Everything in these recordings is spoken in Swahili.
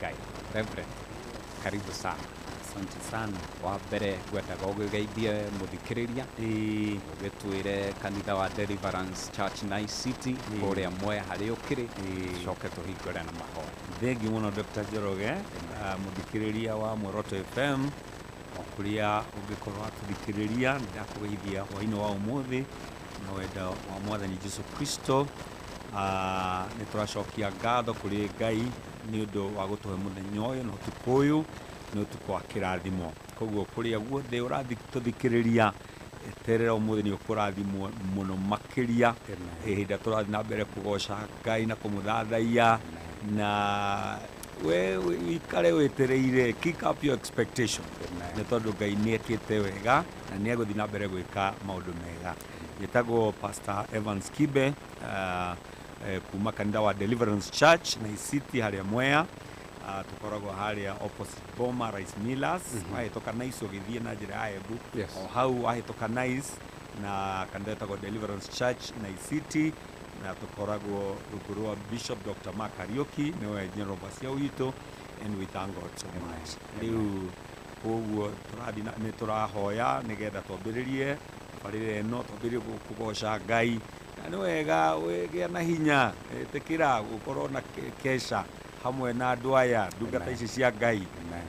Ngai. Reverend, karibu sana. Asante sana. Wa mbere ngwendaga ũgĩgeithie mũthikĩrĩria ũgĩtwĩre kanitha wa Deliverance Church Nice City kũrĩa Mwea harĩa ũkĩrĩ coke tũhingũre na mahoya. Thengi mũno Dr. Njoroge, mũthikĩrĩria wa Muoroto FM kũrĩa ũngĩkorwo atũthikĩrĩria ndakũgeithia hwaĩ-inĩ wa ũmũthĩ na wenda wa Mwathani Jesũ Kristo. Nĩ tũracokia ngatho kũrĩ Ngai nĩ ũndũ wa gũtũhe mũthenya ũyũ na ũtukũ ũyũ nĩ ũtukũ wa kĩrathimo. Koguo kũrĩa guothe ũratũthikĩrĩria eterera ũmũthĩ nĩ ũkũrathimwo mũno makĩria hĩndĩ tũrathiĩ na mbere kũgoca Ngai na kũmũthathaiya na we ikare wetereire, kick up your expectation nĩ tondũ Ngai nĩ ekĩte wega na nĩ egũthiĩ na mbere gwĩka maũndũ mega. Njĩtagwo Pastor Evans Kibe kuma kanitha wa Deliverance Church Nice City harĩa Mwea. Tukoragwo harĩa opposite Boma Rice Millers wahĩtũka Nice ũgĩthiĩ na njĩra ya Embu o hau wahĩtũka Nice na kanitha ĩtagwo Deliverance Church Nice City na tukoragwo rungu rwa Bishop Dr. Mark Kariuki niwe Njoroge cia witũ and we thank God so much. Rĩu koguo nĩ tũrahoya nĩgetha twambĩrĩrie barĩra ĩno twambĩrĩrie kũgoca Ngai na nĩ wega wĩgĩa na hinya ĩtĩkĩra gũkorwo na kesha hamwe na andũ aya ndungata ici cia Ngai.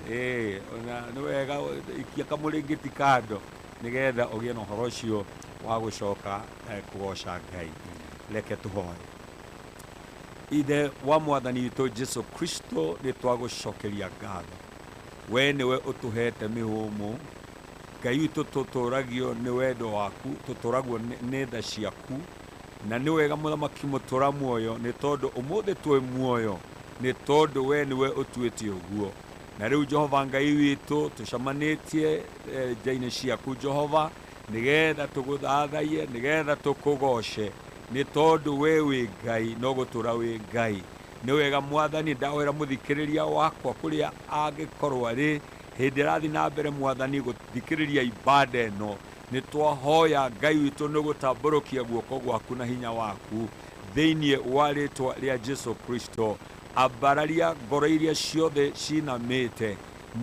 Nĩ wega ikia kamũrĩngĩti kando nĩgetha ũgĩe na ũhoro ũcio wa gũcoka kũgoca Ngai. Reke tũhoe. Ithe wa Mwathani witũ Jesũ Kristo nĩ twagũcokeria ngatho. We nĩwe ũtũhete mĩhũmũ. Ngai witũ tũtũragio nĩ wendo waku, tũtũragwo nĩ tha ciaku na nĩ wega mũthamaki mũtũra muoyo nĩ tondũ ũmũthĩ twĩ muoyo nĩ tondũ we nĩwe ũtuĩte ũguo. Na rĩu Jehova Ngai witũ tũcamanĩtie nja-inĩ ciaku Jehova nĩgetha tũgũthathaiye nĩgetha tũkũgoce nĩ tondũ we wĩ Ngai no gũtũra wĩ Ngai. Nĩ wega Mwathani ndahoera mũthikĩrĩria wakwa kũrĩa angĩkorwo arĩ hĩndĩ ĩrathiĩ na mbere Mwathani gũthikĩrĩria ibada ĩno nĩ twahoya Ngai witũ nĩ gũtambũrũkia guoko gwaku na hinya waku thĩinĩ wa rĩĩtwa rĩa Jesũ Kristo. Ambararia ngoro iria ciothe cinamĩte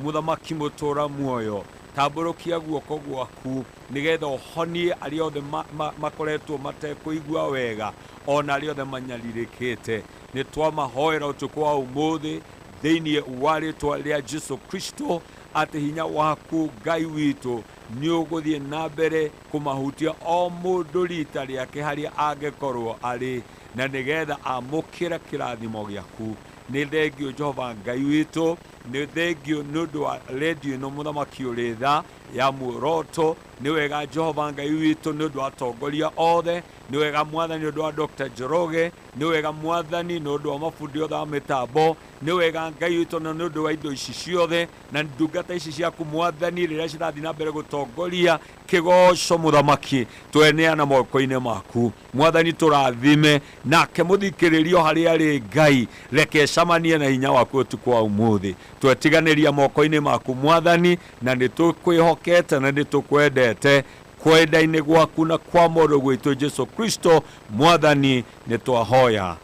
mũthamaki mũtũra muoyo, tambũrũkia guoko gwaku nĩgetha ũhonie arĩa othe makoretwo matekũigua wega ona arĩa othe manyarirĩkĩte. Nĩ twamahoera ũtukũ wa ũmũthĩ thĩinĩ wa rĩĩtwa rĩa Jesũ Kristo atĩ hinya waku Ngai witũ nĩ ũgũthiĩ na mbere kũmahutia o mũndũ rita rĩake harĩa angĩkorwo arĩ na nĩgetha amũkĩra kĩrathimo gĩaku. Nĩ thengio Jehova Ngai witũ, nĩ thengio nĩ ũndũ wa redio ĩno mũthamaki ũrĩ tha ya Muoroto. Nĩ wega Jehova Ngai witũ nĩ ũndũ wa atongoria othe, nĩ wega Mwathani nĩ ũndũ wa Dr. Njoroge, nĩ wega Mwathani nĩ ũndũ wa mabundi othe wa mĩtambo, nĩ wega Ngai witũ nĩ ũndũ wa indo ici ciothe na ndungata ici ciaku Mwathani rĩrĩa cirathiĩ na mbere gũtongoria kĩgoco mũthamaki tweneana moko-inĩ maku. Mwathani tũrathime nake mũthikĩrĩrio harĩa arĩ Ngai reke camanie na hinya waku ũtukũ wa ũmũthĩ. Twetiganĩria moko-inĩ maku Mwathani na nĩ tũkwĩhokete na nĩ tũkwendete kwenda-inĩ gwaku na kwa mũndũ gwitũ Jesũ Kristo Mwathani nĩ twahoya.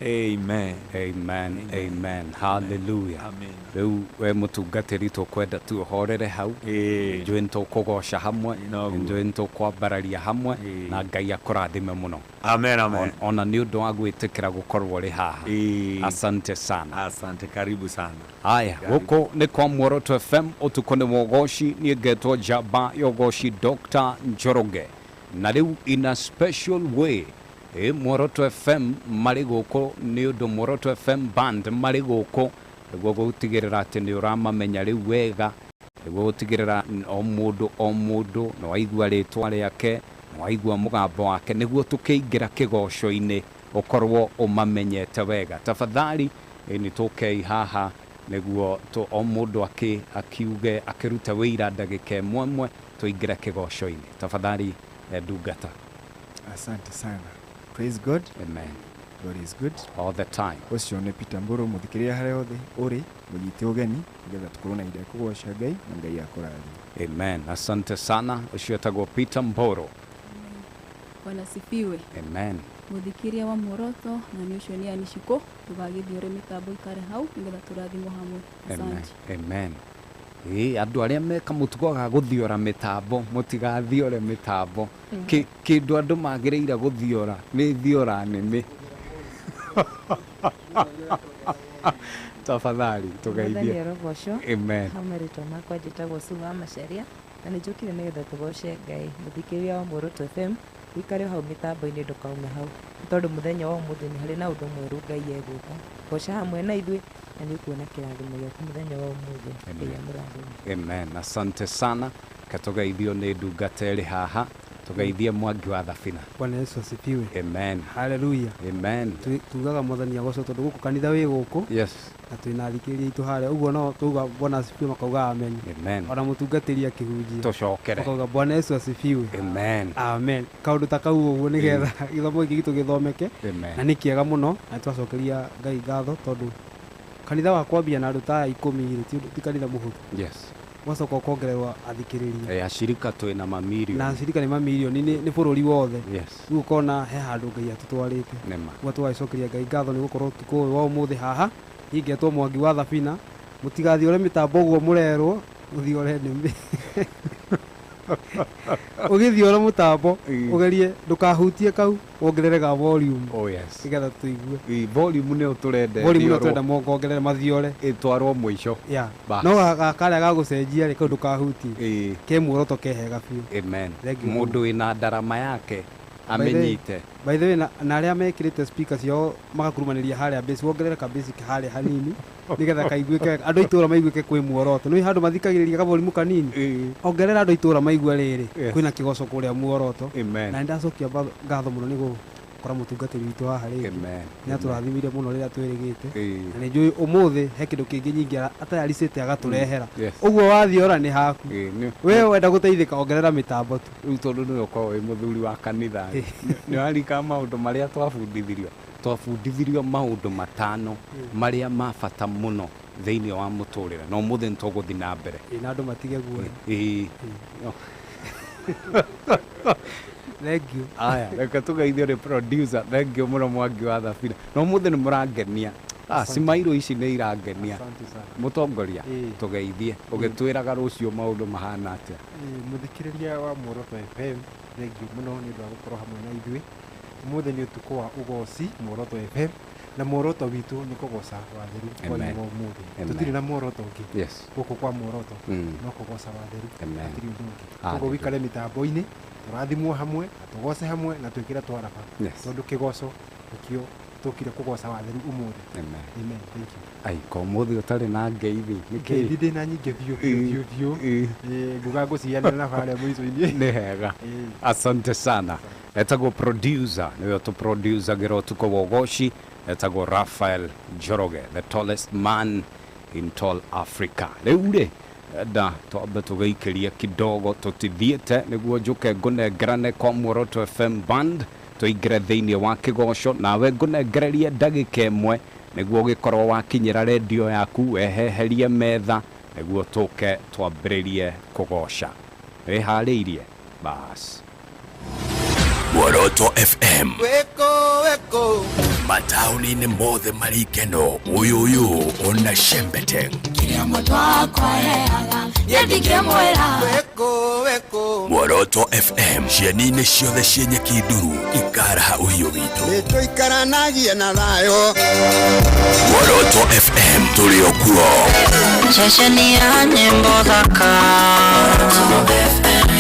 Amen. Amen. Amen. Hallelujah. Amen. Rĩu we mũtungatĩri tũkwenda tuohorere hau njũĩ nĩtũkũgoca hamwe njũĩ nĩtũkwambararia hamwe na Ngai akũrathime mũno. Amen. Amen. Ona nĩ ũndũ wa gwĩtĩkĩra gũkorwo rĩ haha. Asante sana. Asante, karibu sana. Haya, gũkũ nĩ kwa Muoroto FM ũtukũ nĩ wa Ûgooci. Niĩ ngetwo njamba ya Ûgooci Dr. Njoroge na rĩu in a special way Muoroto FM marĩ gũkũ nĩ ũndũ Muoroto FM Band marĩ gũkũ nĩguo gũtigĩrĩra atĩ nĩ ũramamenya rĩu wega, nĩguo gũtigĩrĩra o mũndũ nĩ waigua rĩtwa rĩake, nĩ waigua mũgambo wake, nĩguo tũkĩingĩra kĩgoco-inĩ ũkorwo ũmamenyete wega. Tafadhali nĩ tũkei haha nĩguo o mũndũ akiuge akĩruta wĩira ndagĩka ĩmwe tũingĩre kĩgoco-inĩ. Tafadhali ndungata. Asante sana. Praise God. Amen. God is good all the time. Ucio nĩ Peter Mburu mũthikĩrĩria harĩa hothe ũrĩ mũnyite ũgeni nĩgetha tũkorwo na ihinda kũgoca Ngai na Ngai akũrathime. Amen. Asante sana. Ucio etagwo Peter Mburu. Bwana sifiwe. Amen. muthikiria wa Muoroto na ni ucio ni anishiko tugagithio mitambo ikare hau nigetha turathimo hamwe. Amen. Andu aria meka mutugo ga guthiora mitambo mutigathiore mitambo kindu andu magireire guthiora ni thiora nene. Tafadhali tugaithie. Amen. Hamerito makwa njitagwo Suwa Macharia na nĩ njũkire nĩgetha tũgoce Ngai. Mũthikĩrĩria wa Muoroto FM wikare hau mitambo-inĩ ndũkaume hau tondũ mũthenya wa ũmũthĩ nĩ harĩ na ũndũ mwerũ Ngai egũka. Goca hamwe na ithuĩ na nĩ kuona kĩrathimo gĩaku mũthenya wa ũmũthĩ. Amen. Asante sana. Katugaithio nĩ ndungata ĩrĩ haha. Tugaithie Mwangi wa Thabina. Bwana Yesu asifiwe. Amen. Hallelujah. Amen. Tugaga mwathani agocwo tondu guku kanitha wi guku. Yes. Na twina athikĩrĩria itu haria uguo no tuga Bwana asifiwe makauga amen. Amen. Ona mũtungatĩria akĩhunjia. Tucokere. Makauga Bwana Yesu asifiwe. Amen. Amen. Kaundu ta kau uguo nigetha githomo gĩkĩ gitu gĩthomeke. Amen. Na nĩ kĩega mũno na twacokeria Ngai ngatho tondu kanitha wa kwambia na andũ ta 10 ti kanitha mũhũthũ. Yes. Wacoka ũkongererwo athikĩrĩria. Ashirika twĩna mamirioni. Na ashirika nĩ mamirioni nĩ bũrũri wothe. Yes. Rĩu ũkona he handũ Ngai atũtwarĩte. Nema. Gwa tũgacokeria Ngai ngatho nĩ gũkorwo ũtukũ wa ũmũthĩ haha ingetwo Mwangi wa Thabina mũtigathiore mitambo ũguo mũrerwo ũthiore nĩmĩ. Ũgĩthiora mũtambo ũgerie ndũkahutie kau wongererega volume. Oh yes. Nigetha tũigue. Volume nĩ ũtũrende. Volume nĩ ũtũrenda mongongerere mathiore. Ĩtwarwo mũico. Yeah. No gakarĩa gagũcenjia rĩ kau ndũkahutie. Ke Muoroto kehega biũ. Amen. Mũndũ wĩna ndarama yake amenyite. By the way na arĩa mekĩrĩte speaker ciao magakurumanĩria harĩa bass wongerereka basic harĩa hanini nigetha kaiguĩke andũ itũra maiguĩke kwĩ Muoroto. Nĩ handũ mathikagĩrĩria kabolimu kanini. Ongerera andũ itũra maigua rĩrĩ kwĩna kĩgoco kũrĩa Muoroto. Na ndacokia ngatho mũno nĩ gũkora mũtungatĩri witũ haha rĩngĩ. Nĩ atũrathimire mũno rĩrĩa twĩrĩgĩte. Na nĩ njũĩ ũmũthĩ he kĩndũ kĩngĩ nyingĩ atayaricĩte agatũrehera. Ũguo wathiora nĩ haku. We wenda gũteithĩka ongerera mĩtambo tu. Rĩu tondũ nĩ ũkorwo wĩ mũthuri wa kanitha nĩ warika maũndũ marĩa twabundithirio maũndũ matano marĩa ma bata mũno thĩinĩ wa mũtũrĩre. No mũthĩ nĩtũgũthiĩ na mbere. Na andũ matige guoya. Thank you. Aya, reka tugaithie rĩ producer. Thank you mũno Mwangi wa Thabina. No mũthĩ nĩ mũrangenia. Simairo ici nĩ irangenia. Mũtongoria tugeithie ũgĩtwĩraga rũciũ maũndũ mahana atĩa. Mũthikĩrĩria wa Muoroto FM, thank you mũno nĩ ũndũ wa gũkorwo hamwe na ithuĩ. Ũmũthĩ nĩ ũtukũ wa Ûgooci Muoroto FM na Muoroto witũ nĩ kũgoca watheru kwa nyuma ũmũthĩ. Tũtirĩ na Muoroto ũngĩ. Gũkũ kwa Muoroto no kũgoca watheru. Tũtirĩ ũndũ ũngĩ. Koguo wikare mĩtambo-inĩ tũrathimwo hamwe na tũgoce hamwe na twĩkĩre twaraba. Tondũ kĩgoco nĩkĩo tũkire kũgoca watheru ũmũthĩ. Amen. Thank you. Ai ko mũthĩ ũtarĩ na ngeithi. Ngeithi ndĩna nyingĩ biũ. Nguga ngũcianĩra na harĩa mũico-inĩ. Nĩ hega. Asante sana. Etagwo producer nĩwe tũproducagĩra ũtukũ wa Ûgooci. Etagwo Raphael Njoroge, the tallest man in tall Africa. Rĩu rĩ da twambe tũgĩikĩria kidogo tũtithiĩte nĩguo njũke ngũnengerane kwa Muoroto FM Band tũingĩre thĩinĩ wa kĩgoco nawe ngũnengererie ndagĩka ĩmwe nĩguo ũgĩkorwo wakinyĩra redio yaku weheherie metha nĩguo tũke twambĩrĩrie kũgoca. Wĩharĩirie? Bas. Muoroto FM weko mataũni-inĩ mothe marikeno ũyũ ona Shembete kĩrĩa mũndũ wakwa heaga yethikie mwera weko Muoroto FM cieni-inĩ ciothe cie nyeki nduru ikaraha ũhiũ witũ nĩtũikaranagia na thayũ. Muoroto FM tũrĩ o kuo ceceni ya nyĩmbo thaka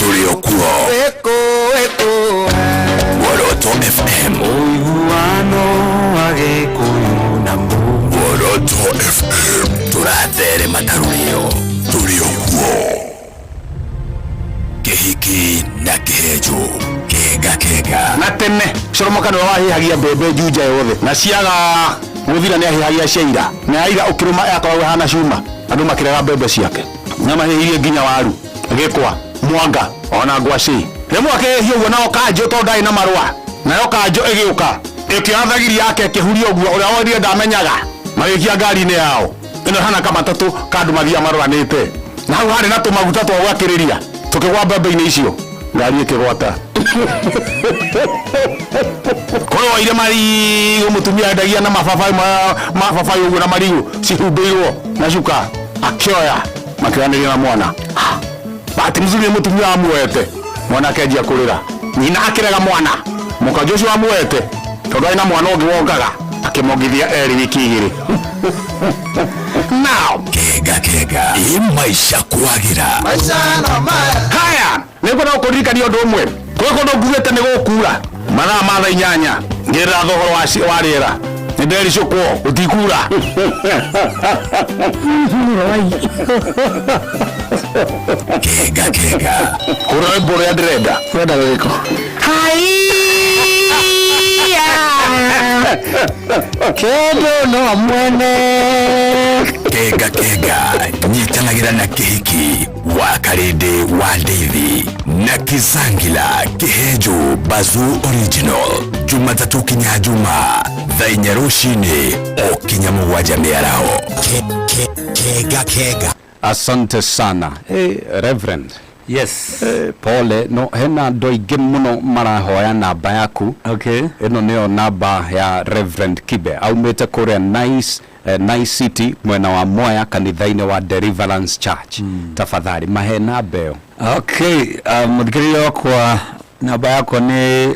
tũrĩ o kuo weko Muoroto FM ũiguano wa Gĩkũyũ na Muoroto FM tũratherema ta rũrĩo tũrĩ o kuo kĩhiki na kĩhenjo kega na tene Coromoka nĩwe wahihagia mbembe njunja yothe na ciaga gũthira nĩ ahihagia ciaira na aira ũkĩrũma yakoragwo hana cuma andũ makĩrega mbembe ciake na mahihirie nginya waru gĩkwa mwanga ona ngwacĩ rĩmwe akĩhihia ũguo nao kanjũ tondũ ndarĩ na marũa nayo kanjũ ĩgĩũka ĩkĩathagiri yake ĩkĩhuria ũguo ũrĩa wothiĩ ndamenyaga magĩikia ngari-inĩ yao ĩno hana kamatatũ kandũ mathia marũanĩte na hau harĩ na tũmaguta twa gwakĩrĩria tũkĩgwa mbembe-inĩ icio ngari ĩkĩgwata Koro ile marigo mutumia ndagia na mafafai ugu na marigo cihumbiirwo na cuka akioya makiranĩria na mwana. Bahati mzuri mutumia amuete mwana akenjia kurira nyina akirega mwana mukajo ucio amuete tondu ina mwana ungi wongaga akimongithia eri wiki igiri. Now kega maisha kwagira haya nĩngwenda gũkũririkania ũndũ ũmwe kũrĩ kũndũ ngugĩte nĩ gũkura mathaa ma thaa 8 ngĩrĩra thogoro wa rĩera nĩ ndericũkwo gũtikura. Kega hũra rwĩmbo rũrĩa ndĩrenda kwenda gĩko kendo no mwene kega nyitanagira na kihiki wa karinde wa Devi na kisangila kihejo bazu original Jumatatu kinya juma thainya rushini o kinyamu wa jamiarao kega. Asante sana. Hey, Reverend. Yes. Pole, no hena doige muno marahoya namba yaku. Okay. Eno neo namba ya Reverend Kibe. Aumete kore Nice City mwena wa Mwea kanithaine wa Deliverance Church. Tafadhali mahe namba yo. Okay, muthikiriria kwa namba yako ni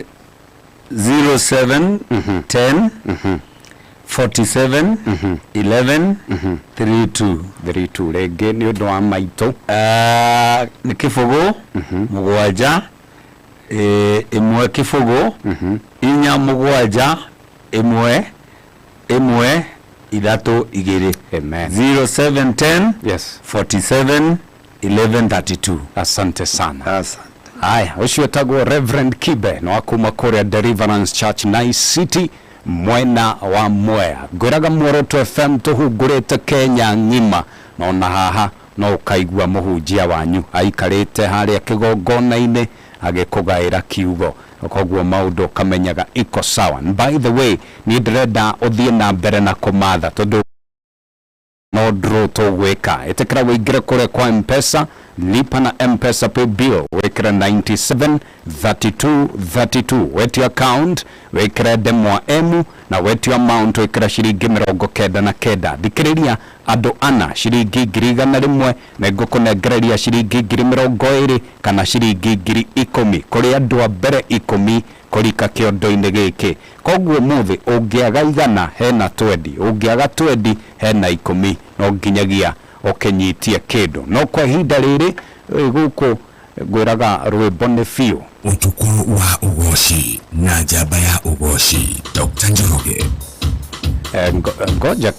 07 10 47 11 32 rege ni undu wa maito ni kifugo mugwanja imwe kifugo inya mugwanja imwe ithatu igiri. Amen. 0710 yes 47 11 32. Asante sana. Asante. Haya, ucio tagwo Reverend Kibe no akuma kore Deliverance Church Nice City mwena wa Mwea. Ngwiraga Muoroto FM tuhungurite Kenya ngima no na haha no ukaigua muhunjia wanyu aikarite haria kigongona-ini agikugaira kiugo koguo maundu kamenyaga iko sawa. By the way, ni ndĩrenda uthie na mbere na kumatha tondu no draw to weka itekira wigire kure kwa M-Pesa, lipa na M-Pesa pay bill wekira 973232 weti account wekira demwa emu na weti amount wekira shiringi 99 thikiriria andu ana shiringi 100 na igukunegereria shiringi 20 kana shiringi 10,000 kuri andu a mbere 10 kurika kiondo-ini giki. Koguo muthi ungiaga igana hena 20, ungiaga 20 hena 10 no nginyagia ukenyitie kindu. No kwa hinda riri guku gwiraga rwimbo ni fiu Ûtukû wa Ûgooci na njamba ya Ûgooci Dr. Njoroge. Ngoja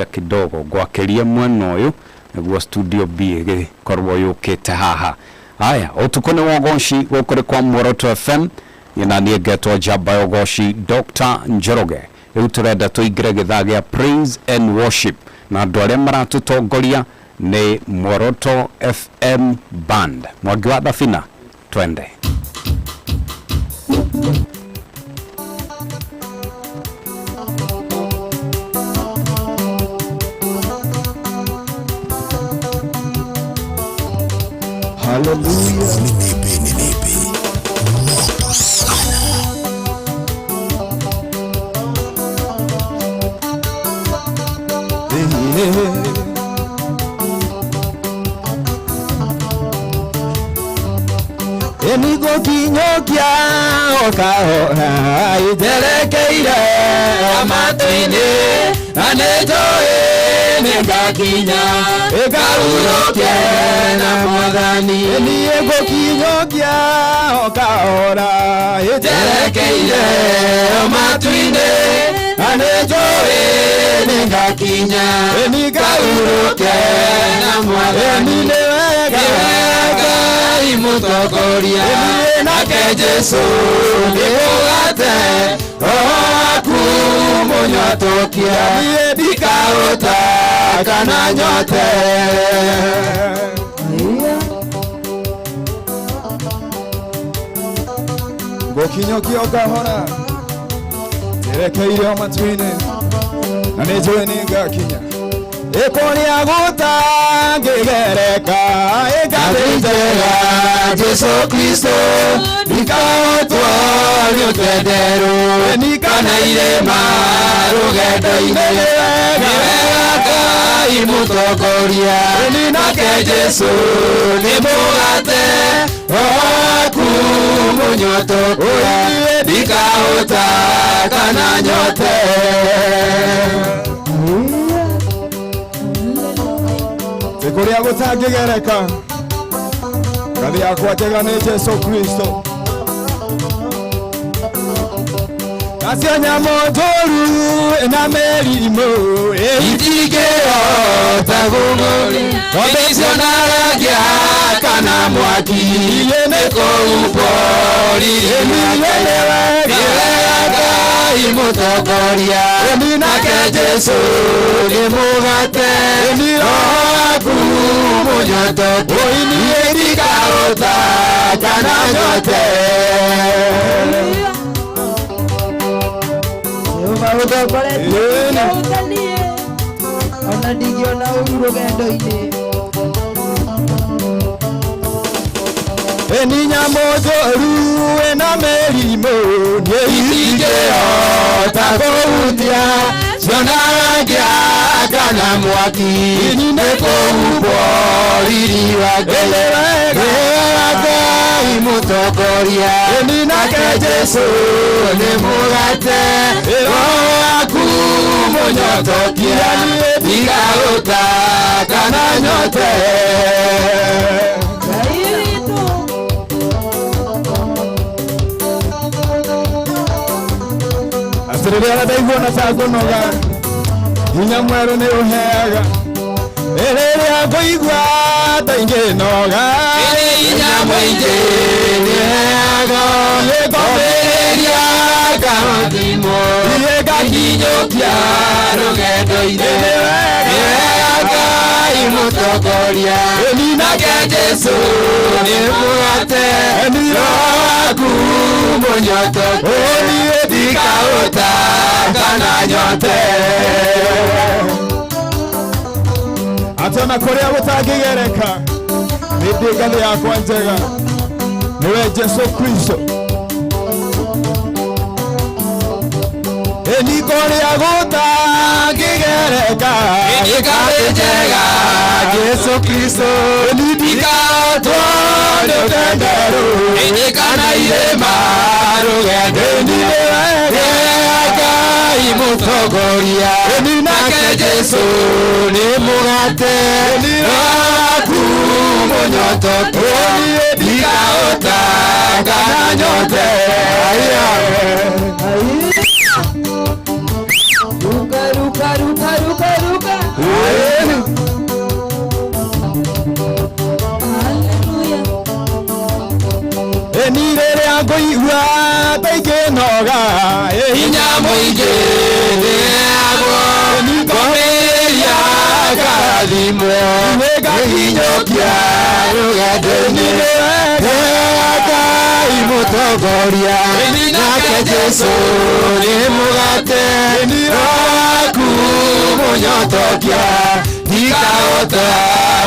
kidogo gwakirie mwena uyu niguo studio B korwo yukite haha. Haya, Ûtukû ni wa Ûgooci gukuri kwa Muoroto FM ina nie getwo njamba ya Ûgooci Dr. Njoroge. Riu turenda tuingire githaa gia praise and worship na andu aria maratutongoria ni Muoroto FM Band. Mwangi wa Dafina twende. Hallelujah. Nipe moto sana. Enigo kinyokia okahora iterekeire amatu-ini anejoe negakinya ekaruroke na mwathani. Enigo kinyokia okahora iterekeire amatu-ini anejoe negakinya ekaruroke na mwathani. Mutokoria nake Jesu nikugate aku munyatokia dikauta kana nyote gokinyokia okahora terekeire amatu-ini na nĩnjũĩ nĩngakinya ikonia gutangigereka ikarinjega Jesu Kristo Ndikaotwo nĩ ũtenderũ kana irĩma rũgendo-inĩ nĩ wega Ngai mũtongoria nake Jesũ nĩ mũgate waku mũnyotokia ndikahũta kana nyote. Kũrĩa gũtangĩgereka ngathĩ yakwa njega nĩ Jesũ Kristo. Nacio nyamũ njũru na mĩrimũ itingĩhota gũgũria ng'ombe cionaragia kana mwaki nĩ kũhumbwo rĩrĩa Ngai mũtongoria nake Jesũ nĩ mũgate waku mũnyotokia ndikahũta kana nyote. Ona ndingĩona ũru rũgendo-inĩ nĩ nyamũ njũru na mĩrimũ itingĩhota kũhutia cionaragia kana mwaki nĩ kũhumbwo riri wa Ngai mũtongoria nake Jesũ nĩ mũgate waku mũnyotokia ndikahũta kana nyote. Rĩrĩa ndaigua na ta ngũnoga hinya mwerũ nĩ ũheaga rĩrĩa ngũigua ta ingĩnoga hinya mũingĩ nĩ ũheaga ngomĩrĩria ngathimwo ngakinyũkia rũgendo-inĩ nĩ wega Ngai mũtongoria nake Jesũ nĩ mũgate waku mũnyotokia ndikahũta kana nyote. Atĩ ona kũrĩa gũtangĩgereka nĩndĩ ngathĩ yakwa njega nĩwe Jesũ Kristo. Nĩko rĩa gũtangĩgereka nĩ ngathĩ njega Jesũ Kristo ndikahotwo nĩ ũtenderũ kana irĩma rũgendo-inĩ Ngai mũtongoria nake Jesũ nĩ mũgate waku mũnyotokia ndikahũta kana nyote. Ruka ruka ruka ruka ruka Hallelujah. Nĩ rĩrĩa ngũigua ta ingĩnoga hinya mũingĩ nĩagwo ngomĩrĩria ngathimwo ngakinyũkia rũgendo-inĩ Ngai mũtongoria nake Jesũ nĩ mũgate waku mũnyotokia ndikahũta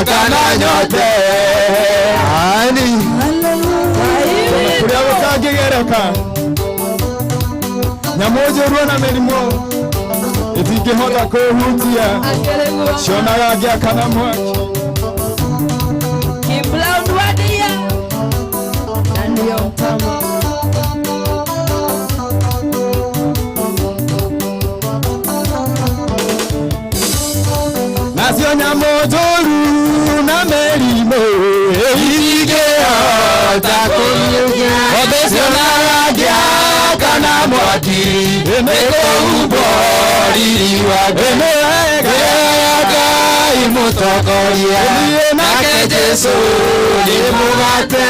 kana nyote. Kũrĩa gũtangĩgereka nyamũ njũru na mĩrimũ itingĩhota kũhutia cionaga ngĩakana mwaki Kimlaunwadia na nĩoka nacio nyamũ njũru na mĩrimũ itingĩhota kũhutia ng'ombe cionaga ngĩakana mwaki nĩ kũhumbwo riri wa Ngai mũtongoria nake Jesũ nĩ mũgate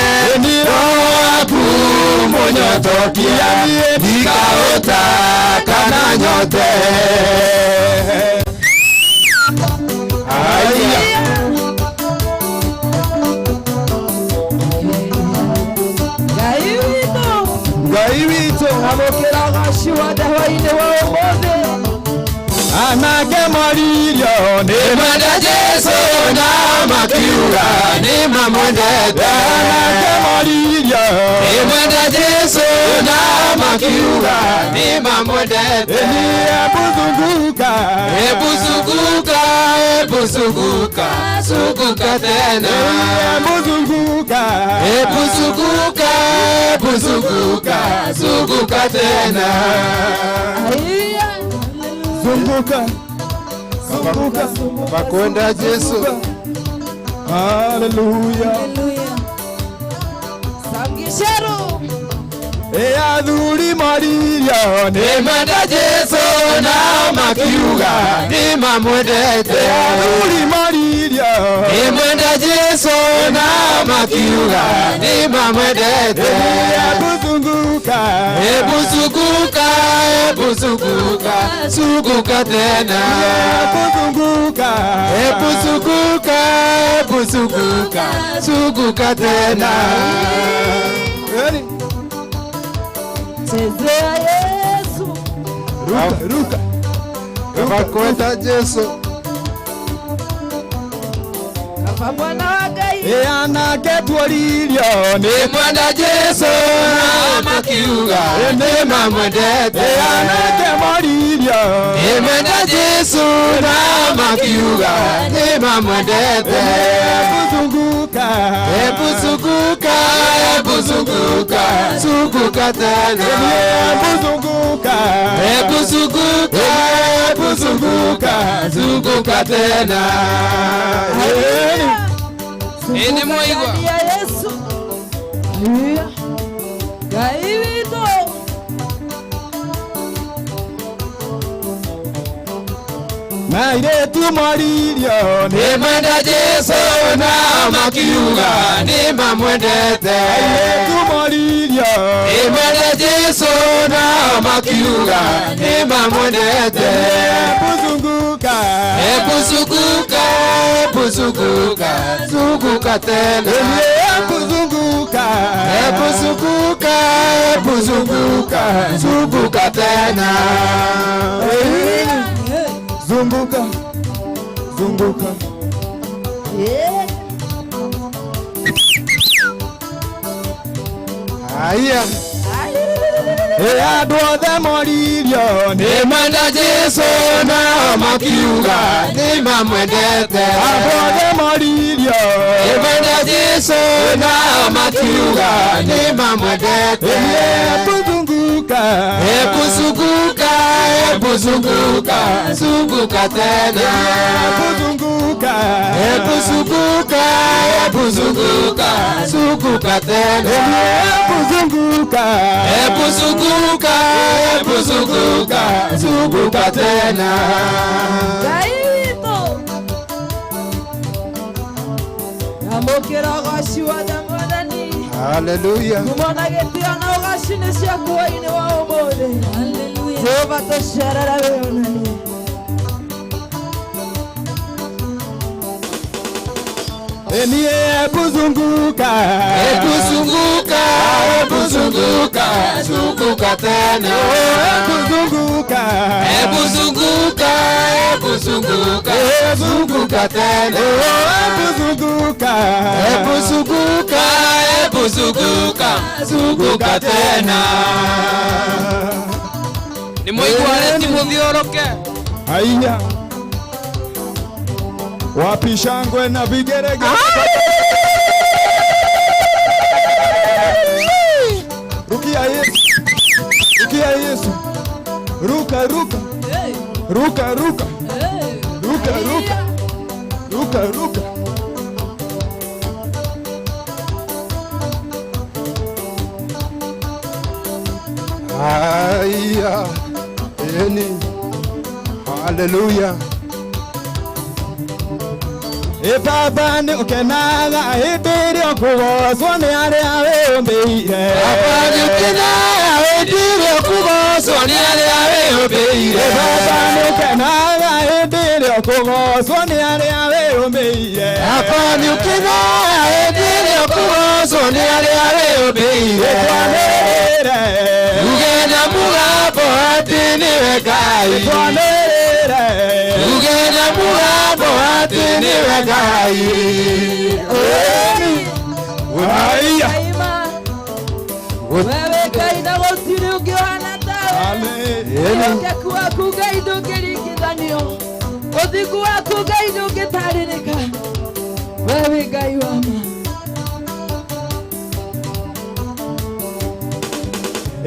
waku mũnyotokia ndikahũta kana nyote. Ngai witũ amũkĩraga ciwa ndawa-inĩ wa ũmũthĩ ana nake maririo nĩ mwenda Jesu na makiuga nĩ mamwendete nake maririo nĩ mwenda Jesu na makiuga nĩ mamwendete ebuzunguka ebuzunguka ebuzunguka zunguka tena ebuzunguka ebuzunguka ebuzunguka zunguka tena zunguka zunguka bakwenda Yesu haleluya Sangishero adhuri maririo nĩ mwenda Jesu na makiuga nĩ mamwendete adhuri maririo nĩ mwenda Jesu na makiuga nĩ mamwendete ebuzunguka ebuzunguka ebuzunguka zunguka tena ebuzunguka ebuzunguka ebuzunguka zunguka tena Chezea Yesu ruka ruka bakwenda Yesu Kafa mwana wa Ngai anake tworirio nĩ mwenda Jesu na makiuga nĩ mamwendete anake moririo nĩ mwenda Jesu na makiuga nĩ mamwendete ebuzunguka ebuzunguka ebuzunguka zunguka tena ebuzunguka ebuzunguka ebuzunguka zunguka tena Ene mwaigwa ya Yesu Ngai wito Mairetu maririo nĩ mwenda Jesu na makiuga nĩ mamwendete Mairetu maririo nĩ mwenda Jesu na makiuga nĩ mamwendete ebuzunguka ebuzunguka ebuzunguka zunguka tena ebuzunguka ebuzunguka ebuzunguka zunguka tena zunguka zunguka aya andũ othe moririo nĩ mwenda Jesu na makiuga nĩ mamwendete andũ othe moririo nĩ mwenda Jesu na makiuga nĩ mamwendete ebuzunguka ebuzunguka ebuzunguka zunguka tena ebuzunguka ebuzunguka ebuzunguka zunguka tena ebuzunguka ebuzunguka ebuzunguka zunguka tena Gaito Amokera gashi wa damodani haleluya kumona getio na gashi ne siakwa ine wa omode haleluya Jehova tosharara weonani Eni ebuzunguka ebuzunguka ebuzunguka zunguka tena ebuzunguka ebuzunguka ebuzunguka zunguka tena ebuzunguka ebuzunguka ebuzunguka zunguka tena Ni muigware ti muthioroke Haiya wapi shangwe na vigerege rukia Yesu rukia Yesu ruka ruka ruka ruka ruka ruka ruka ruka Haya eni hallelujah Baba nĩ ũkenaga hĩndĩ ĩrĩa ũkũgocwo nĩ arĩa wĩyũmbĩire Baba nĩ ũkenaga hĩndĩ ĩrĩa ũkũgocwo nĩ arĩa wĩyũmbĩire Baba nĩ ũkenaga hĩndĩ ĩrĩa ũkũgocwo nĩ arĩa wĩyũmbĩire Baba nĩ ũkenaga hĩndĩ ĩrĩa ũkũgocwo nĩ arĩa wĩyũmbĩire Twanĩrĩre tuge na mũgambo atĩ nĩwe Ngai Twanĩrĩre niwe Ngai. Haya. Wewe Ngai na gũtirĩ ũngĩ ũhana tawe. Wĩhokeku waku Ngai ndũngĩringithanio. Ũthingu waku Ngai ndũngĩtarĩrĩka. Wewe Ngai wa ma.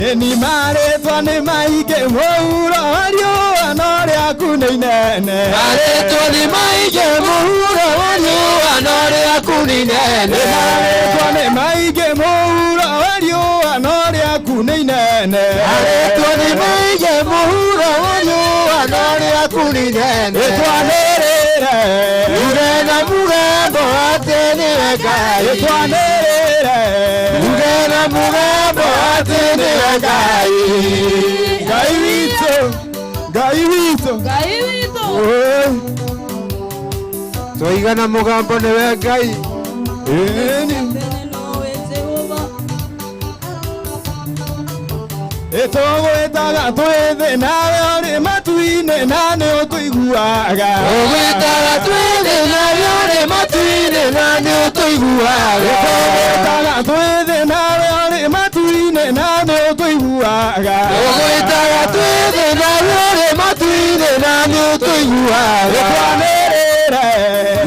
Eni maretwa nĩ maingĩ mũhuro riũa no rĩaku nĩ inene. Maretwa nĩ maingĩ mũhuro riũa no rĩaku nĩ inene. Maretwa nĩ maingĩ mũhuro riũa no rĩaku nĩ inene. Maretwa nĩ maingĩ mũhuro riũa no rĩaku nĩ inene. Twanĩrĩre uge na mũgambo atĩ nĩwe Ngai. Twanĩrĩre uge na mũgambo atĩ nĩwe Ngai. Ngai witũ, Ngai witũ, Ngai witũ. Tũiga na mũgambo nĩwe Ngai. Tũgwĩtaga twĩthĩ nawe ũrĩ matu-inĩ na nĩ ũtũiguaga. Tũgwĩtaga twĩthĩ nawe ũrĩ matu-inĩ na nĩ ũtũiguaga. Tũgwĩtaga twĩthĩ nawe ũrĩ matu-inĩ na nĩ ũtũiguaga. Tũgwĩtaga twĩthĩ nawe ũrĩ matu-inĩ na nĩ ũtũiguaga. Twanĩrĩre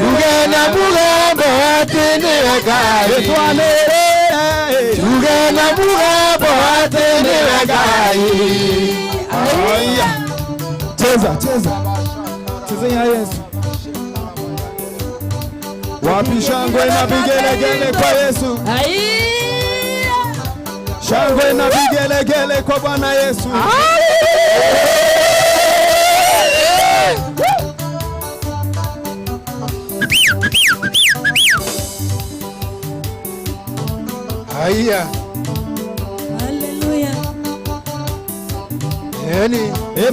uge na mũgambo atĩ nĩwe Ngai. Twanĩrĩre uge na mũgambo atĩ nĩwe Ngai. Haya. Cheza, cheza. Cheza ya Yesu. Wapi shangwe na vigelegele kwa Yesu. Shangwe na vigelegele kwa Bwana Yesu. Haya. Haleluya.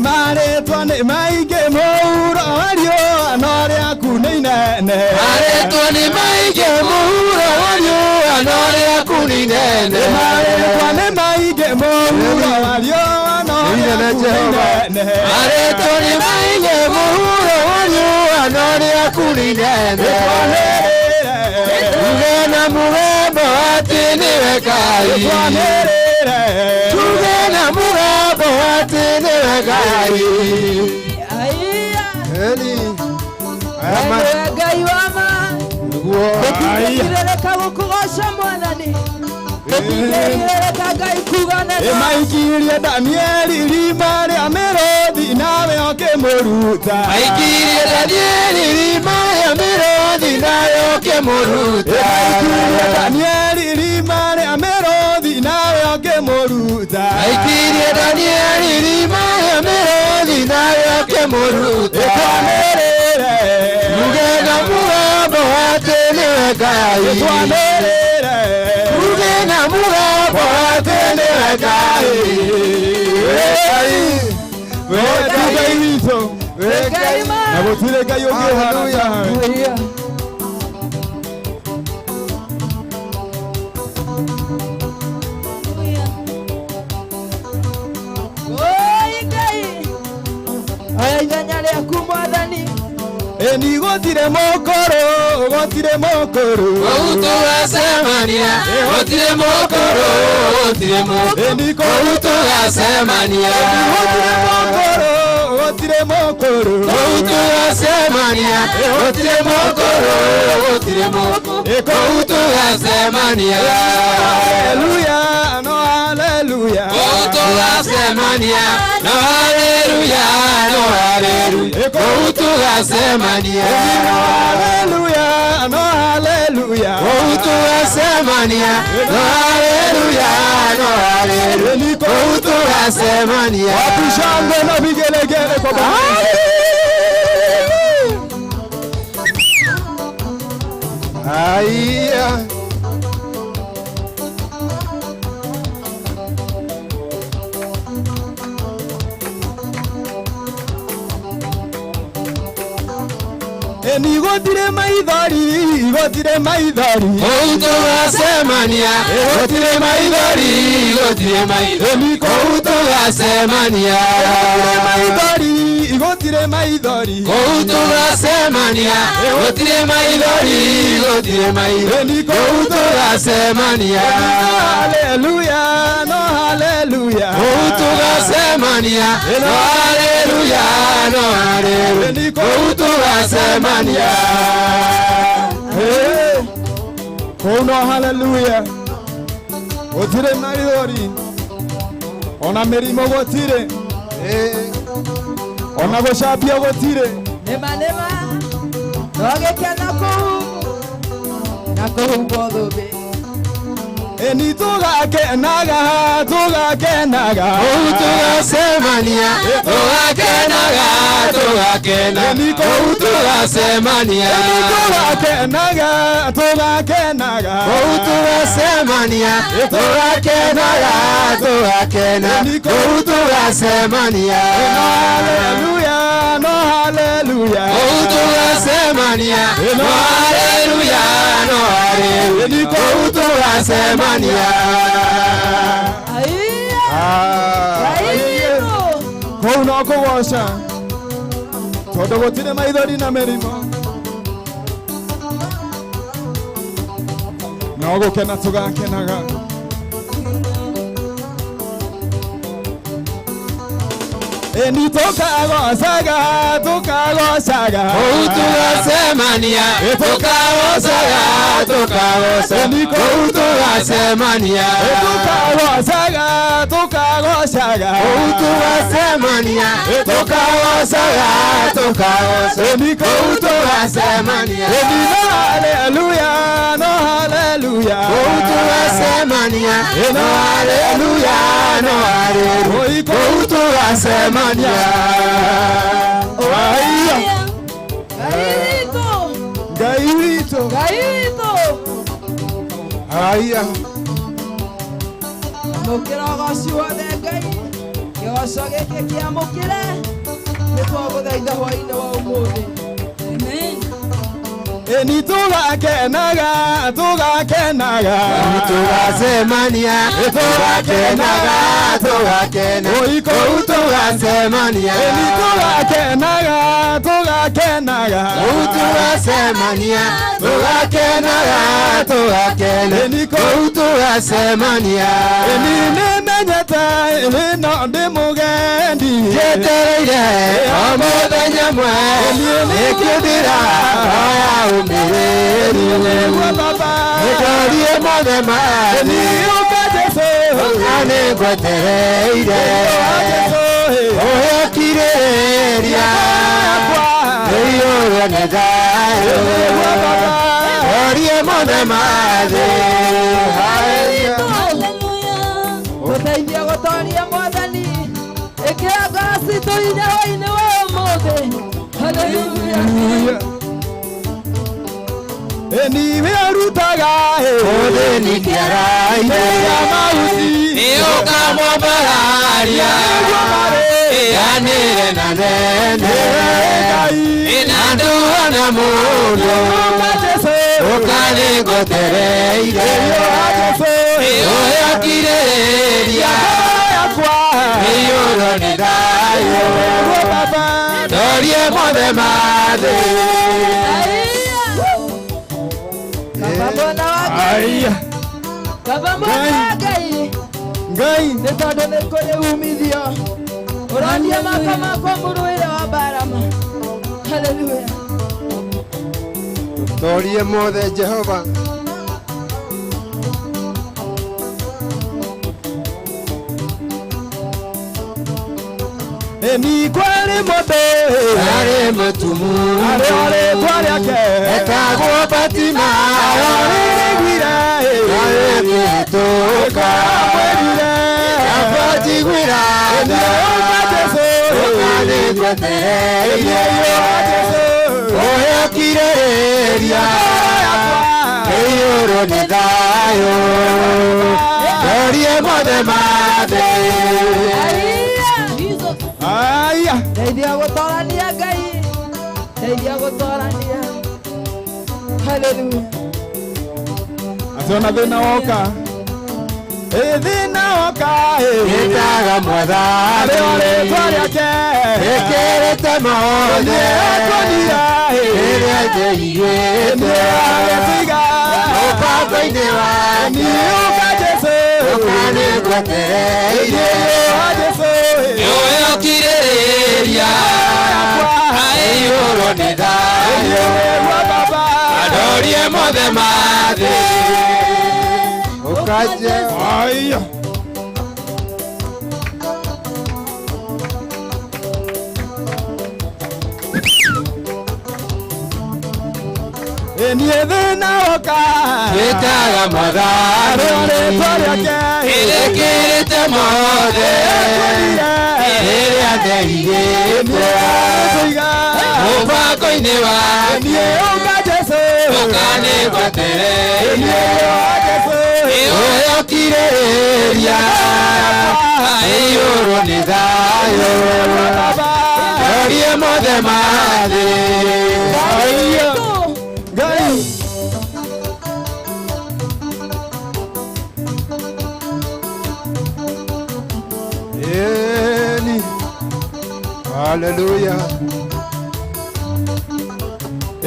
Maretwa nĩ maingĩ mũhuro riũa no rĩaku nĩ inene. Maretwa nĩ maingĩ mũhuro riũa no rĩaku nĩ inene. Maretwa nĩ maingĩ mũhuro riũa no rĩaku nĩ inene. Maretwa nĩ maingĩ mũhuro riũa no rĩaku nĩ inene. Tuge na mũgambo atĩ nĩwe Ngai. Tuge na mũgambo atĩ nĩwe Ngai. Ngai wa ma. Tũtingĩrĩrĩka gũkũgoca Mwathani. Tũtingĩrĩrĩka Ngai kuga nene. Maikirie Danieli rima rĩa mĩrũthi nawe ũkĩmũruta. Maikirie Danieli rima rĩa mĩrũthi nawe ũkĩmũruta. Maikirie Danieli rima rĩa mĩrũthi nawe ũkĩmũruta. Maikirie Danieli rima rĩa mĩrũthi nawe ũkĩmũruta. Twanĩrĩre uge na mũgambo atĩ nĩwe Ngai. Twanĩrĩre uge na mũgambo atĩ nĩwe Ngai. Wewe Ngai witũ, na gũtirĩ Ngai ũngĩ ũhana tawe. Ithenya rĩaku Mwathani. Eni gũtirĩ mũkũrũ, gũtirĩ mũkũrũ. Kũu tũgacemania, gũtirĩ mũkũrũ, gũtirĩ mũkũrũ. Eni kũu tũgacemania, gũtirĩ mũkũrũ, gũtirĩ mũkũrũ. Kũu tũgacemania, gũtirĩ mũkũrũ, gũtirĩ mũkũrũ. Kũu tũgacemania. Haleluya, no haleluya. Kũu tũgacemania, no haleluya, no haleluya. Kũu tũgacemania. Haleluya, no haleluya. Kũu tũgacemania, no haleluya, no haleluya. Kũu tũgacemania. Wapi shangwe na vigelegele kwa Bwana. Haya. Eni gũtirĩ maithori, gũtirĩ maithori. Kũu tũgacemania, gũtirĩ maithori, gũtirĩ maithori. Eni kũu tũgacemania, gũtirĩ maithori, gotire maithori kou tugacemania gutire maithori gutire maithori kou tugacemania haleluya no haleluya kou tugacemania no haleluya no haleluya kou tugacemania kou no haleluya gotire maithori ona mirimo gotire ona gucambia gutire nema nogekena na kũhumbwo thũmbĩ ni tugakenaga kou tugacemania tugakenaga kou tugacemania tugakenaga kou tugacemania tugakenaga kou tugacemania haleluya no haleluya kou tugacemania no haleluya no haleluya kou tugacemania kou no kugoca tondu gutire maithori na mirimo no gukena tugakenaga ni tukagocaga kou tugacemania tukagocaga kou tugacemania tukagocaga kou tugacemania tukagocaga kou tugacemania haleluya no haleluya kou tugacemania no haleluya no haleluya kou tugacemania Ngai witũ aya mũkĩra ũgoci wothe Ngai kĩgoco gĩkĩ kĩamũkĩre nĩtwagũthaitha hwaĩ-inĩ wa ũmũthĩ ni tugakenaga tugacemania tugakenaga kou tugacemania tugakenaga kou tugacemania tugakenaga kou tugacemania nimenyete ĩno ndĩ mũgendi njetereire o mũthenya mwega nĩkĩo ndĩrahoya ũmĩrĩru nĩndorie mothe nĩũka Jesũ na nĩngwetereire ũhĩokirĩrĩria nĩiyũrwo nĩ thayũ ndorie mothe mathĩ gũteithia gũtooria Mwathani ĩkĩra ngoro citũ hinya hwaĩ-inĩ wa ũmũthĩ haleluya niwe arutaga ũthĩni kĩara-inĩ nĩũka mwambararia ĩanĩre na nene na ndũhona mũndũ ũka nĩngwetereire ũhĩokirĩrĩria nĩiyũrwo nĩ thayũ ndorie mothe mathĩ Baba mwana Ngai nĩ tondũ nĩ kũrĩ umithio ũronia maka makwa mũrũĩre wa mbarama haleluya ndorie mothe Jehova ni kwari mũndũ arĩ mũtumu arĩ twarĩake etagwo Batima arĩgwire arĩkĩhĩtũka abatigwĩra ũkanĩngwetereire ũhĩokirĩrĩria ĩiyũrwo nĩ thayũ ndorie mothe mathĩ ndeithia gũtoorania Ngai ndeithia gũtoorania haleluya atĩ ona thĩna woka Thina oka Itaga mwatha Ore twareke Ekerete mothe Ere teigwete Upako-ini wake Ukane gwetereire Yoyo kirĩrĩria Aiyũrwo nĩ thayũ Adorie mothe ma thĩ Ũkanje Aiya Niĩ thĩna oka Ĩtaga matharu Ĩrĩkĩrĩte mothe Ĩrĩa ndeigĩte Mũbango-inĩ wake Ũkanĩgwetereire Ũyũ kirĩrĩria Aiyũrwo nĩ thayũ Adorie mothe ma thĩ Ngai Eni Hallelujah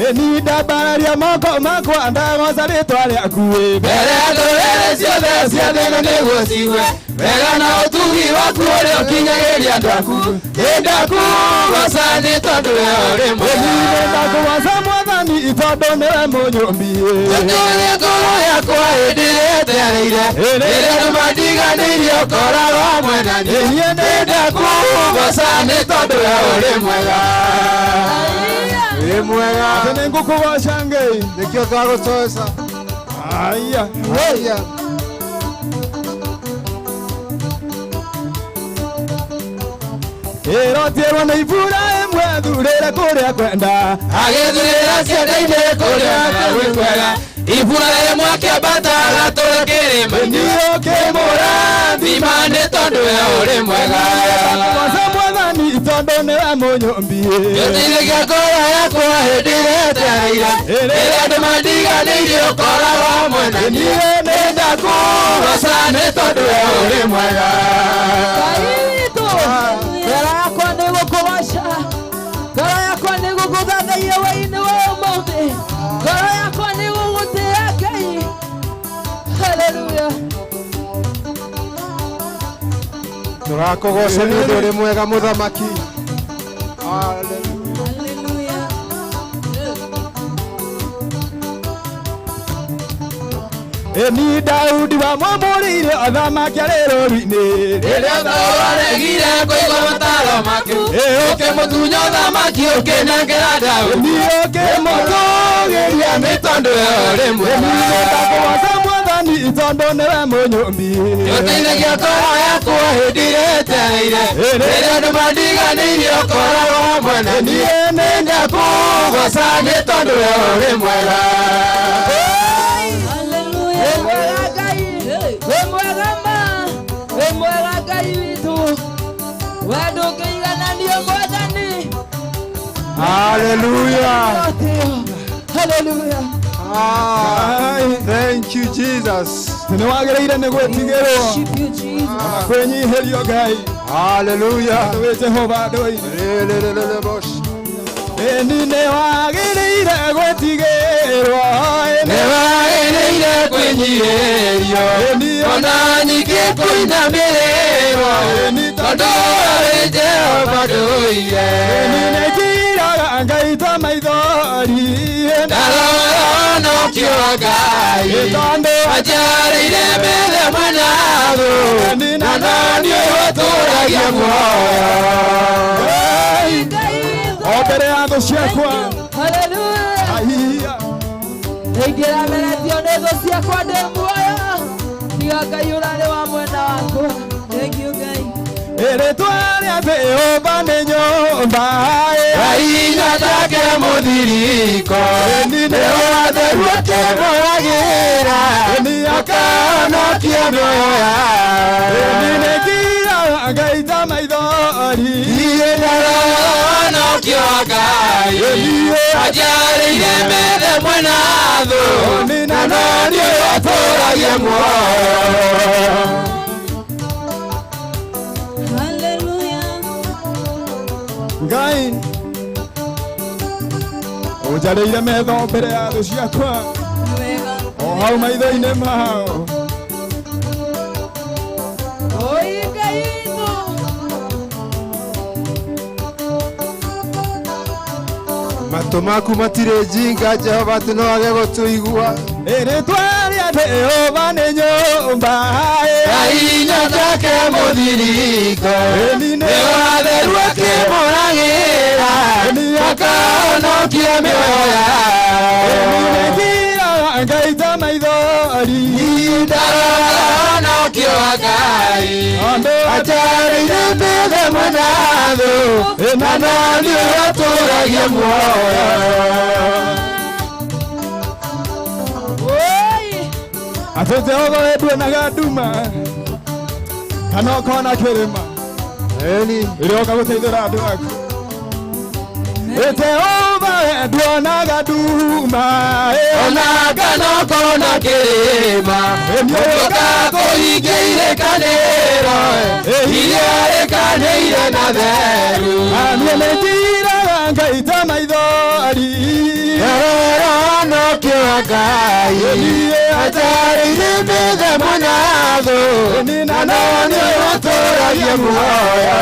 Eni ndambararia moko makwa ndagoca rĩtwa rĩaku mbere ya ndũrĩrĩ ciothe cia thĩ ĩno nĩguo cigwe wega na ũtugi waku ũrĩa ũkinyagĩria andũ aku nĩndakugoca nĩ tondũ we ũrĩ mwega ndakũgoca Mwathani tondũ nĩwe mũnyũmbi gĩtũũgĩ ngoro yakwa hĩndĩ ĩrĩa etereire rĩrĩa andũ mandiganĩirie ũkoragwo hamwe na niĩ nĩndakugoca nĩ tondũ we ũrĩ mwega Wĩ mwega nĩ ngũkũgoca Ngai Nĩkĩo ngagũcoca Aiya Aiya Ĩrotirwo nĩ ibura ĩmwe thurĩre kũrĩa kwenda agĩthurĩra ciande-inĩ kũrĩa kwega ibura rĩmwe akĩambata agatũra kĩrĩma niĩ ũkĩmũrathima nĩ tondũ we ũrĩ mwega ndakũgoca Mwathani tondũ nĩwe mũnyũmbi gĩtĩithĩkia ngoro yakwa hĩndĩ ĩrĩa etereire rĩrĩa andũ mandiganĩirie ũkoragwo hamwe na niĩ nĩndakugoca nĩ tondũ we ũrĩ mwega Ngoro yakwa nĩ gũkũgoca ngoro yakwa nĩ gũgũthathaiya wĩ-inĩ wa ũmũthĩ ngoro yakwa nĩ gũgũtĩĩa Ngai Hallelujah Tũrakũgoca nĩ ũndũ ũrĩ mwega mũthamaki Eni Daudi wamwamũrĩire athamaki arĩ rũũru-inĩ rĩrĩa Saũlũ aregire kũigua mataro make ũkĩmũtunya ũthamaki ũkĩnengera Daudi ũkĩmũtũgĩria nĩ tondũ we ũrĩ mwega ndakũgoca Mwathani tondũ nĩwe mũnyũmbi gĩtĩithĩkia ngoro yakwa hĩndĩ ĩrĩa etereire rĩrĩa andũ mandiganĩirie ũkoragwo hamwe na niĩ nĩndakugoca nĩ tondũ we ũrĩ mwega wĩ mwega Ngai witũ we ndũngĩigananio Mwathani Hallelujah Hallelujah Thank you Jesus nĩ wagĩrĩire nĩ gwĩtigĩrwo ona kwĩnyihĩrio Ngai Hallelujah wĩ Jehova ndũire Eni nĩ wagĩrĩire gwĩtigĩrwo nĩ wagĩrĩire kwĩnyihĩrio ona nyingĩ kũinamĩrĩrwo tondũ ũrĩ Jehova ndũire nĩ njiraga Ngai ta maithori ndarorokio Ngai anjarĩire mbere mwena thũ na naniĩ ũtũũragia muoyo o mbere ya thũ ciakwa ingĩrameretio nĩ thũ ciakwa ndĩ muoyo tiga Ngai ũrarĩ wa mwena wakwa rĩtwa rĩa Jehova nĩ nyũmba Ngai take mũthiriko nĩo atheru akĩmũragĩra akahonokia mĩoyo yao nĩ ngiraga Ngai ta maithori ndarorokio Ngai ajarĩire methe mwena thũ na no nĩwe watũragia muoyo. Ngai ũnjarĩire metho mbere ya thũ ciakwa o hau maitho-inĩ mao. Matũ maku matirĩ njinga, Jehova atĩ no age gũtũigua. Rĩĩtwa rĩa Jehova nĩ nyũmba Ngai ke mũthiringo nĩwe watheru akĩmũragĩra akahonokia mĩoyo yao. Ngai ta maithori ndarahonokio wa Ngai ajarĩire methe mwena thũ na no nĩwe watũragia muoyo. atĩ Jehova we nduonaga nduma kana ũkona kĩrĩma rĩrĩa ũka gũteithũra andũ aku. Jehova we nduonaga nduma ona kana ũkona kĩrĩma ũka kũhingia irĩkanĩro iria rĩkanĩire na theru. Niĩ nĩ njiraga Ngai ta maithori ndarahonokio wa Ngai ajarĩire methe mwena thũ na no nĩwe watũragia muoyo.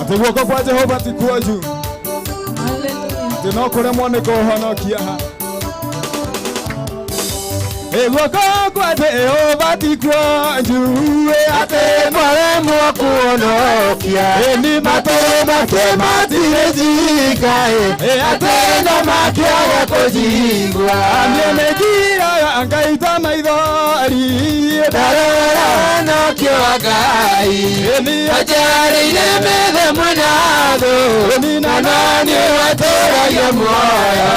atĩ guoko kwa Jehova ti kuoju atĩ no kũremwo nĩ kũhonokia. Guoko kwa Jehova ti kuoju atĩ mwaremwo kuonokia matũ make matirĩ njinga atĩ no makĩaga kũjigua. Niĩ nĩ njiraga Ngai ta maithori ndarahonokio wa Ngai ajarĩire methe mwena thũ na no nĩwe watũragia muoyo.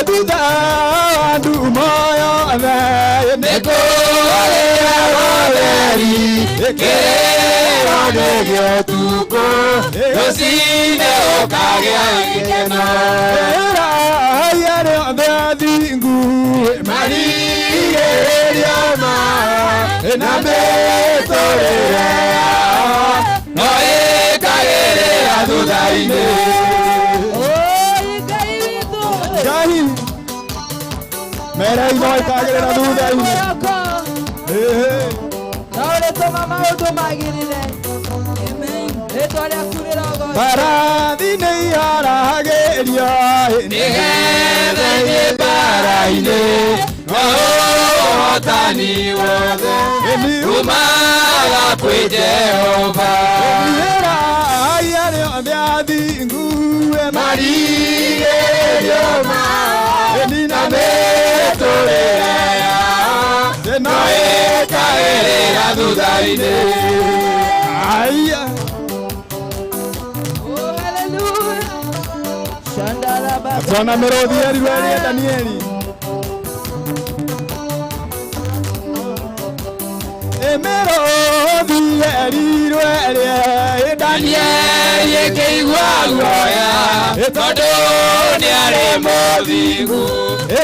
Thutha wa nduma yothe nĩkũrĩa gũtheri kĩrĩro nĩ gĩũtukũ rũcinĩ ũkagĩa gĩkeno. Rĩrĩa rĩothe athingu marigĩrĩrio mao na mĩtũrĩre yao no ĩkagĩrĩra thutha-inĩ. Mera-inĩ ĩkagĩrĩra thutha-inĩ. No rĩtũma maũndũ magĩrĩre. Rĩtwa rĩaku rĩrogoca. Mbarathi nĩ iharagĩrio nĩgetha ithiĩ mbara-inĩ no ũhotani wothe umaga kwĩ Jehova. Rĩrĩa rĩothe athingu marigĩrĩrio mao na mĩtũrĩre yao no ĩkagĩrĩra thutha-inĩ. Twana mĩrũthi erirwo ĩrĩa Danieli mĩrũthi erirwo ĩrĩa Danieli ĩkĩigua guoya tondũ nĩarĩ mũthingu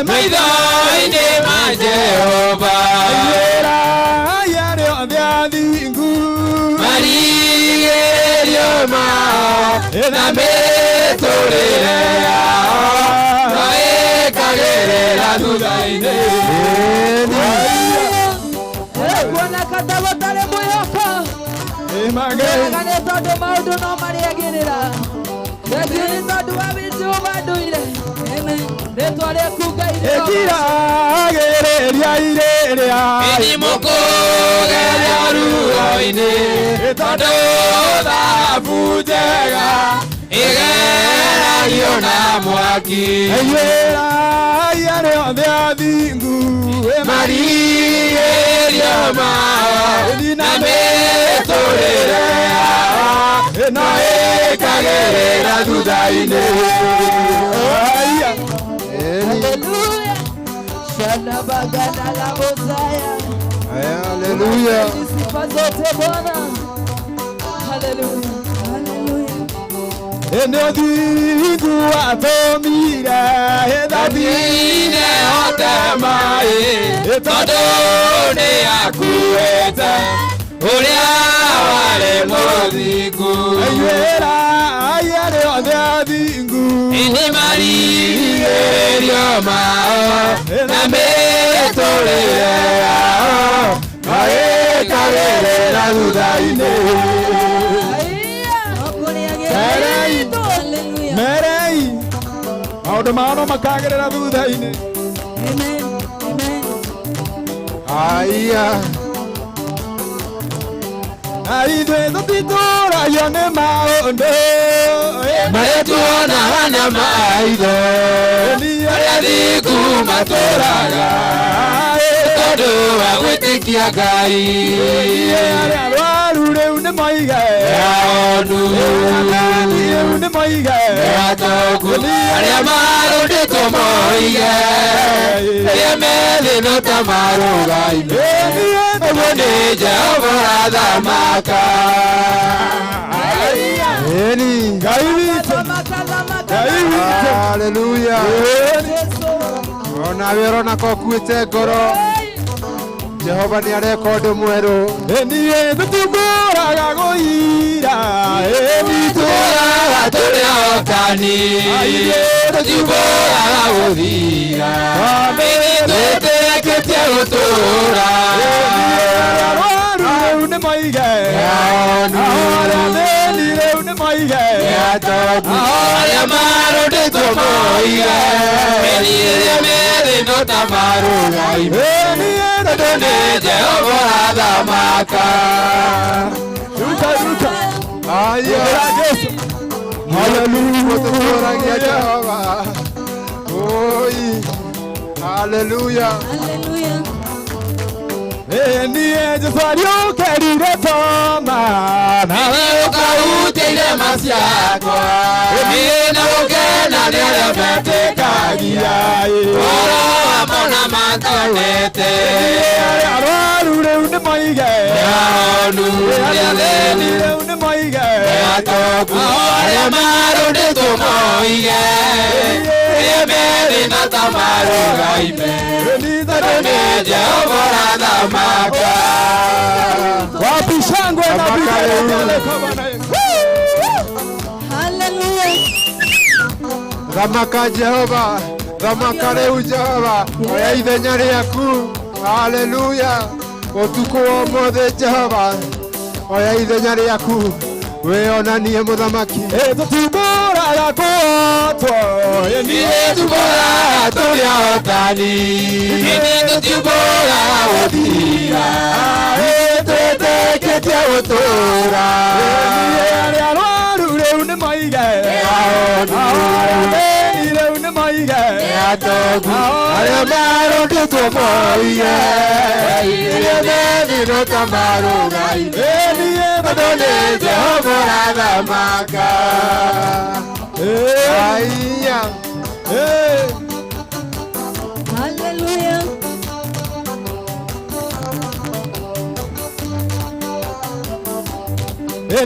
maitho-inĩ ma Jehova. Rĩrĩa rĩothe athingu marigĩrĩrio mao na mĩtũrĩre yao no ĩkagĩrĩra thutha-inĩ. Kuoneka ta gũtarĩ mwĩhoko wega nĩ tondũ maũndũ no marĩagĩrĩra. Thengiũ nĩ tondũ wa wĩtĩ ũbandũire rĩtwa rĩaku Ngai ĩkiragĩrĩria irĩrĩa inimũkũgeria ruo-inĩ tondũ thahabu njega ĩgeragio na mwaki. Rĩrĩa rĩothe athingu marigĩrĩrio mao na mĩtũrĩre yao no ĩkagĩrĩra thutha-inĩ. Hallelujah. Shana bagana la bozaya. Hallelujah. Sifa zote Bwana. Hallelujah. Eno thigu athomire ethathine otemaĩ tondũ nĩ akuĩte ũrĩa warĩ mũthingu. Aiyĩra aiyarĩ othe athingu nĩ marigĩrĩrio mao na mĩtũrĩre yao magĩkagĩrĩra thutha-inĩ. Merei maũndũ mao no makagĩrĩra thutha-inĩ. Aiya ithuĩ tũtitũragio nĩ maũndũ marĩa tuonaga na maitho, arĩa athingu matũũraga tondũ wa gwĩtĩkia Ngai. Arĩa arwaru rĩu nĩ moige atongu, arĩa marũndĩtwo moige arĩa methĩ no ta marũgaime, ũguo nĩ Jehova athamaka. Ngai witũ, haleluya. Ona wĩra onako ũkuĩte ngoro, Jehova nĩ areka ũndũ mwerũ. Niĩ tũtungũraga gũira, tũtũraga tũrĩ ahotani, tũtungũraga gũthira, twĩtĩkĩtie gũtũũra. Arwaru rĩu nĩ moige, arĩa athĩni rĩu nĩ moige, arĩa marũndĩtwo moige, arĩa methĩ no ta marũgaime, tondũ nĩ Jehova athamaka. Haleluya, Jehova. Haleluya. Niĩ Jesũ ariũkĩrire toma na ũkautĩire maciakwa, niĩ na gũkena nĩ arĩa metĩkagia ũhoro wamo na matonete. Arwaru rĩu nĩ moige, ahonu arĩa athĩni rĩu nĩ moige, atongu arĩa marũndĩtwo moige, arĩa methĩ na ta marũgaime, tondũ nĩ Jehova athamaka. Wapi shangwe na vigelegele kama na Yesu. Hallelujah. Thamaka Jehova, thamaka rĩu Jehova, oya ithenya rĩaku. Haleluya. Ũtukũ wa ũmũthĩ Jehova, oya ithenya rĩaku, wĩonanie mũthamaki. Tũtungũraga kũhotwo, niĩ tũtungũraga tũrĩ ahotani, tũtungũraga gũthira, twĩtĩkĩtie gũtũũra. Arĩa arwaru rĩu nĩ moige, arĩa athĩni rĩu nĩ moige, atongu arĩa marũndĩtwo moige, arĩa methĩ no ta marũgaime, tondũ nĩ Jehova athamaka. Aiya. Hallelujah.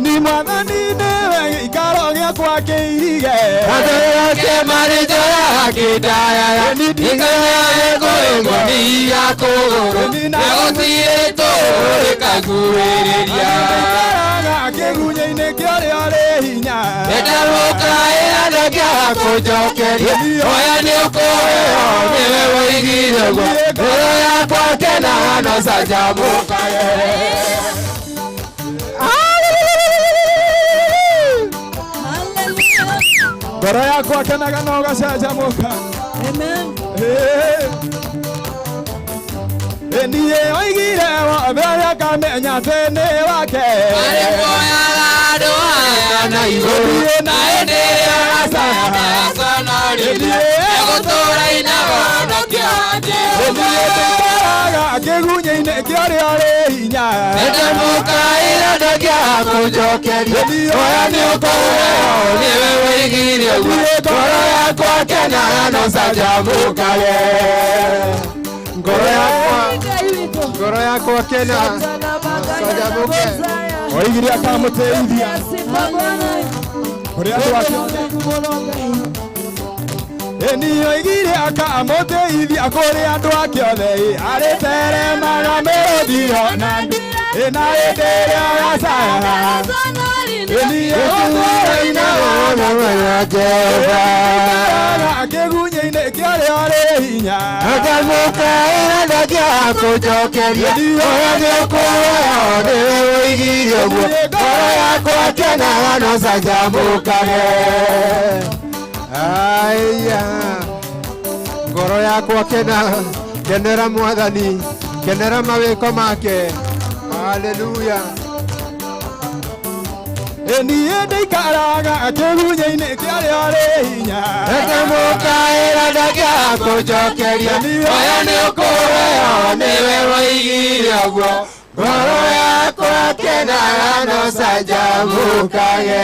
Ni mwathani nĩwe gĩikaro gĩakwa kĩirige, watho wake marĩ njĩra akĩndaya, nĩngahe ngũrĩngoni ya kũgũrũ, na gũtirĩ tũrĩ kaguĩrĩria. Kĩgunyĩ-inĩ kĩa ũrĩa ũrĩ hinya, nĩndarũkaĩra ndangĩaga kũnjokeria, oya nĩ ũkũheo nĩwe woigire ũguo, ngoro yakwa kenaga no canjamũkage. Ngoro yakwa kenaga no gacanjamũka. Niĩ oigire wothe ũrĩa akamenya atĩ nĩ wake, arĩ muoyaga andũ aya na igũrũ, na hĩndĩ ĩrĩa agaconorithia egũtũũra inaga ũhonokio wa Jehova. Niĩ ndĩikaraga kĩgunyĩ-inĩ kĩa ũrĩa ũrĩ hinya, nĩndamũkaĩra ndagia kunjokeria oya ni ukoreo ni wewe igirio ngoro yakwa kenaga no canjamũkage ngoro yakwa kena canjamũke oigire akamũteithia kũrĩ andũ ake Enio igire akamũteithia kũrĩ andũ ake othe arĩ teremaga mĩrũthio na ena ĩndĩrĩa gacaya Enio ũkũraina wona waya Jehova akĩgunyĩ-inĩ kĩarĩa arĩ hinya akamũkaĩra ndagia kũnjokeria oya nĩ ũkũreo nĩwe ũigire ũguo ngoro yakwa kenaga no canjamũkage Aya ngoro yakwa kenera mwathani kenera mawĩko make haleluya Niĩ ndaikaraga kĩgunyĩ-inĩ kĩarĩa arĩ hinya akamũkaĩra ndagia kũnjokeria oya nĩ ũkũreo nĩwe woigire ũguo ngoro yakwa kenaga no canjamũkage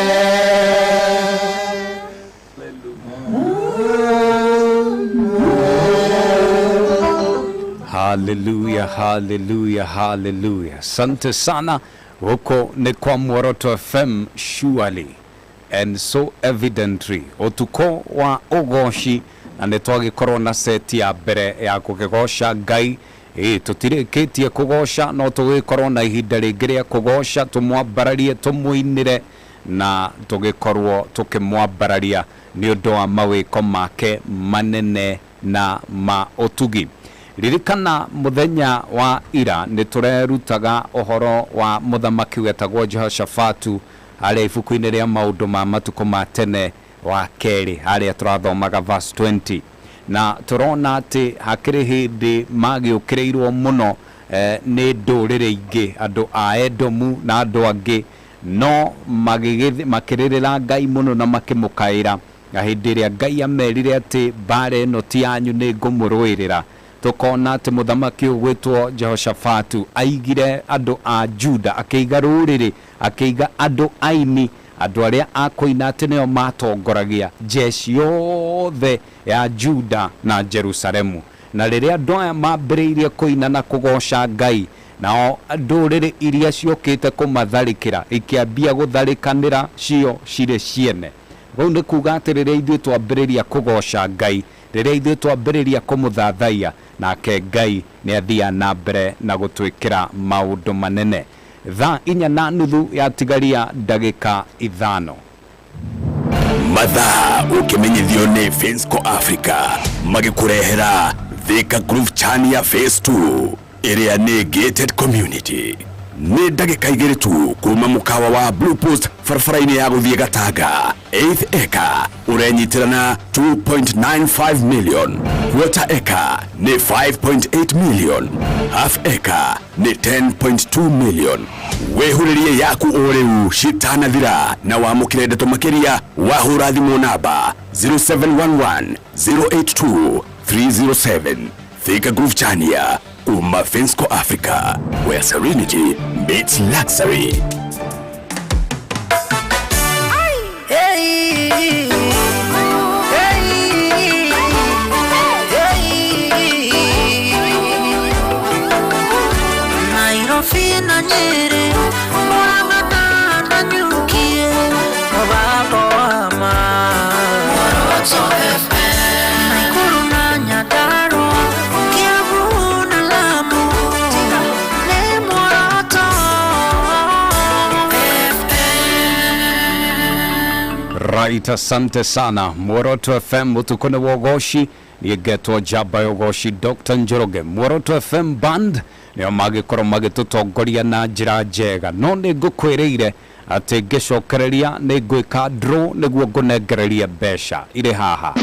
Hallelujah, hallelujah, hallelujah. Asante sana. Huko ni kwa Muoroto FM surely and so evidently. Ûtukû wa Ûgooci na nitwagikorwo na seti ya mbere ya kugigoca Ngai. Tutirĩkĩtie kugoca no tũgĩkorwo na ihinda rĩngĩ rĩa kugoca tumwambararie tumuinire na tũgĩkorwo tukimwambararia nĩ ũndũ wa mawĩko make manene na ma ũtugi. Ririkana muthenya wa ira niturerutaga uhoro wa muthamaki wetagwo Jehoshafatu harĩa ibuku-inĩ rĩa maũndũ ma matuko ma tene wa kerĩ harĩa turathomaga verse 20 na turona atĩ hakĩrĩ hĩndĩ magĩũkĩrĩirwo mũno nĩ ndũrĩrĩ ingĩ andũ a Edomu na andũ angĩ no makĩrĩrĩra Ngai mũno na makĩmũkaĩra na hĩndĩ ĩrĩa Ngai amerire atĩ mbara ĩno ti yanyu nĩ ngũmũrũĩrĩra tukona atĩ muthamaki ũgwĩtwo Jehoshafatu aigire andũ a Juda akĩiga rũrĩrĩ akĩiga andũ aini andũ arĩa akũina atĩ nĩo matongoragia jeshi yothe ya Juda na Jerusalemu na rĩrĩa andũ aya mambĩrĩirie kũina na kũgoca Ngai nao ndũrĩrĩ iria ciũkĩte kũmatharĩkĩra ikĩambia gũtharĩkanĩra cio cirĩ ciene rĩu nĩ kuuga atĩ rĩrĩa ithuĩ twambĩrĩria kũgoca Ngai rĩrĩa ithuĩ twambĩrĩria kũmũthathaiya nake Ngai nĩ athiaga na mbere na gũtwĩkĩra maũndũ manene. Thaa 4:30 yatigaria ndagĩka 5 mathaa ũkĩmenyithio nĩ Fensco Africa magĩkũrehera Thika Groove Chani ya Phase 2 ĩrĩa nĩ gated community nĩ ndagĩka 2 tu kuma mũkawa wa Blue Post barabara-inĩ ya gũthiĩ Gatanga 8th acre ũrenyitirana 2.95 million quarter acre nĩ 5.8 million half acre nĩ 10.2 million wehũrĩrie yaku o rĩu citanathira na wamũkĩre ndeto makĩria wahũra thimũ namba 0711 082 307 Thika Groove Chania Uma Fensco Africa, where serenity meets luxury. Right, asante sana. Muoroto FM Ûtukû wa Ûgooci nĩngetwo njamba ya Ûgooci Dr. Njoroge. Muoroto FM Band nĩo magĩkorwo magĩtũtongoria na njĩra njega no nĩ ngũkwĩrĩire atĩ ngĩcokereria nĩ ngwĩka draw nĩguo ngũnengereria mbeca irĩ haha.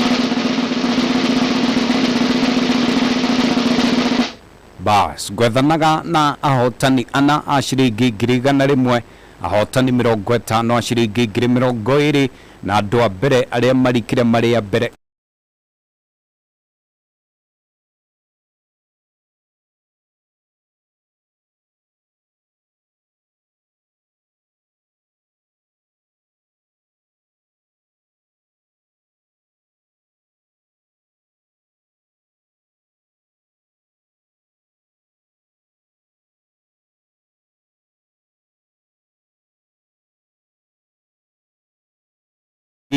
Bas, gwethanaga na ahotani ana a ciringi 100,000 ahotani 50 a ciringi 20,000 na andũ a mbere arĩa marikire marĩ a mbere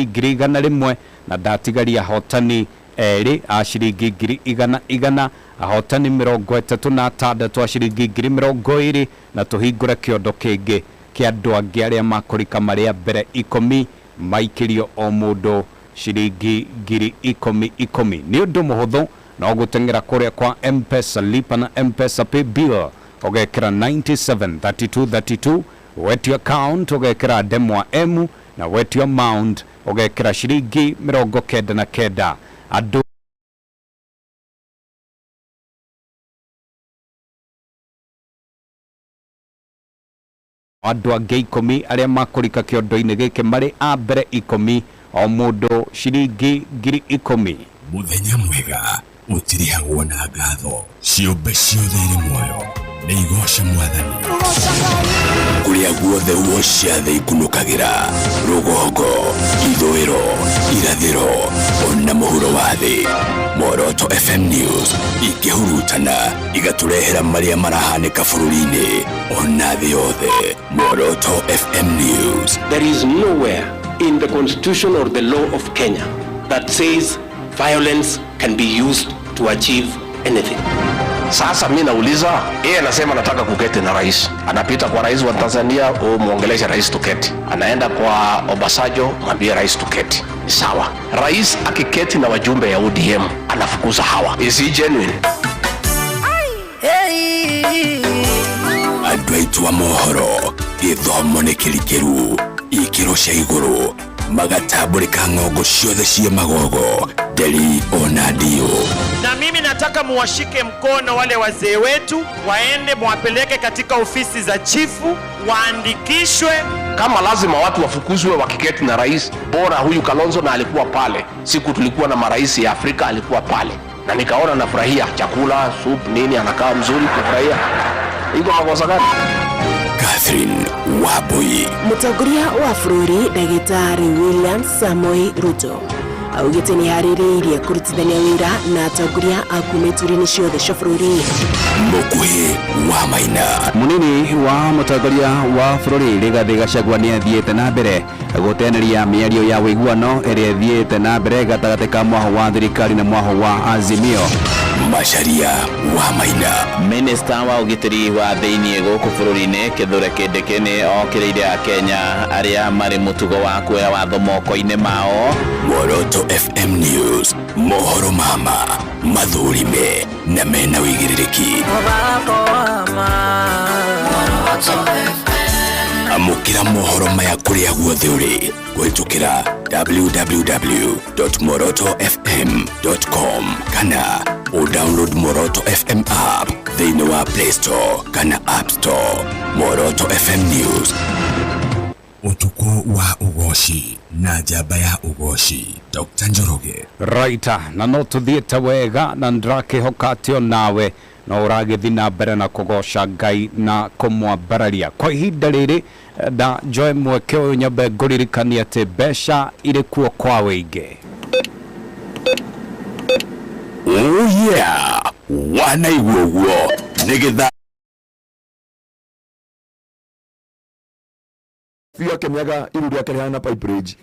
ngiri igana rimwe na ndatigaria hotani eri a ciringi ngiri igana ahotani 36 a ciringi ngiri 20 na tuhingure kiondo kingi kia andu angi aria makurika maria mbere 10 maikirio o mundu ciringi ngiri 10 ni undu muhuthu no gutengera kuria kwa M-Pesa lipa na M-Pesa pay bill ogekira 973232 wetio account ogekira demwa M na wetio amount ogekira ciringi 99 andu andu angi 10 aria makurika kiondo-ini giki mari a mbere 10 o mundu ciringi ngiri 10 muthenya mwega utirihagwo na ngatho ciumbe ciothe iri muoyo ni igoce mwathani kuria guothe uo ciathe ikunukagira rugongo ithwiro irathiro ona muhuro wa thi Muoroto FM News ikihurutana igaturehera maria marahanika bururi-ini ona thi yothe. Muoroto FM News. There is nowhere in the constitution or the law of Kenya that says violence can be used to achieve anything. Sasa mimi nauliza, yeye anasema nataka kuketi na rais. Anapita kwa rais wa Tanzania, muongelesha rais tuketi. Anaenda kwa Obasanjo, mwambie rais tuketi. Ni sawa. Rais akiketi na wajumbe ya ODM, anafukuza hawa. Is he genuine? Andwaitu wa mohoro githomo ni kirikiru ikiro cia iguru magatabulika ng'ongo ciothe cia magogo deli onadio. Na mimi nataka muwashike mkono wale wazee wetu, waende muwapeleke katika ofisi za chifu, waandikishwe. Kama lazima watu wafukuzwe wakiketi na rais, bora huyu Kalonzo na alikuwa pale. Siku tulikuwa na marais ya Afrika alikuwa pale. Na nikaona nafurahia chakula, soup, nini, anakaa mzuri kufurahia. Iko makosa gani? Catherine Wabui. Mutongoria wa bururi Ndagĩtarĩ William Samoei Ruto augĩte nĩ harĩrĩirie kũrutithania wĩra na atongoria a kuma iturwa-inĩ ciothe cia bũrũri. Mũkuhĩ wa Maina. Munini wa mutongoria wa bũrũri Rigathĩ Gachagua nĩ athiĩte na mbere gũteneria mĩario ya ũiguano ĩrĩa ĩthiĩte na mbere gatagatĩ ka mwaho wa thirikari na mwaho wa Azimio. Macharia wa Maina. Minista wa ugitiri wa thĩinĩ gũkũ bũrũri-inĩ Kithure Kindiki nĩ okĩrĩire Akenya arĩa marĩ mũtugo wa kuoya watho moko-inĩ mao. Muoroto FM News, mohoro mama, mathurime na mena wĩigĩrĩrĩki. Amũkĩra mohoro maya kũrĩa guothe ũrĩ kũhĩtũkĩra www.muorotofm.com kana download Muoroto FM app thĩinĩ wa Play Store kana App Store. Muoroto FM News. Ûtukû wa Ûgooci na njamba ya Ûgooci Dr. Njoroge. Raita na no tuthiĩte wega na ndĩrakĩhoka atĩ o nawe no ũragĩthiĩ na mbere na kũgoca Ngai na kũmwambararia kwa ihinda rĩrĩ. Da Joy mweke ũyũ nyambe ngũririkania atĩ mbeca irĩ kuo kwa wĩingĩ. Oh yeah, wanaigua ũguo nĩgetha Fia kemyaga iru rya kare na pipe bridge.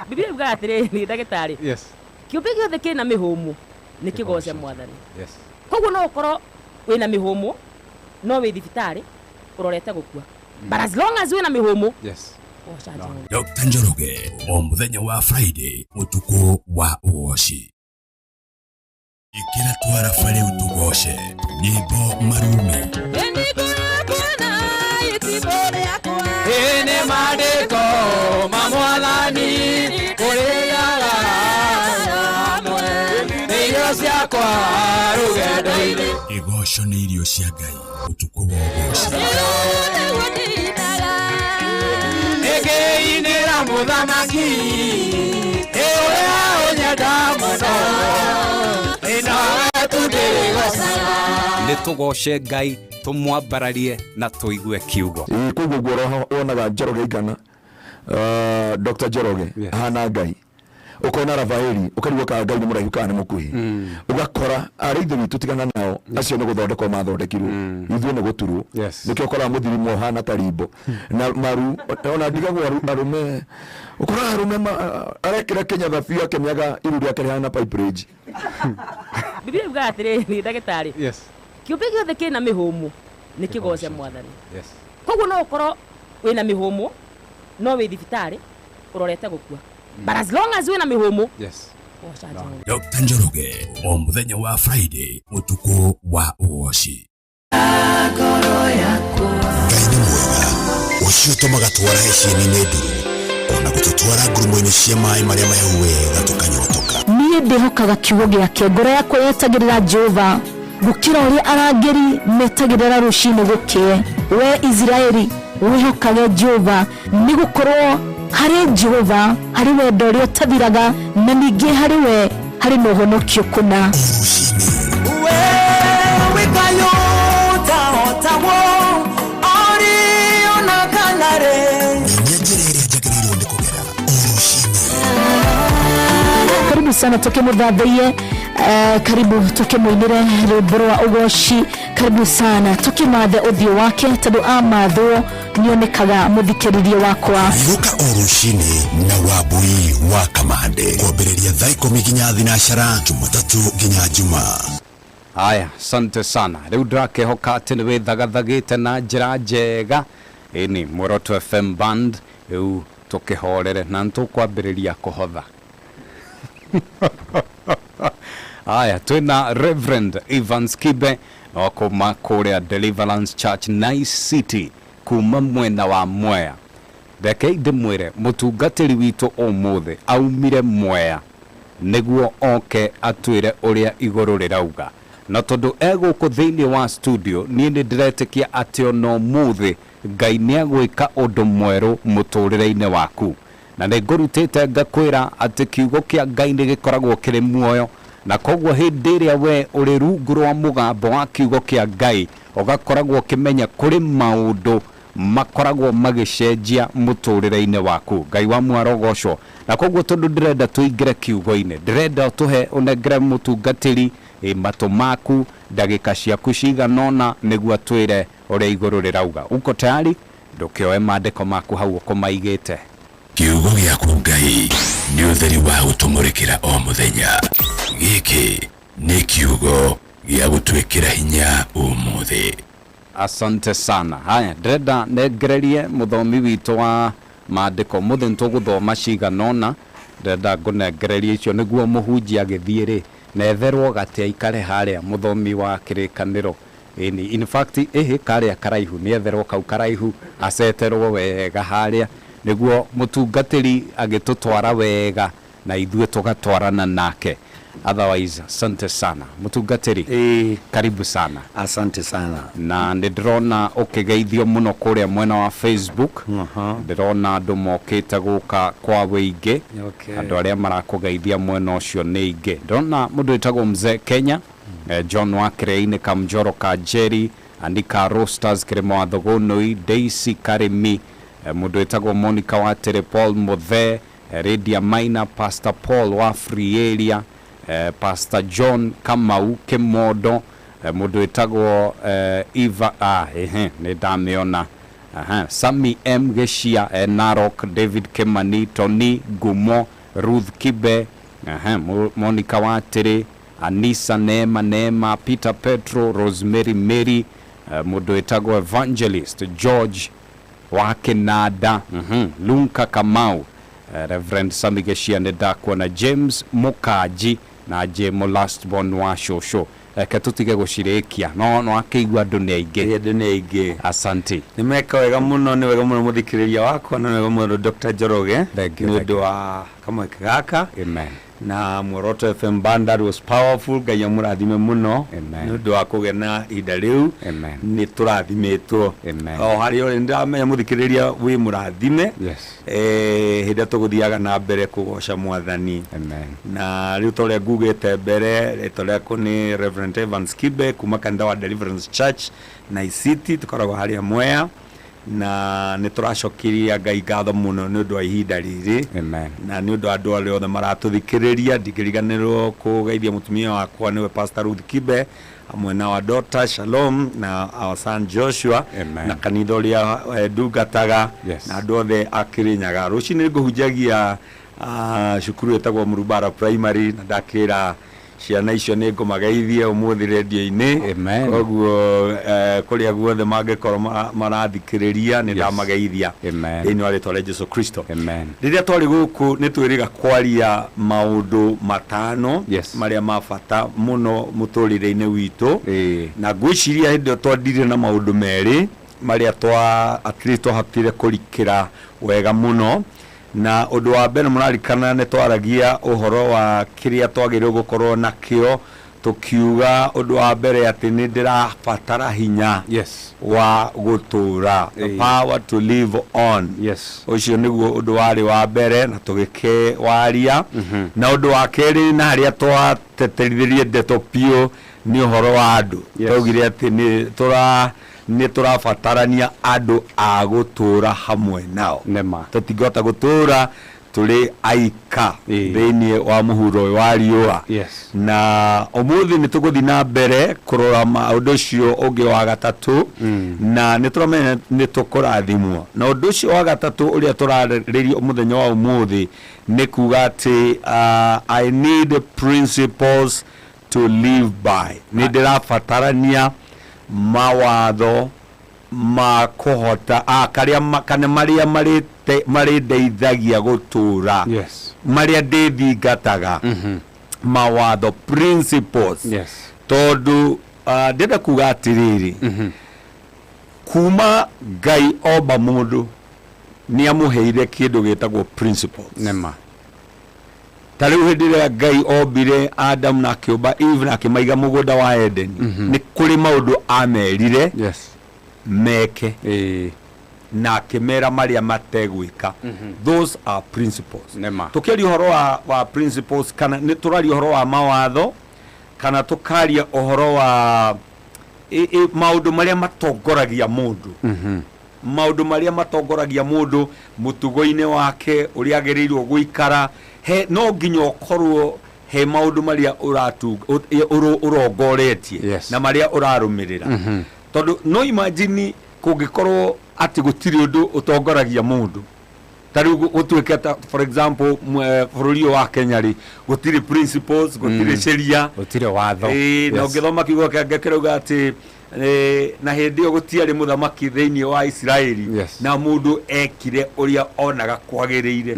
Biblia yuga atĩrĩrĩ ndagĩtarĩ. Yes. Kĩũmbe gĩothe kĩna mĩhũmũ nĩ kĩgoce mwathani. Yes. Koguo no ũkorwo wĩna mĩhũmũ no wĩ thibitarĩ ũrorete gũkua. But as long as wĩna mĩhũmũ. Yes. Dr. Njoroge o mũthenya wa Friday Ûtukû wa Ûgooci. Ikira twara fare utugoce nyimbo marume. Ene madeko mamwalani kureyaga hamwe niyo ciakwa rugendo-ini. Igoco nĩ irio cia Ngai Ûtukû wa Ûgooci. Nĩngĩinĩra mũthamaki ũrĩa ũnyenda mũno ĩnawe tu ndĩrĩgocaga. Nĩtũgoce Ngai tumwambararie na tuigue kiugo. Koguo guoro wonaga Njoroge igana Dr. Njoroge hana Ngai ukona Rafaeli ukarigwo ka Ngai ni muraihu kana mukuhi ugakora araithu witu tigana nao acio ni guthondekwo mathondekirwo ithuĩ ni guturwo nikio kora muthirimo hana tarimbo na maru ona ndigagwo arume ukora arume arekira Kenya thafia kemyaga iru ria kare hana pipe bridge Biblia ivuga atiri ndagitari kiumbe giothe kina mihumu ni kigoce mwathani koguo no ukoro wina mihumu no wi thibitari urorete gukua but as long as wina mihumu Dr. Njoroge o muthenya wa Friday Ûtukû wa Ûgooci ngoro yakwa Ngai nĩ mwega ũcio tũmaga twara hecieni nĩ nduru ona gũtũtwara ngurumo-inĩ cia maĩ marĩa mahehu wega tũkanyotoka niĩ ndĩhokaga kiugo gĩake ngoro yakwa yetagĩrĩra Jehova gũkĩra ũrĩa arangĩri metagĩrĩra rũcinĩ gũkĩe we Israeli wĩhokage Jehova nĩ gũkorwo harĩ Jehova harĩ wendo ũrĩa ũtathiraga na ningĩ harĩ we harĩ na ũhonokio kũna karibu sana toke muthathie karibu toke muinire rwimbo wa Ûgooci karibu sana toke mathe uthio wake tondu amathwo nionekaga muthikiririe wakwa Yuka Ûgooci na wabui wa kamande kwambĩrĩria thaa 10 nginya thinacara Jumatatu nginya Juma. Aya, asante sana. Riu ndakehoka ati ni withagathagite na njira njega. Ini Muoroto FM Band riu tukihorere na ntukwambĩrĩria kuhotha. Aya, twina Reverend Evans Kibe na kuma kuria Deliverance Church Nice City kuma mwena wa Mwea. Reke ndimwire mutungatiri witu umuthi aumire Mwea niguo oke atwire uria iguru rirauga na tondu eguku thiini wa studio nie ni ndiretekia ati ono muthi Ngai ni agwika undu mweru muturire-ini waku na ni ngurutite ngakwira ati kiugo kia Ngai ni gikoragwo kiri muoyo na koguo hindi iria we uri rungu rwa mugambo wa kiugo kia Ngai ugakoragwo kimenya kuri maundu makoragwo magicenjia muturire-ini waku. Ngai wa mwarogocwo na koguo tondu ndirenda tuingire kiugo-ini ndirenda tuhe unengere mutungatiri matu maku ndagika ciaku ciganona niguo twire uria iguru rirauga. Uko tayari ndukioe maandiko maku hau ukomaigite. Kiugo giaku Ngai ni utheri wa gutumurikira o muthenya giki ni kiugo gia gutwikira hinya umuthi. Asante sana. Haya, ndenda negererie muthomi witu wa maandiko muthe ntuguthoma ciganona ndenda ngunegererie icio niguo muhunjia agithiire netherwo gati aikare haria muthomi wa kirikaniro. In fact karia karaihu netherwo kau karaihu aceterwo wega haria niguo mutungatiri agitutwara wega na ithuĩ tugatwarana nake. Otherwise, asante sana mutungatiri. Karibu sana. Asante sana. Na ndirona ukigeithio muno kuria mwena wa Facebook. Ndirona andu mokite guka kwa wĩingĩ. Andu aria marakugeithia mwena ucio nĩ ingĩ. Ndona mundu witagwo Mzee Kenya, John wa Kireine Kamjoro ka Jerry, Andika Roasters Kirimo wa Thogonoi, Daisy Karimi, mundu witagwo Monica wa Tere Paul Mzee, Redia Maina, Pastor Paul wa Free Area, Pastor John Kamau Kemodo, mundu witagwo Eva ni damiona Sami M Geshia, Narok, David Kemani, Tony Gumo, Ruth Kibe, Monica wa Tere, Anisa Neema, Peter Petro, Rosemary Mary, mundu witagwo Evangelist George wa Kenada, Lunka Kamau, Reverend Sami Geshia Nedakwa na James Mukaji na Jemo Lastborn wa Shosho. Tutige gucirekia no akigwa andu ni aige. Asante. Nimeka wega muno ni wega muno muthikiriria wakwa na wega muno Dr. Njoroge ni undu wa kamwe gaka. Amen. Na Muoroto FM Band that was powerful. Ngai amurathime muno ni undu wa kugena ida riu. Amen. Ni turathimetwo. Amen. O hari ori ndamenya muthikiriria wi murathime. Yes. Hida tuguthiaga na mbere kugoca mwathani. Amen. Na riu tore ngugite mbere tore ko ni Reverend Evans Kibe kuma kanitha wa Deliverance Church Nice City tukoragwo haria Mwea. na nä tå racokiria Ngai ngatho må no nä å ndå wa ihinda rä na nä å ndå wa andå arä othe maratå thikä rä ria ndingä kå geithia må tumia wakwa nä we Pastor Ruth Kibe hamwe na wa daughter Shalom na our son Joshua na kanitha å rä a ndungataga na andå othe a Kirinyaga rå ci nä ngå hunjagia cukuru etagwo Murubara Primary na ndakä ra ciana icio nä ngå mageithia å må thä rendio-inä koguo kå rä a guothe mangä korwo marathikä rä ria nä ndamageithia thä-inä wa rä twa rĩa Jesu Kristo rä rä a twarä gå kå nä twä rä ga kwaria maå ndå matano marä a ma bata må no må tå rä re-inä witå na ngwä ciria hä ndä ä yo twandire na maå ndå merä marä a twahatire kå rikä ra wega må no na undu wa mbere murarikana ne twaragia uhoro wa kiria twagire gukorwo nakio tukiuga undu wa mbere ati ni ndirabatara hinya wa gutura the power to live on ucio niguo undu wari wa mbere na tugike waria na undu wa keri na haria twateterithirie ndeto pio ni uhoro wa andu tugire ati ni turabatarania andu a gutura hamwe nao tutingota gutura tuli aika thini wa muhuro wa riua na umuthi ni tuguthi na mbere kurora maundu ucio ungi wa gatatu na ni turamenya ni tukurathimwo na undu ucio wa gatatu uria turarĩrĩria muthenya wa umuthi ni kuga ati I need principles to live by ni ndirabatarania mawatho ma kuhota kana maria mari ndeithagia gutura maria ndithingataga mawatho principles tondu ndenda kuga atiriri kuma Ngai omba mundu ni amuheire kindu gitagwo principles tari hĩndĩ ĩrĩa Ngai ombire Adam na akĩũmba Eve na akĩmaiga mũgũnda wa Edeni nĩ kũrĩ maũndũ amerire meke na akĩmera marĩa mategwĩka those are principles tũkĩaria ũhoro wa principles kana nĩ tũraria ũhoro wa mawatho kana tũkaria ũhoro wa maũndũ marĩa matongoragia mũndũ maũndũ marĩa matongoragia mũndũ mũtugo-inĩ wake ũrĩa agĩrĩirwo gũikara he no nginya ukorwo he maundu maria urongoretie na maria urarumĩrĩra tondu no imagine kungikorwo ati gutiri undu utongoragia mundu tari gutuike for example bururi wa Kenya ri gutiri principles gutiri sheria gutiri watho na ungithoma kiugo kirauga ati na hindi yo gutiari muthamaki thiini wa Israeli na mundu ekire uria onaga kwagiriire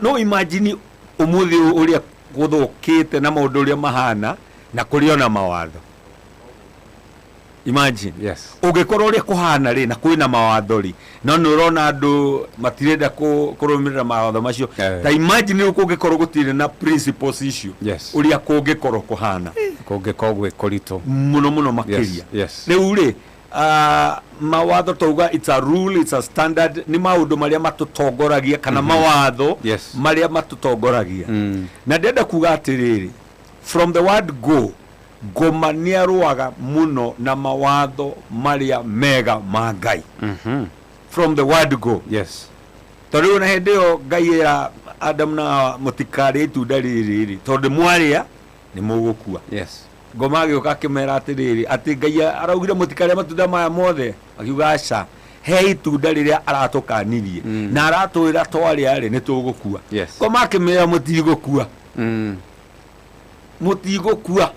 no imagine umuthi uria guthukite na maundu uria mahana na kuriona mawatho imagine ungikorwo uria kuhana ri na kwina mawatho ri no nurona andu matirenda kurumirira mawatho macio ta imagine ukungikorwo gutire na principles icio uria kungikorwo kuhana kungikogwe kurito muno makiria riu ri mawatho tauga it's a rule it's a standard ni maundu maria matutongoragia kana mawatho maria matutongoragia na ndenda kuga atiriri from the word go ngoma niaruaga muno na mawatho maria mega ma Ngai from the word go tondu na hindi yo Ngai ya Adam na mutikari itunda riri tondu mwaria ni mugukua ngoma gĩũka kĩmera atiriri ati Ngai araugire mutikari matunda maya mothe akiuga aca he itunda rĩrĩa aratukanirie na aratwĩra twarĩa rĩ nĩ tũgũkua ngoma kĩmera mutigũkua mutigũkua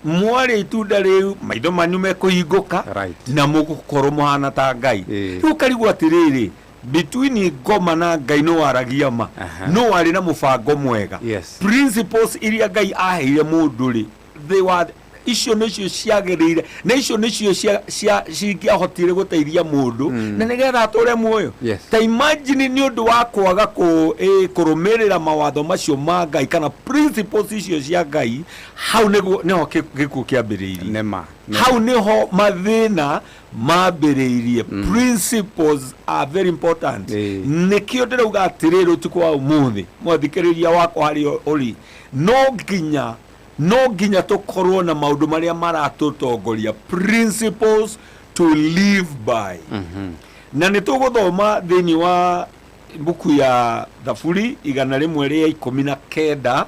mwarĩa itunda rĩu maitho manyu mekũhingũka na mũgũkorwo mũhana ta Ngai rĩu karigwo atiriri between ngoma na Ngai no waragia ma no warĩ na mũbango mwega principles iria Ngai aheire mũndũ rĩ they were icio nicio ciagĩrĩire na icio nicio cingĩahotire gũteithia mũndũ na nĩgetha atũre muoyo ta imagine nĩ ũndũ wa kwaga kũrũmĩrĩra mawatho macio ma Ngai kana principles icio cia Ngai hau nĩho gĩkuũ kĩambĩrĩirie hau nĩho mathĩna mambĩrĩirie principles are very important nĩkĩo ndĩrauga atĩrĩrĩ ũtukũ wa ũmũthĩ mwathikĩrĩria wakwa harĩa ũrĩ no nginya tukorwo na maundu maria maratutongoria principles to live by na nituguthoma thiini wa buku ya thaburi 119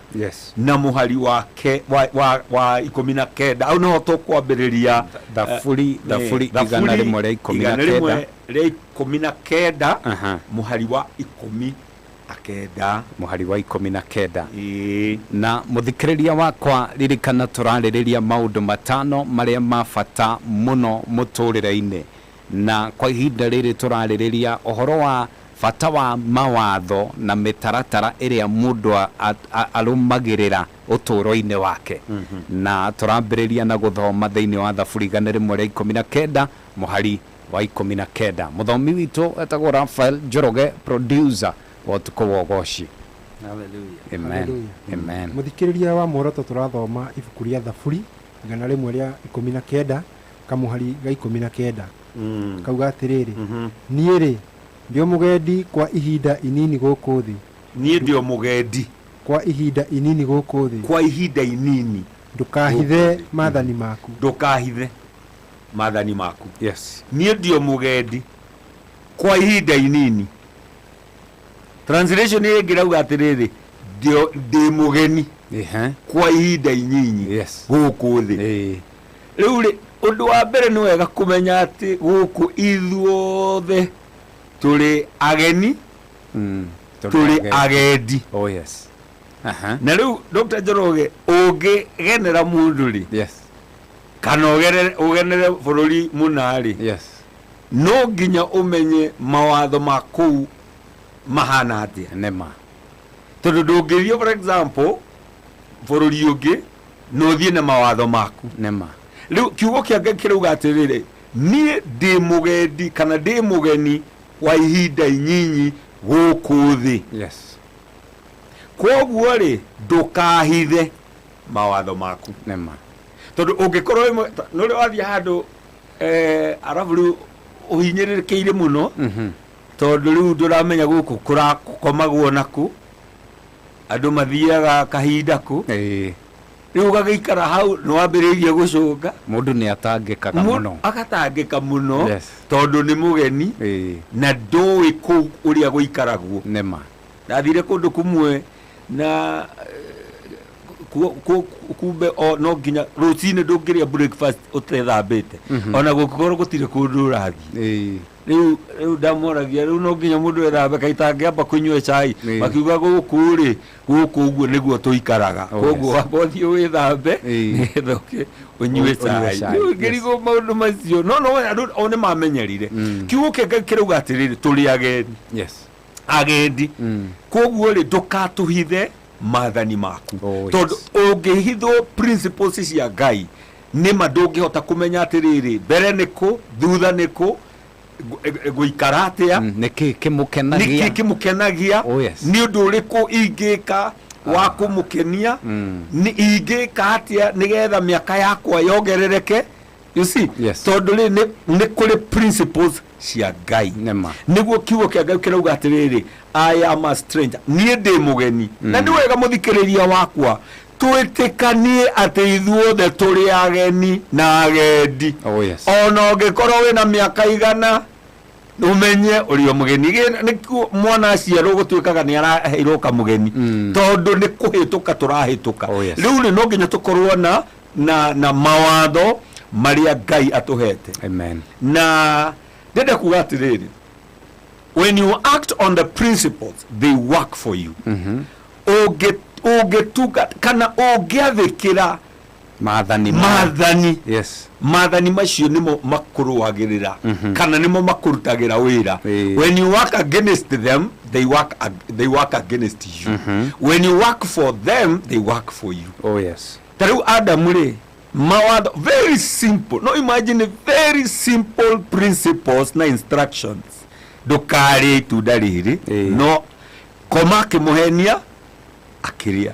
na muhari wa 19 au no tukwambiriria thaburi 119 muhari wa 19 na muthikiriria wakwa ririkana turaririria maundu matano maria mabata muno muturire-ini na kwa ihinda riri turaririria uhoro wa bata wa mawatho na mitaratara iria mundu arumagirira uturo-ini wake na turambiriria na guthoma thiini wa thaburi 119 muhari wa 19 muthomi witu etagwo Rafael Njoroge producer wa Ûtukû wa Ûgooci. Hallelujah. Amen. Amen. Muthikiriria wa Muoroto turathoma ibuku ria thaburi 119 kamuhari ga 19 kauga atiriri niiri ndio mugendi kwa ihinda inini guku thi nie ndio mugendi kwa ihinda inini guku thi kwa ihinda inini ndukahithe mathani maku yes nie ndio mugendi kwa ihinda inini translation ye girauga atiriri ndio ndi mugeni kwa ihinda inyinyi guku thi riu undu wa mbere ni wega kumenya ati guku ithuothe tuli ageni tuli agendi na riu Dr. Njoroge ungigenera mundu ri kana ugenere bururi munari no nginya umenye mawatho maku mahana atia nema tondu ndungithio for example bururi ungi no thie na mawatho maku nema riu kiugo kia Ngai kirauga atiriri nie ndi mugendi kana ndi mugeni wa ihinda inyinyi guku thi koguo ri ndukahithe mawatho maku nema tondu ungikorwo no ri wathia handu arabu riu uhinyirikiire muno tondu riu nduramenya guku kurakomagwo naku andu mathiaga kahinda ku riu gagiikara hau no wambiririe gucunga mundu ni atangikaga muno agatangika muno tondu ni mugeni na ndui ku uria guikaragwo nema ndathire kundu kumwe na kumbe no nginya rucine ndungiria breakfast utethambite ona gukorwo gutire kundu urathi riu ndamoragia riu no nginya mundu ethambe kaitangiamba kunywa chai makiuga guku ri guku uguo niguo tuikaraga koguo wabothio withambe nithoke unywe chai riu ngirigo maundu macio no one mamenyerire kiugo kia kirauga atiriri tuli agendi agendi koguo ri ndukatuhithe mathani maku tondu ungihithwo principles cia Ngai nima ndungihota kumenya atiriri mbere niku thutha niku guikara atia niki kimukenagia ni undu uriku ingika wa kumukenia ni ingika atia nigetha miaka yakwa yongerereke you see tondu ri ni kuri principles cia Ngai niguo kiugo kia Ngai kirauga atiriri I am a stranger nie ndi mugeni na ni wega muthikiriria wakwa twitikanie ati ithuothe turi ageni na agendi ona ungikorwo wina miaka igana umenye uri mugeni nikuo mwana aciarwo gutwikaga ni araheirwo ka mugeni tondu ni kuhituka turahituka riu ni no nginya tukorwo na mawatho maria Ngai atuhete na ndenda kuga atiriri when you act on the principles they work for you ugetuga kana ungiathikira mathani mathani macio nimo makuruagirira kana nimo makurutagira wira when you work against them they work against you when you work for them they work for you tariu Adam ri mawatho very simple no imagine very simple principles na instructions ndukari itunda riri no koma kimuhenia akiria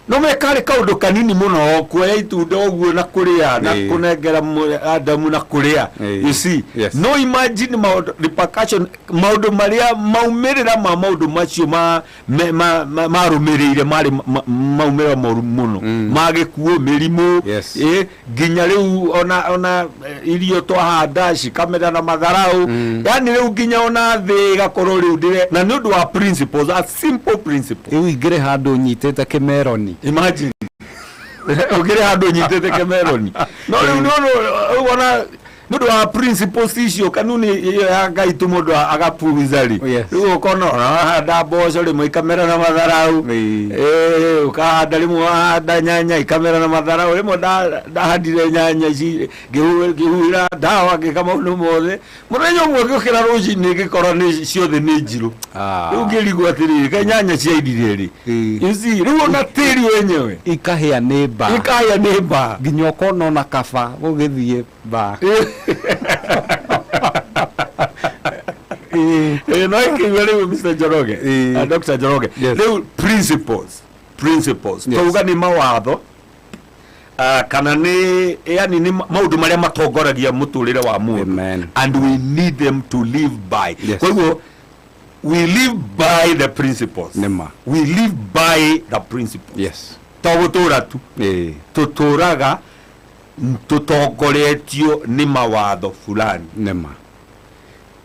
no mekare kaundu kanini muno kuoya itunda oguo na kuria na kunengera Adamu na kuria. You see, no imagine repercussion maundu maria maumirira ma maundu macio marumirire mari maumira moru muno magikuo mirimu ginya riu ona irio twahanda cikamera na matharau yani riu ginya ona thi gakoro riu dire na ni undu wa principles, a simple principle. Riu ingire handu nyitete kimeroni. Imagine. Ugire handu nyitete kimeroni. No ona ndu wa principles icio kanuni ya Ngai tu mundu agapuvizari. Riu ukono handa boco rimwe ikamera na matharau. Ukahanda rimwe handa nyanya ikamera na matharau. Rimwe ndahandire nyanya ici ngihuira dawa ngikama undu mothe. Muthenya umwe ngikira ruci-ini ngikora ni ciothe ni njiru. Riu ngirigwo atiri ka nyanya ciaindire ri. You see, riu ona tiri wenyewe ikahia neighbor. Nginya ukono na kaba ugithie ba. No, Mr. Njoroge, Dr. Njoroge. Principles. Tuuga ni mawatho kana ni yani ni maundu maria matongoragia muturire wa mundu, and we need them to live by. Kwa hivyo we live by the principles. We live by the principles. Yes. Tagutura tu. Tuturaga tutongoretio ni mawatho fulani.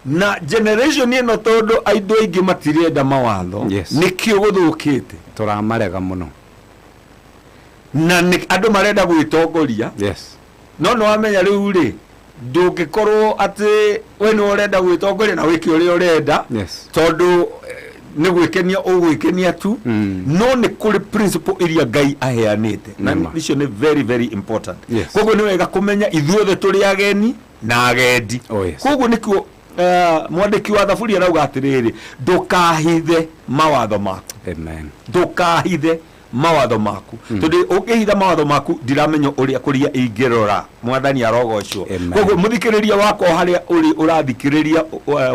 Na generation ino tondu aindo aingi matirenda mawatho nikio guthukite turamarega muno na andu marenda gwitongoria. No wamenya riu ri ndungikorwo ati we ni urenda gwitongoria na wiki uri urenda tondu ni gwikenia ugwikenia tu. No ni kuri principle iria Ngai aheanite na icio ni very very important. Koguo ni wega kumenya ithuothe turi ageni na agendi. Koguo nikio mwandiki wa thaburi arauga atiriri ndukahithe mawatho maku. Ndukahithe mawatho maku tondu ukihitha mawatho maku ndiramenya uria kuria ingirora. Mwathani arogocwo. Koguo muthikiriria wako haria uri urathikiriria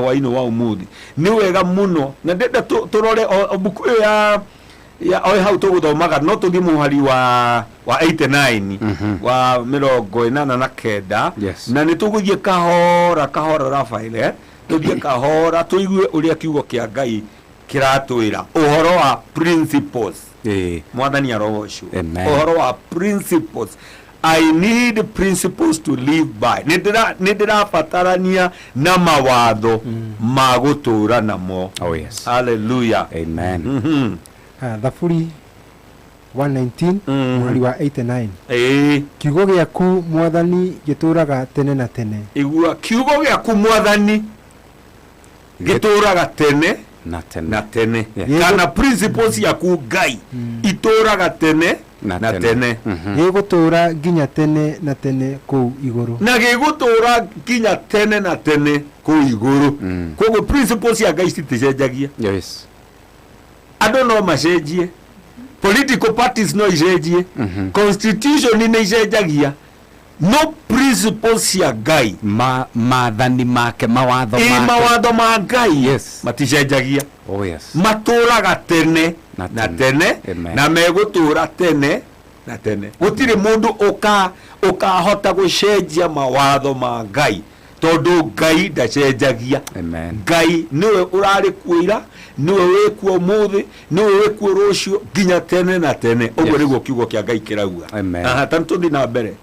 waino wa umuthi ni wega muno na ndenda turore buku ya oi hau tuguthomaga no tuthi muhari wa 89 wa 89 na ni tuguthie kahora Rafael tuthie kahora tuigue uria kiugo kia Ngai kiratwira uhoro wa principles. Mwathani arogocwo. Uhoro wa principles. I need principles to live by. Nidira fatarania na mawatho magutura namo. Hallelujah. Amen. Thaburi 119 mweri wa 89. Kiugo giaku Mwathani gituraga tene na tene. Igua kiugo giaku Mwathani gituraga tene na tene. Kana principles yaku Ngai ituraga tene na tene. Gigutura nginya tene na tene ku iguru. Na gigutura nginya tene na tene ku iguru. Koguo principles ya Ngai citicenjagia. Andu no macenjie. Political parties no icenjie. Constitution ni icenjagia. No principles ya Ngai maathani make mawatho ma Ngai maticenjagia. Maturaga tene na tene na megutura tene na tene. Gutire mundu ukahota gucenjia mawatho ma Ngai tondu Ngai ndacenjagia. Ngai niwe urari kuira, niwe wikuo muthi, niwe wikuo rucio nginya tene na tene. Uguo niguo kiugo kia Ngai kirauga. Tantuthi na mbere.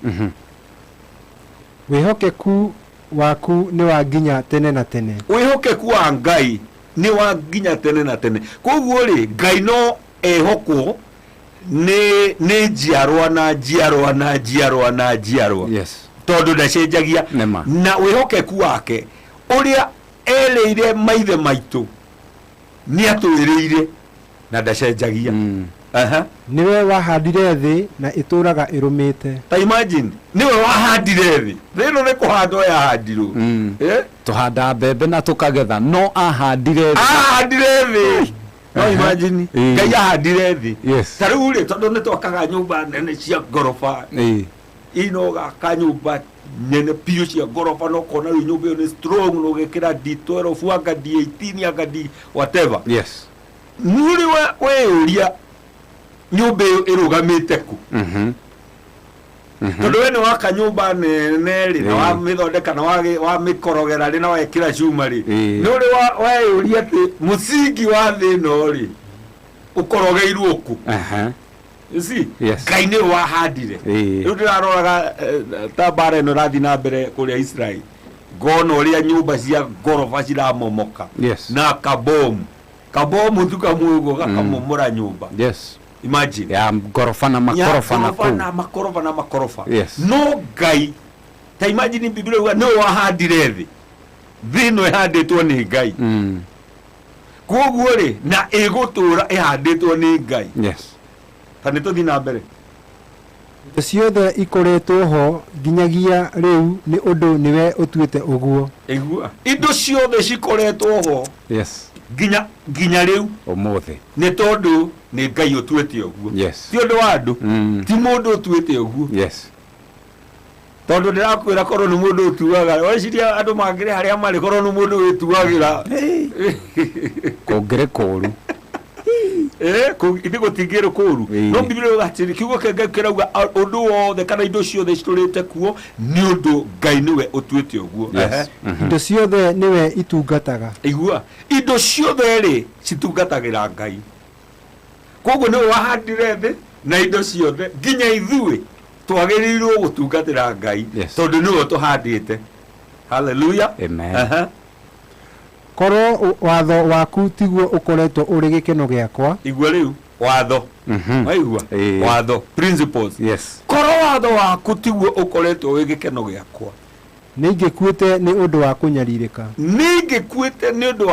Wihokeku waku ni wa nginya tene na tene. Wihokeku wa Ngai ni wa nginya tene na tene. Koguo ri Ngai no ehokwo ni njiarwa na njiarwa na njiarwa na njiarwa. Tondu ndacenjagia na wihokeku wake uria ereire maithe maitu ni atwiriire na ndacenjagia. Niwe wahandire thi na ituraga irumite. Ta imagine niwe wahandire thi rino ni kuhandwo ya handirwo. Tuhanda mbembe na tukagetha no ahandire thi. No imagine Ngai ahandire thi. Tariu ri tondu ni twakaga nyumba nene cia gorofa. Ino gaka nyumba nene piu cia gorofa no kona nyumba ni strong no gekira D12 fuanga D18 aga D whatever. Nuri we uria nyumba irugamite ku tondu we ni waka nyumba nene ri na wa mithondeka na wa mikorogera ri na wekira cuma ri ni uri weyuria ati musingi wa thi no ri ukorogeirwo ku Ngai nĩ wahandire rĩu ndĩraroraga ta mbara ĩno ĩrathiĩ na mbere kũrĩa Israeli ngona ũrĩa nyũmba cia ngoroba ciramomoka na kabomu tu kamwe ũguo gakamomora nyũmba imagine ya ngoroba na makoroba na makoroba no Ngai ta imagine Biblia uga nĩwe wahandire thĩ ĩno ĩhandĩtwo nĩ Ngai koguo rĩ na ĩgũtũũra ĩhandĩtwo nĩ Ngai kana tuthi na mbere ciothe ikoretwo ho nginyagia riu ni undu niwe utuite uguo igua indo ciothe cikoretwo ho nginya riu umuthi ni tondu ni Ngai utuite uguo ti undu wa andu ti mundu utuite uguo tondu ndirakwira korwo ni mundu utuaga weciria andu mangire haria mari korwo ni mundu wituagira kongere koru ithigo tingiro kuru no Biblia gatiri kiugo kenge kirauga undu wothe kana indo ciothe citurite kuo ni undu Ngai niwe utuite uguo indo ciothe niwe itungataga igua indo ciothe ri citungatagira Ngai koguo niwe wahandire thi na indo ciothe nginya ithuĩ twagirirwo gutungatira Ngai tondu niwe tuhandite hallelujah amen korwo watho waku tiguo ukoretwo uri gikeno giakwa igua riu watho waigua watho principles korwo watho waku tiguo ukoretwo uri gikeno giakwa ningikuite ni undu wa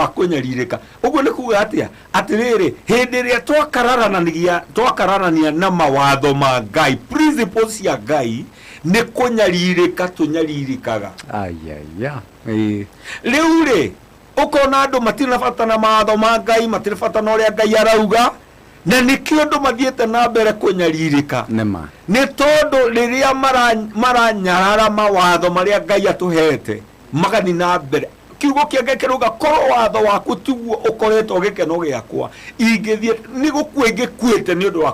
kunyaririka uguo ni kuga atia atiriri hindi ria twakararania na mawatho ma Ngai principles cia Ngai ni kunyaririka tunyaririkaga riu ri ukona andu matirĩ bata na mawatho ma Ngai matirĩ bata na ũrĩa Ngai arauga na nikio andu mathiĩte na mbere kunyaririka nĩ tondu rĩrĩa maranyarara mawatho marĩa Ngai atuhete magani na mbere kiugo kĩngĩ kĩrauga korwo watho waku tiguo ũkoretwo gĩkeno gĩakwa ingĩthiĩ nĩ gũkua ingĩkuĩte nĩ ũndũ wa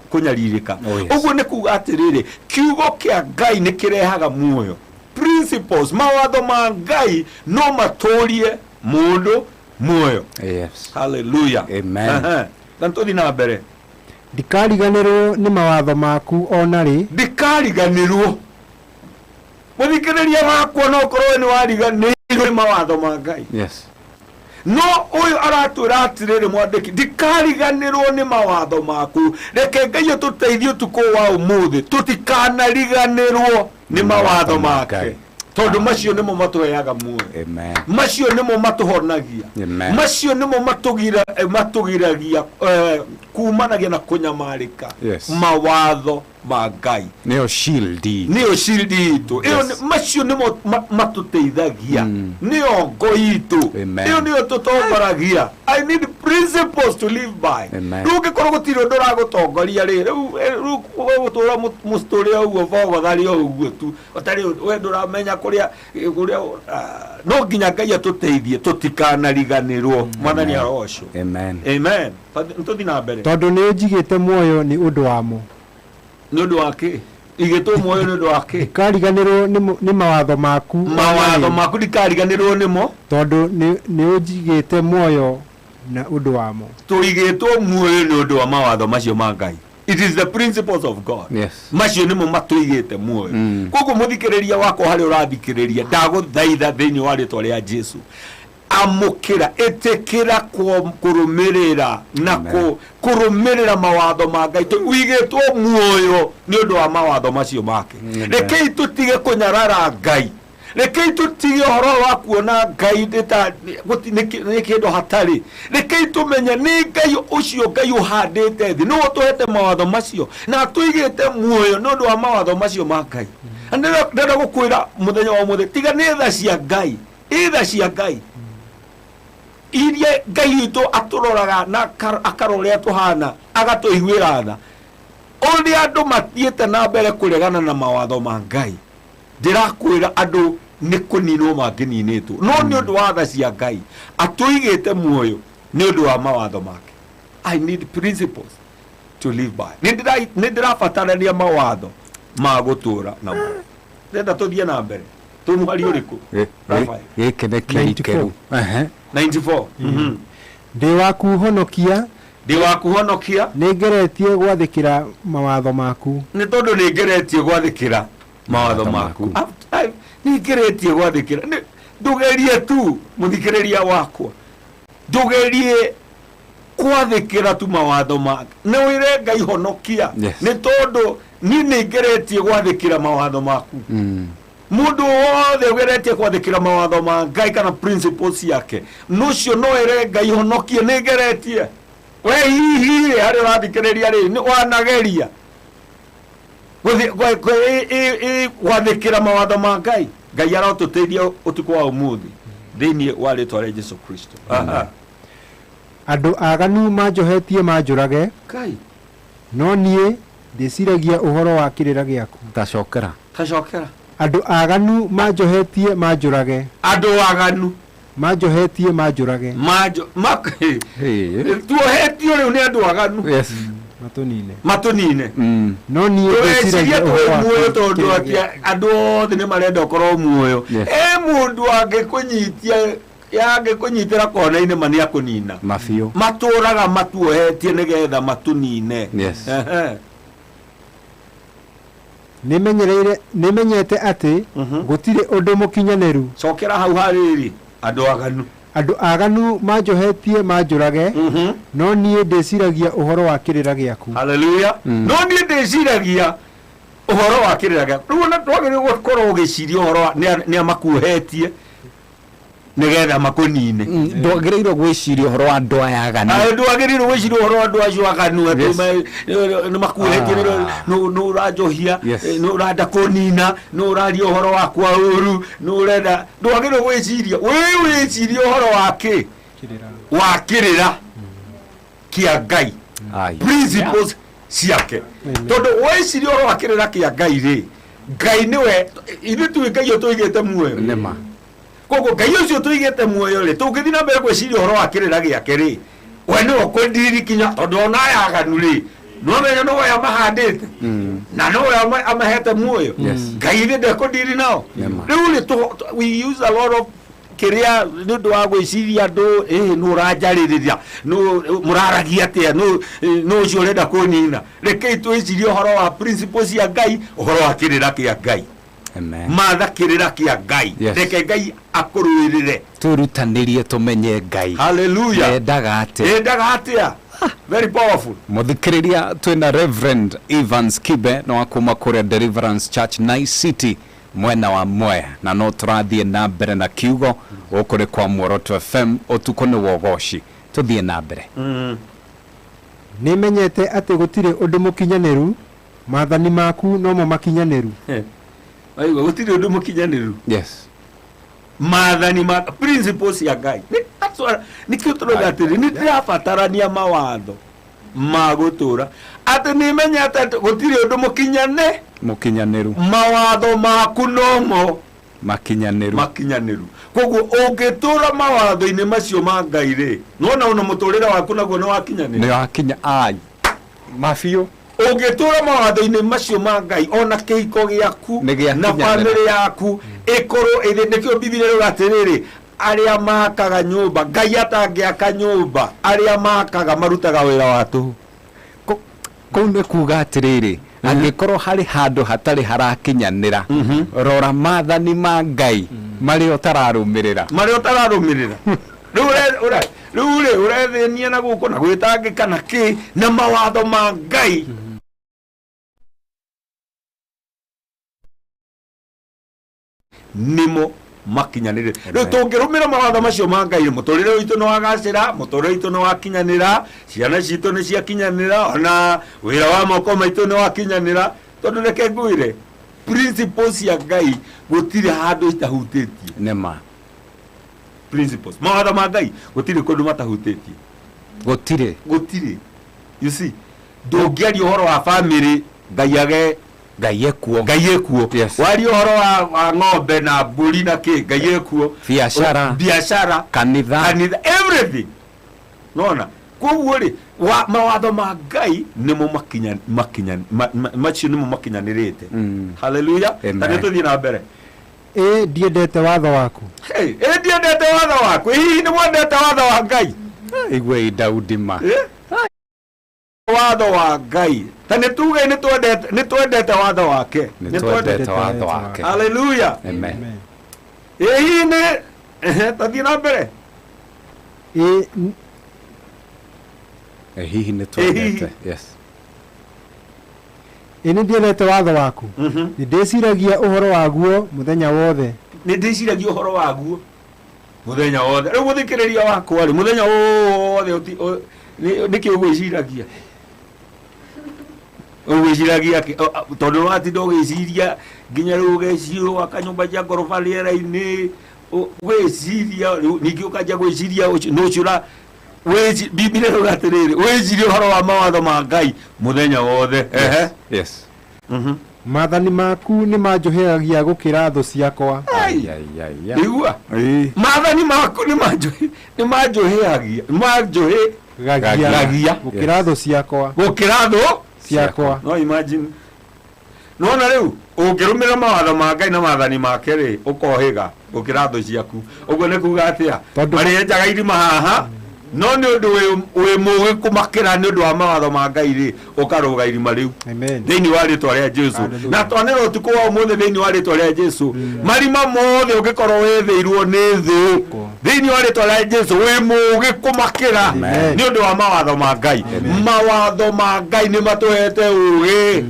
kunyaririka ũguo nĩ kuga atĩrĩrĩ kiugo kĩa Ngai nĩ kĩrehaga muoyo principles mawatho ma Ngai no matũrie mũndũ muoyo hallelujah amen tuthi na mbere ndikariganĩrwo nĩ mawatho maku ona rĩ ndikariganĩrwo mũthikĩrĩria wakwa no korwo nĩ wariganĩirwo nĩ mawatho ma Ngai no ũyũ aratwĩra atĩrĩrĩ mwandĩki ndikariganĩrwo nĩ mawatho maku reke Ngai ũtũteithie ũtukũ wa ũmũthĩ tũtikanariganĩrwo nĩ mawatho make tondu macio nimo matuheaga muoyo macio nimo matuhonagia macio nimo matugiragia kumanagia na kunyamarika mawatho ma Ngai nio shield itu macio nimo matuteithagia nio ngo itu nio tutongoragia I need principles to live by ruke korwo gutiri nduragutongoria ri riu gutura mustoria uguo vogothari uguo tu utari we nduramenya kuria no nginya Ngai atuteithie tutikanariganirwo mwathani arosho amen tuthi na mbere tondu ni njigite muoyo ni undu wamo ni undu wake igitwo muoyo ni undu wake kariganirwo ni mawatho maku ndikariganirwo nimo tondu ni unjigite muoyo na undu wamo tuigitwo muoyo ni undu wa mawatho macio ma Ngai it is the principles of God macio nimo matuigite muoyo koguo muthikiriria wako hari urathikiriria ndaguthaitha thiini wa ritwa ria Jesu amukira etekira kurumirira na kurumirira mawatho ma Ngai tuigitwo muoyo ni undu wa mawatho macio make rekei tutige kunyarara Ngai rekei tutige horo wa kuona Ngai ni kindu hatari rekei tumenye ni Ngai ucio Ngai uhandite thi no tuhete mawatho macio na tuigite muoyo ni undu wa mawatho macio ma Ngai ndenda gukwira muthenya wa muthi tiga ni tha cia Ngai iria Ngai witũ atũroraga na akarorea tuhana agatuiguĩra tha ũrĩa andũ mathiĩte na mbere kũregana na mawatho ma Ngai ndĩrakwĩra andũ nĩ kũninwo mangĩninĩtwo no nĩ ũndũ wa tha cia Ngai atũigĩte muoyo nĩ ũndũ wa mawatho make I need principles to live by. Nindirabatarania mawatho ma gutura namo. Ndenda tuthie na mbere. Tumwari uriku. Gike ne kĩrikĩru. 94. Ndi wakuhonokia. Ndi wakuhonokia. Ningeretie gwathikira mawatho maku. Ni tondu ningeretie gwathikira mawatho maku. Ningeretie gwathikira. Ndugerie tu muthikiriria wakwa. Ndugerie kwathikira tu mawatho maku. Ni wire Ngai honokia. Ni tondu ni ningeretie gwathikira mawatho maku. Mundu wothe ugeretie kwathikira mawatho ma Ngai kana principles yake. Nucio no ere Ngai honokie ningeretie. We hihi hari rathikiriria ri ni wanageria. Gwathikira mawatho ma Ngai. Ngai arotuteithia utuku wa umuthi thiini wa ritwa ria Jesu Kristo. Andu aganu manjohetie manjurage. Ngai. No nie ndiciragia uhoro wa kirira giaku. Tacokera. Andu aganu manjohetie manjurage. Andu aganu manjohetie manjurage. Tuohetio riu ni andu aganu. Yes. Matunine. No nie ndiciragia uhoro wa muoyo tondu andu othe ni marenda ukorwo muoyo. Mundu angikunyitia yage kunyitira kona-ini mani akunina mafio maturaga matuohetie nigetha matunine. Yes. Nimenyete ati gutire undu mukinyaniru. Cokera hau hariri andu aganu manjohetie manjurage. No nie ndiciragia uhoro wa kirira giaku. Hallelujah. No nie ndiciragia uhoro wa kirira giaku. Riu na twagire gukorwo ugiciria uhoro ni amakuhetie nigetha makunine. Ndwagĩrĩirwo gwĩciria ũhoro wa andũ aya aganu. Ndwagĩrĩirwo gwĩciria ũhoro wa andũ acio aganu nĩ makuhetie nĩ ũranjohia nĩ ũrenda kũnina nĩ ũraria ũhoro wakwa ũru nĩ ũrenda. Ndwagĩrĩirwo gwĩciria wĩcirie ũhoro wa kĩrĩra kĩa Ngai, principles ciake. Tondũ wĩcirie ũhoro wa kĩrĩra kĩa Ngai rĩ, Ngai nĩwe ithuĩ tuĩ Ngai ũtũigĩte muoyo. Nĩma. Koguo Ngai ucio tuigite muoyo ri tungithii na mbere gwiciria uhoro wa kirira giake ri we ni ukwendiririkinya tondu ona aya aganu ri no menya no we amahandite na no we amahete muoyo. Ngai ni ndekundiri nao riu ri we use a lot of kiria nundu wa gwiciria andu no uranjaririria no muraragia atia no ucio urenda kunina rekei twicirie uhoro wa principles ya Ngai uhoro wa kirira kia Ngai. Amen. Matha kirira kia Ngai. Reke Ngai akuruirire. Turutanirie tumenye Ngai. Hallelujah. Endaga atia. Very powerful. Muthikiriria twina Reverend Evans Kibe no akuma kure Deliverance Church Nice City mwena wa Mwea na no turathie na mbere na kiugo ukuri kwa Muoroto FM Ûtukû ni Ûgooci tuthie na mbere. Nimenyete ati gutire undu mukinyaniru mathani maku no mo makinyaniru. Aiwa gutire undu mukinyaniru. Yes. Mathani ma principles ya Ngai. Nikio turoga atiri ni ndirabatarania mawatho ma gutura ati nimenyete ati gutire undu mukinyaniru mawatho maku no mo makinyaniru. Koguo ungitura mawatho-ini macio ma Ngai ri nona una muturira waku naguo ni wakinyaniru. Ni wakinya ai mafio ungitura mawatho-ini macio ma Ngai ona kihiko giaku na family yaku ikorwo nikio Biblia rĩuga atĩrĩrĩ aria makaga nyumba Ngai atangiaka nyumba aria makaga marutaga wĩra wa tũhũ. Kũu nĩ kuga atĩrĩrĩ angĩkorwo harĩ handũ hatarĩ harakinyanĩra rora mathani ma Ngai marĩa ũtararũmĩrĩra rĩu ũrethĩnia na gũkũ na gwĩtangĩka na kĩ na mawatho ma Ngai nimo makinyanire. Riu tungirumira mawatho macio ma Ngai muturire witu no wagacira muturire witu no wakinyanira ciana citu ni ciakinyanira ona wira wa moko maitu no wakinyanira tondu reke ngwire principles ya Ngai gutire handu itahutĩtie. Nema principles mawatho ma Ngai gutire kundu matahutĩtie. Gutire you see ndũngĩaria ũhoro wa family Ngai ekuo. Yes. Wari ũhoro wa ng'ombe na mbũri na kĩ Ngai ekuo. Biashara kanitha everything nona koguo ri mawatho ma Ngai nimo macio nimo makinyanirite haleluya tani tuthie na mbere ndiendete watho waku ndiendete watho waku hihi ni mwendete watho wa Ngai igwe Daudi ma watho wa Ngai tani tuge ni twendete watho wake haleluya amen hihi ni tuthie na mbere hihi ni twendete yes ini ndiendete watho waku ndiciragia uhoro waguo muthenya wothe ndiciragia uhoro waguo muthenya wothe riu guthikiriria wakwa ri muthenya wothe niki ugwiciragia tondu watinda ugiciria nginya riu ugeciria akanyumba cia ngoroba riera-ini wiciria ningi ukajia gwiciria nucura Biblia rugatiriri wiciria uhoro wa mawatho ma Ngai muthenya wothe yes mathani maku ni manjoheagia gukira thu ciakwa igua mathani maku ni manjoheagia gagia gukira thu ciakwa no imagine nona riu ungirumira mawatho ma Ngai na mathani make ri ukohiga gukira thu ciaku uguo ni kuga atia bari enjaga irima haha no ni undu we muge kumakira ni undu wa mawatho ma Ngai ri ukaruga irima riu thiini wa ritwa ria Jesu na twanira utuku wa umuthi thiini wa ritwa ria Jesu marima mothe ungikorwo wetheirwo ni thu thiini wa ritwa ria Jesu we muge kumakira ni undu wa mawatho ma Ngai mawatho ma Ngai ni matuhete ugi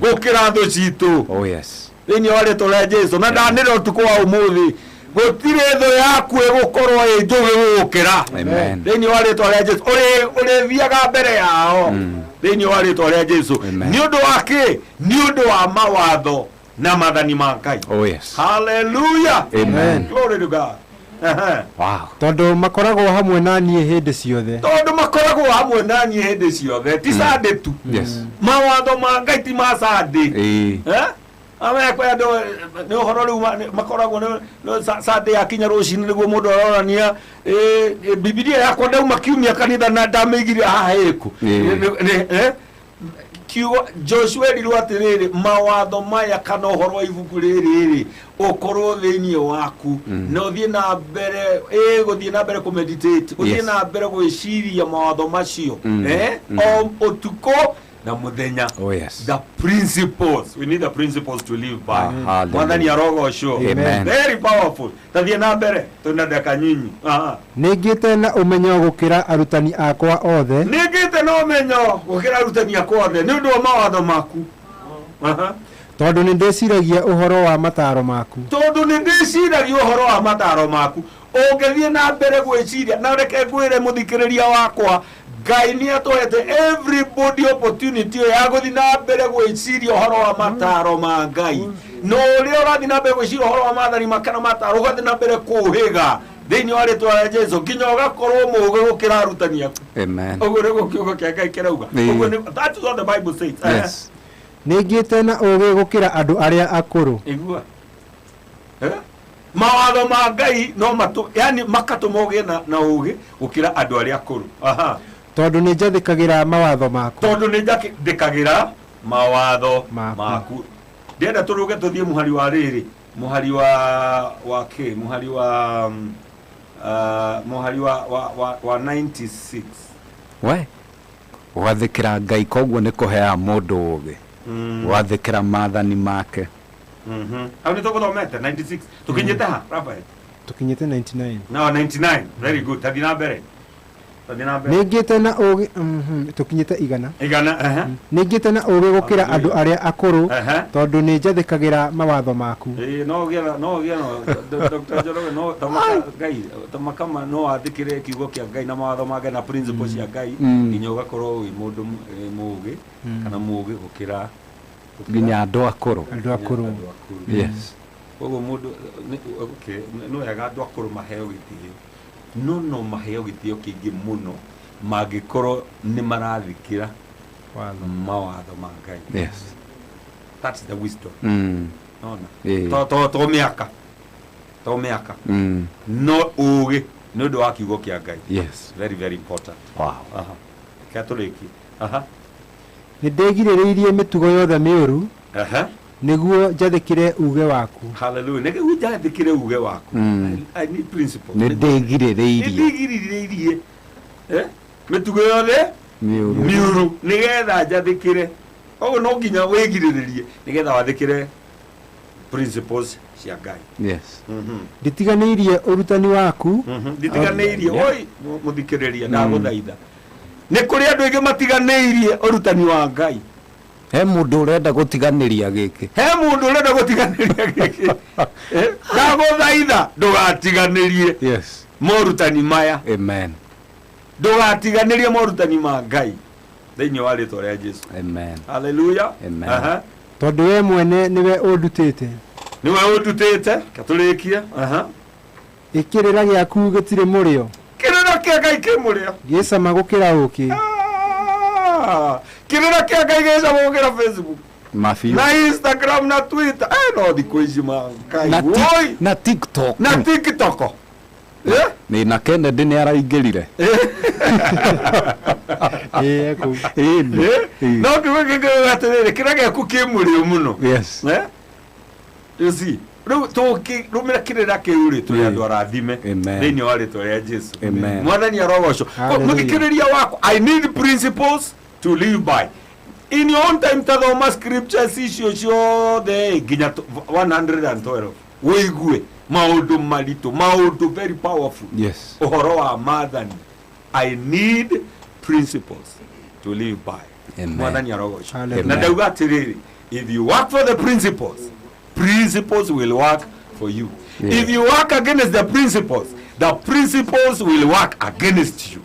gukira thu citu oh yes thiini wa ritwa ria Jesu na ndanira utuku wa umuthi gutire tho yaku igukorwo njugi gukira thiini wa ritwa ria Jesu uri thiaga mbere yao thiini wa ritwa ria Jesu ni undu wake ni undu wa mawatho na mathani ma Ngai oh yes hallelujah amen glory to God wow tondu makoragwo hamwe na nie hindi ciothe hindi ciothe ti sande tu yes mawatho ma Ngai ti ma sande amekwa ndo ni uhoro riu makoragwo no sande yakinya rucini niguo mundu arorania Biblia yakwa ndauma kiumia kanitha na ndamigire haha iku kiugo Joshua riru atiriri mawatho maya kana uhoro wa ibuku riri ukorwo thiini waku na uthie na mbere guthie na mbere ku meditate uthie na mbere gwiciria mawatho macio utuku na muthenya oh yes the principles we need the principles to live by mwathani arogo show very powerful tathie na mbere tunadaka nyinyi ningite na umenyo gukira arutani akwa othe ningite na umenyo gukira arutani akwa othe ni undu wa mawatho maku tondu ni ndiciragia uhoro wa mataro maku ungithie na mbere gwiciria na reke ngwire muthikiriria wakwa Ngai ni atoete everybody opportunity ya guthi na mbere gwiciria uhoro wa mataro ma Ngai no ria urathi na mbere gwiciria uhoro wa mathani makana mataro ugathi na mbere kuhiga thiini wa ritwa ria Jesu nginya ugakorwo muge gukira arutani aku amen uguo ni kiugo kia Ngai kirauga uguo ni that is what the Bible says yes ningite na uge gukira andu aria akuru igua mawatho ma Ngai no yani makatumoge na uge gukira andu aria akuru tondu ni njathikagira mawatho maku ndienda turuge tuthie muhari wa riri muhari wa 96 we wathikira Ngai koguo ni kuhea mundu ugi wathikira mathani make au ni tuguthomete 96 tukinyite ha Rafael tukinyite 99 no 99 very good tathi na mbere ningite na ugi tukinyite igana ningite na ugi gukira andu aria akuru tondu ni njathikagira mawatho maku no Dr. Njoroge no tamaka no athikire kiugo kia Ngai na mawatho ma Ngai na principles cia Ngai nginya ugakorwo wi mundu mugi kana mugi gukira nginya andu akuru yes koguo mundu no yaga andu akuru maheo gitio no maheo gitio kingi muno magikorwo ni marathikira mawatho ma Ngai yes that's the wisdom nona to miaka no ugi nä å ndå wa kiugo kä a Ngai. Yes. Very, very important. Wow. Kä atå rä nä ndägirä rä irie mä tugo yothe mä å ru nä guo njathä kä re uge waku. Hallelujah. Nä guo njathä kä re uge waku. I need principles. Nä ndägirä rä irie. Nä ndägirä rä irie mä tugo yothe mä å ru nä getha njathä kä re. Koguo no nginya wä girä rä rie nä getha wathä kä re principles cia Ngai. Yes. Nditiganä irie å rutani waku. Nditiganä irie oi må thikä rä ria ndagå thaitha nä kå rä andå aingä matiganä irie å rutani wa Ngai. He må ndå å renda gå tiganä ria gä kä. He må ndå å renda gå tiganä ria gä kä ndagå thaitha ndå gatiganä rie morutani maya. Amen. Ndå gatiganä rie morutani ma Ngai thä-inä wa rä twa rä a Jesu. Amen. Hallelujah. Amen. Tondå we mwene nä we å ndutä te. Nä we å ndutä te katå rä kie ä kä rä ra gä aku gä tirä må rä o kä rä ra kä a Ngai kä må rä o gä cama gå kä ra å kä kä rä ra kä a Ngai gä cama gå kä ra Facebook na Instagram na Twitter no thikå ici ma Ngai na TikTok na TikTok nä na Kennedy nä araingä rire no kä gä kä atä rä rä kä ra gä aku kä må rä o må no rä u tå mä ra kä rä ra kä u rä tå rä andå arathime thä-inä wa rä twa rä a Jesu. Mwathani arogocwo må thikä rä ria wakwa. I need principles to live by. In your own time tathoma scriptures icio ciothe nginya 112 wä igue maå ndå maritå maå ndå very powerful å horo wa maathani. I need principles to live by. Mwathani arogocwo na ndauga atä rä rä if you work for the principles will work for you. If you work against the principles will work against you.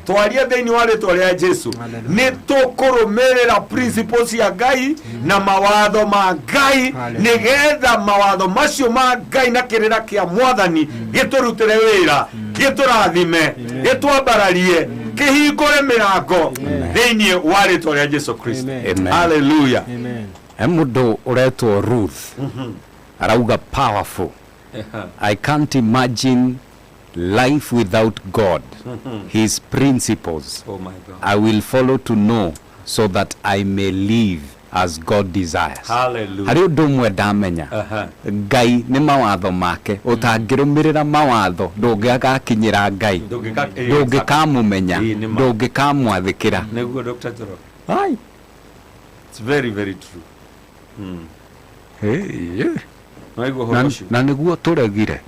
Twaria thĩinĩ wa rĩtwa rĩa Jesu nĩ tũkũrũmĩrĩra principles cia Ngai na mawatho ma Ngai nĩgetha mawatho macio ma Ngai na kĩrĩra kĩa Mwathani gĩtũrutĩre wĩra gĩtũrathime gĩtwambararie kĩhingũre mĩrango thĩinĩ wa rĩtwa rĩa Jesu Kristo. Hallelujah. He må ndå å retwo Ruth arauga powerful. I can't imagine life without God. His principles I will follow to know so that I may live as God desires. Harĩ ũndũ ũmwe ndamenya Ngai nĩ mawatho make ũtangĩrũmĩrĩra mawatho ndũngĩgakinyĩra Ngai ndũngĩkamũmenya ndũngĩkamwathĩkĩra. Nĩguo Dr. Njoroge. It's very, very true. Na nĩguo tũregire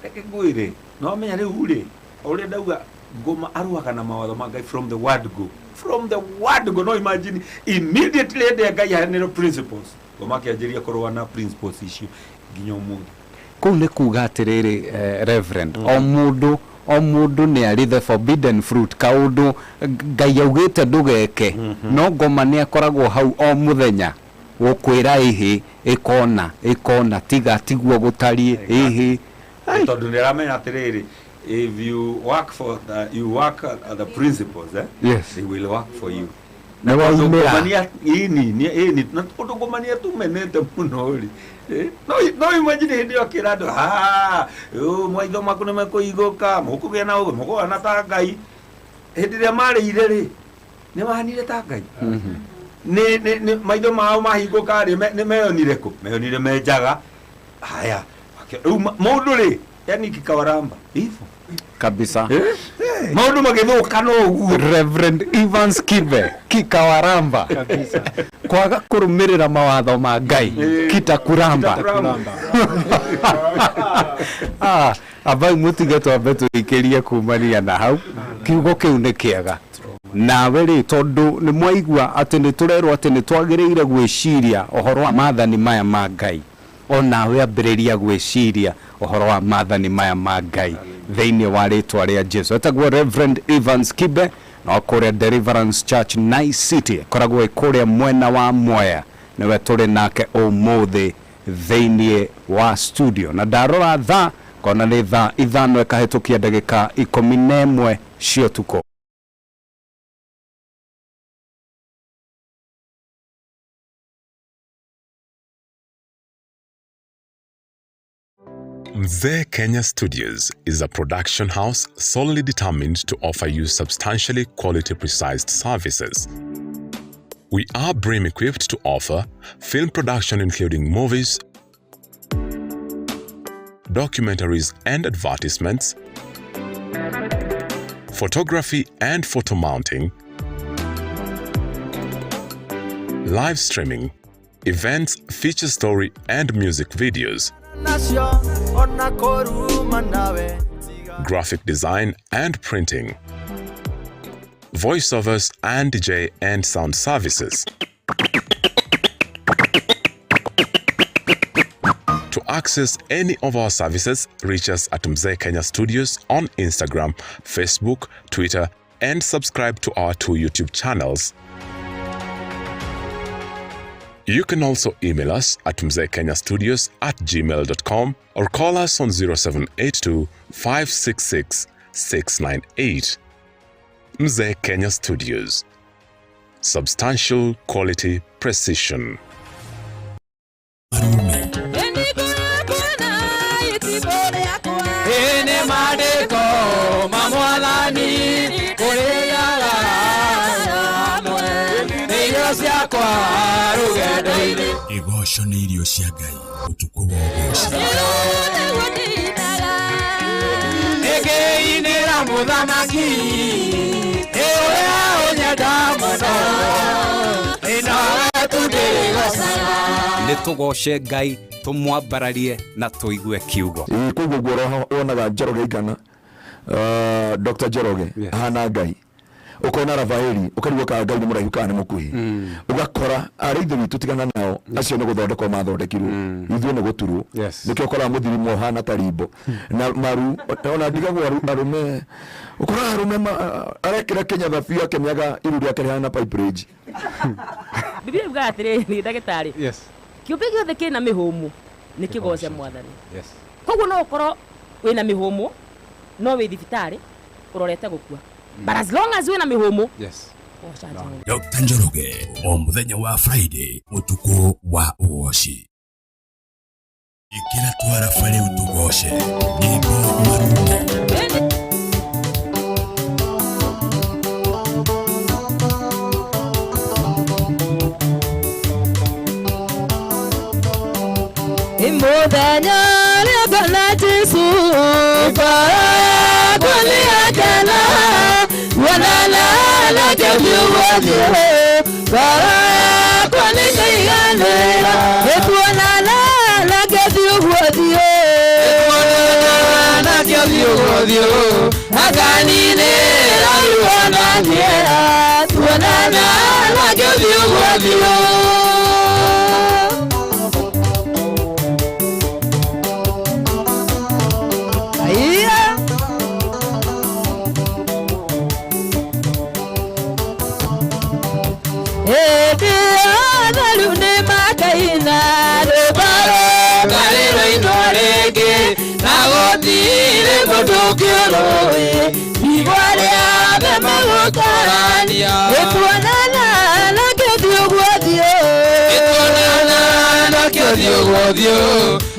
reke ngwĩre no menya rĩu rĩ o ũrĩa ndauga ngũma arũaga na mawatho ma Ngai from the word go no imagine immediately ende Ngai aheanĩrwo principles ngũma akĩanjĩria kũrũa na principles icio nginya ũmũthĩ. Kũu nĩ kuga atĩrĩrĩ Reverend o mũndũ nĩ arĩ the forbidden fruit kaũndũ Ngai augĩte ndũgeke no ngoma nĩ akoragwo hau o mũthenya gũkwĩra ĩhĩ ĩkona tiga tiguo gũtariĩ ĩhĩ tondũ nĩ ramenya atĩrĩrĩ if you work for the principles they will work for you. Na waumĩra na tondũ ngũmania tũmenete mũno rĩ no imagine hĩndĩ ĩyo kĩra andũ maitho maku nĩ mekũigũka mũkũgĩa na ũguo mũkũhana ta Ngai. Hĩndĩ ĩrĩa marĩire rĩ nĩ mahanire ta Ngai. Maitho mao mahingũka rĩ nĩ meyonire kũ? Meyonire menjaga haya rĩu mũndũ rĩ yani kikawaramba hivyo kabisa maũndũ magĩthũka no ũguo. Reverend Evans Kibe kikawaramba kabisa kwaga kũrũmĩrĩra mawatho ma Ngai kitakuramba. Abai mũtige twambe tũikĩrie kumania na hau kiugo kĩu nĩ kĩega. Nawe rĩ tondũ nĩ mwaigua atĩ nĩ tũrerwo atĩ nĩ twagĩrĩire gwĩciria ũhoro wa maathani maya ma Ngai. O nawe ambĩrĩria gwĩciria ũhoro wa maathani maya ma Ngai thĩinĩ wa rĩtwa rĩa Jesu. Etagwo Reverend Evans Kibe na kũrĩa Deliverance Church Nice City koragwo kũrĩa mwena wa Mwea nĩwe tũrĩ nake ũmũthĩ thĩinĩ wa studio. Na ndarora thaa kona nĩ thaa ithano ĩkahĩtũkia ndagĩka 11 cia ũtukũ. Mzee Kenya Studios is a production house solely determined to offer you substantially quality-precise services. We are BREEAM equipped to offer film production including movies, documentaries and advertisements, photography and photo mounting, live streaming, events, feature story and music videos, graphic design and printing, voiceovers and DJ and sound services. To access any of our services, reach us at Mzee Kenya Studios on Instagram, Facebook, Twitter, and subscribe to our 2 YouTube channels. You can also email us at mzeekenyastudios@gmail.com or call us on 0782 566 698. Mzee Kenya Studios. Substantial quality precision. Igosho nĩ irio cia Ngai, ũtukũ wa Ûgooci. Nĩngĩinĩra mũthamaki, ũrĩa ũnyenda mũno, nawe tu ndĩrĩgocaga. Nĩtũgoce Ngai, tũmwambararie na tũigue kiugo. Koguo guo wonaga Njoroge igana, Dr. Njoroge hana Ngai. Ukona Rafaeli ukarigwo ka Ngai ni muraihu kana mukuhi ugakora ari ithu witu tigana nao acio ni guthondekwo mathondekirwo ithu ni guturwo nikio ukora muthirimo hana tarimbo na maru ona ndigagwo arume ukora arume arekira Kenya thabia kemyaga iru ria kare hana pipe range Biblia ivuga atiri ni ndagitari kiumbe giothe kina mihumu ni kigoce mwathani koguo no ukoro wina mihumu no wi thibitari urorete gukua. But as long as we're na mihomo, Dr. Njoroge, o muthenya wa Friday, ũtukũ wa Ûgooci. Ikira twara fare utugoce, nyimbo marume. Muthenya rĩothe na Jesu, bara kũniakena. Wanala la kiugo, bara kwani kaiganera. Wanala la kiugo, wanala la kiugo. Akanine la wananiera, wanala la kiugo.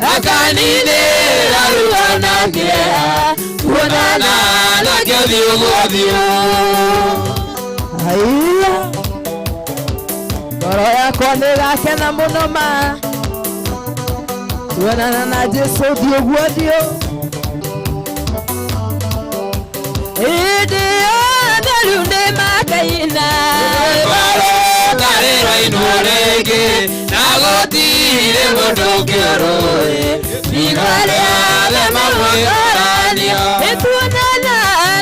Akanine la wananiera, wanala la kiugo. Ngoro yakwa nĩgakena mũno ma tuonana na Jesu thiũguo hĩndĩ yothe rĩu nĩmakaina karĩro-inĩ rĩngĩ na gũtirĩ mũndũ ũngĩũrũĩ rigo rĩothe magũikarania nĩtuonana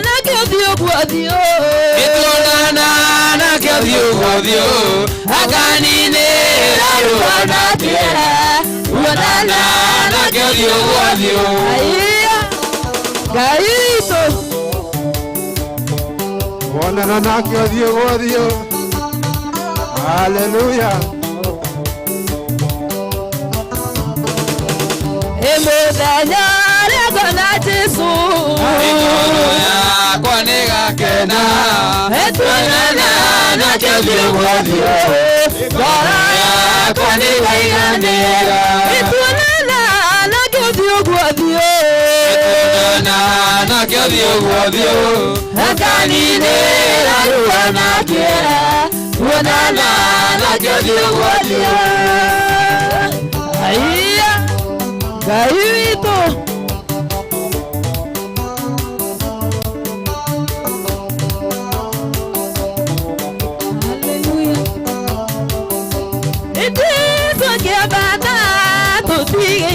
nakĩo thiũguo akanine laruana tiera wanana na kiugo aiya gaito wanana na kiugo haleluya muthenya rĩothe na Jesu kena tuonana na kiugo bara kwani kaiganera tuonana na kiugo nakĩo thiĩ ũguo biũ akaninĩra rĩu anakĩera kuonana nakĩo thiĩ ũguo biũ. Aiya Ngai witũ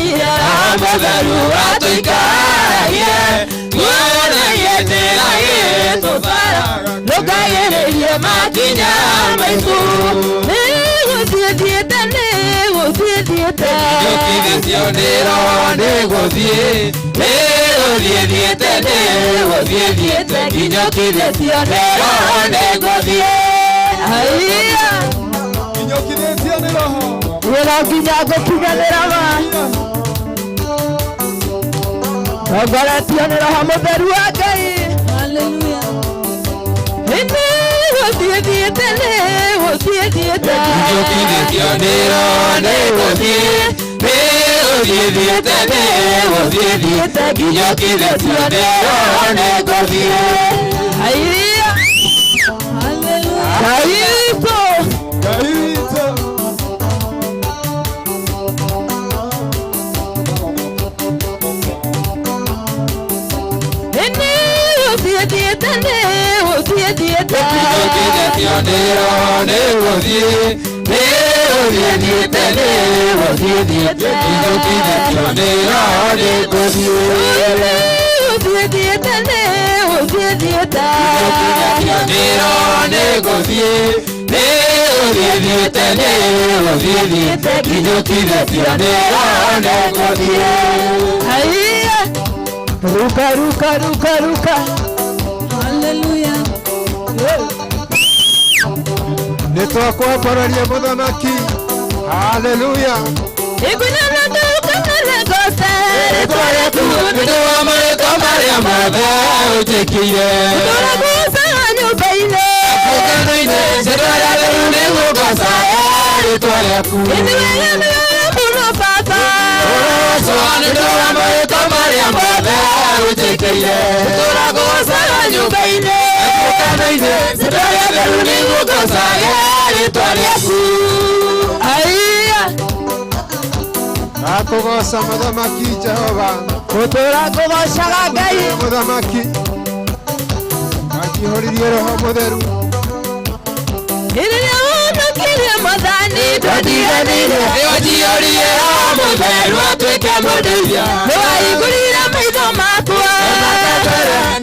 Matheru atũikaragie muona yeterage tũbara ndũkagĩrĩrie makinya maitũ nĩgũthiĩthiĩte nĩgũthiĩthiĩte njũkithĩtio nĩ roho nĩgũthiĩ nĩgũthiĩthiĩte nĩgũthiĩthiĩte nginyũkithĩtio nĩ roho nĩgũthiĩ. Aiya nginyũkithĩtio nĩ roho wĩra nginya ngũkinyanĩra ma Ngoretio nĩ roho mũtheru wa Ngai. Haleluya. Nĩgũthiĩthiĩte nĩgũthiĩthiĩte njũkithĩtio nĩ roho nĩgũthiĩ nĩgũthiĩthiĩte nĩgũthiĩthiĩte nginyũkithĩtio nĩ roho nĩgũthiĩ. Aiya haleluya Ngai witũ Ngai witũ njũkithĩtio nĩ roho nĩgũthiĩ nĩgũthiĩthiĩte nĩgũthiĩthiĩte njũkithĩtio nĩ roho nĩgũthiĩ nĩgũthiĩthiĩte nĩgũthiĩthiĩte njũkithĩtio nĩ roho nĩgũthiĩ nĩgũthiĩthiĩte nĩgũthiĩthiĩte njũkithĩtio nĩ roho nĩgũthiĩ. Aiya ruka ruka ruka ruka. Haleluya. Nĩtwakwambararia mũthamaki. Haleluya. Igũnyana ndũkamere gose rĩtwa rĩaku nĩndũa marĩtwa marĩa mothe ũnjĩkĩire tũraguca nyũmba-inĩ ngũkano-inĩ rĩtwa rĩa theru nĩgũgoca rĩtwa rĩaku ithuĩ nĩwe mũno baba ũroco nĩndũa marĩtwa marĩa mothe ũnjĩkĩire tũraguca nyũmba-inĩ ngũkano-inĩ rĩtwa rĩa theru nĩgũgoca rĩtwa rĩaku. Aiya Akũgoca mũthamaki Jehova gũtũra ngũgocaga Ngai mũthamaki akĩihũririe roho mũtheru rĩrĩa wonokirie Mwathani ndũndiganĩire nĩwanjiyũrie roho mũtheru atuĩke mũndeithia nĩwahingũrire maitho makwa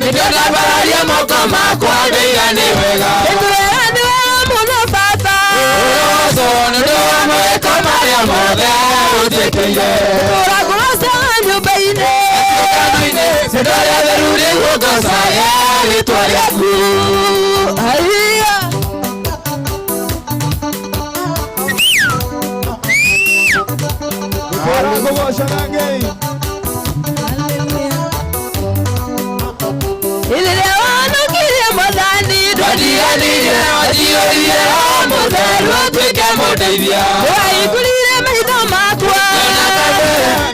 nĩndonambararia moko makwa ndĩigane wega nĩndwĩra nĩwe mũno baba ũroco nĩndũa mawĩko marĩa mothe ũnjĩkĩire tũragoca nyũmba-inĩ ngũkano-inĩ rĩtwa rĩa theru nĩgũgocaga rĩtwa rĩaku. Aiya Tũragocaga Ngai. rĩrĩa wonokirie Mwathani ndũndiganĩire wanjiyũririe roho mũtheru atuĩke mũndeithia nĩwahingũrire maitho makwa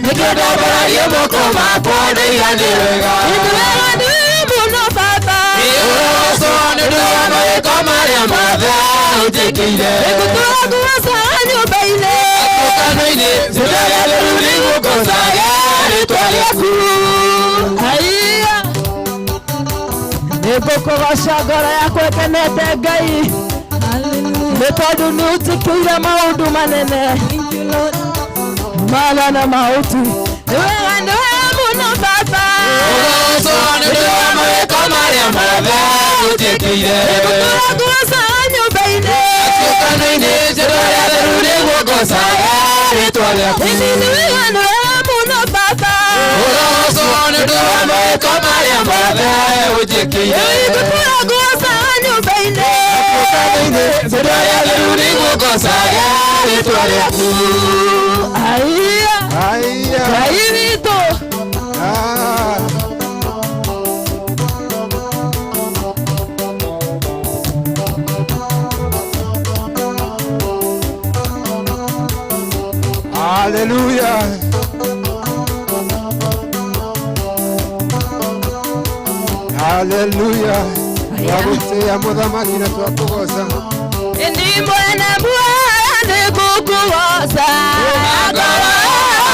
nĩkĩndambararia moko makwa ndĩigane wega nĩndwĩra nĩwe mũno baba ũroco nĩndũa mawĩko marĩa mothe ũnjĩkĩire nĩngũtũraguoca nyũmba-inĩ ngũkano-inĩ rĩtwa rĩa theru nĩgũgocaga rĩtwa rĩaku. Aiya nĩngũkũgoca ngoro yakwa ĩkenete Ngai nĩ tondũ nĩũtĩkĩire maũndũ manene mala na mauti nĩwega nĩwe mũno baba ũroco nĩndũa mawĩko marĩa mothe ũnjĩkĩire nĩngũtũraguoca nyũmba-inĩ ngũkano-inĩ rĩtwa rĩa theru nĩgũgocaga rĩtwa rĩaku. Nĩwega nĩwe mũno baba ũroco nĩndũa mawĩko marĩa mothe ũnjĩkĩire nĩngũtũraguoca nyũmba-inĩ ngũkano-inĩ rĩtwa rĩa theru nĩgũgocaga rĩtwa rĩaku. Aiya Aiya Ngai witũ Haleluya. Haleluya. Wabutea muthamaki na twakugoca. Ndi mwene Mwea kukugoca. Ngoro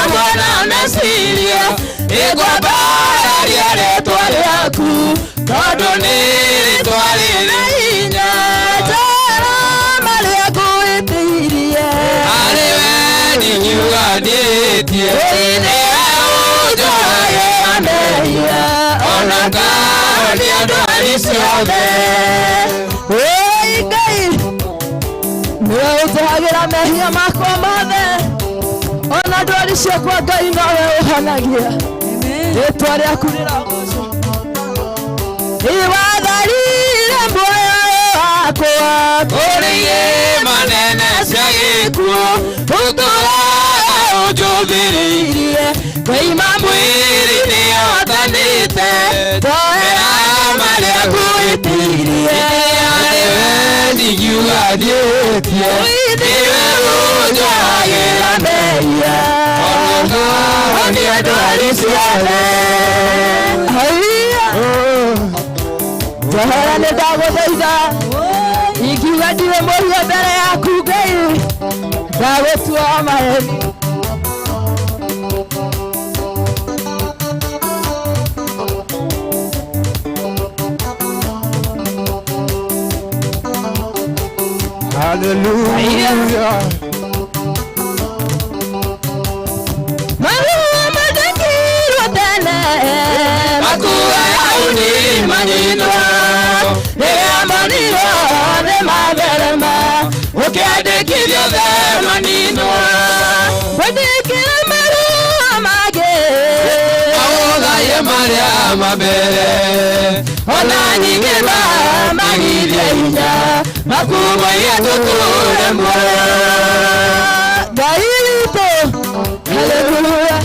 mwana meciria igwambararia rĩtwa rĩaku tondũ nĩ rĩtwa rĩrĩ hinya. Njarama rĩaku wĩtĩirie harĩwe nĩnyuganĩtie nĩwe ũnjohagĩra mehia ona ngahania ndwari ciothe. Ngai nĩwe ũnjohagĩra mehia makwa mothe ona ndwari ciakwa. Ngai nowe ũhonagia rĩtwa rĩaku rĩragocwo. Iwatharire muoyo wakwa kũrĩ manene cia gĩkuũ ũtũũra ũnjũthĩrĩirie ngoima mwĩrĩ nĩhotanĩte ndoera marĩa ngwĩtĩirie harĩwe ndingiuganĩtie nĩwe ũnjohagĩra mehia ona ngahania ndwari ciothe. Jahara nĩ ndagũthaitha ingiuga ndirĩ mũhiũ mbere yaku Ngai ndagũtua maheni. Hallelujah. Makuwa yauni manino nĩrĩa manino nĩ matherema ũkĩandĩkithio the manino wandĩkĩra marũa mangĩ maũthaie marĩa mambere ona nyingĩ magirie hinya makumoie tũtũũre muoyo. Ngai witũ haleluya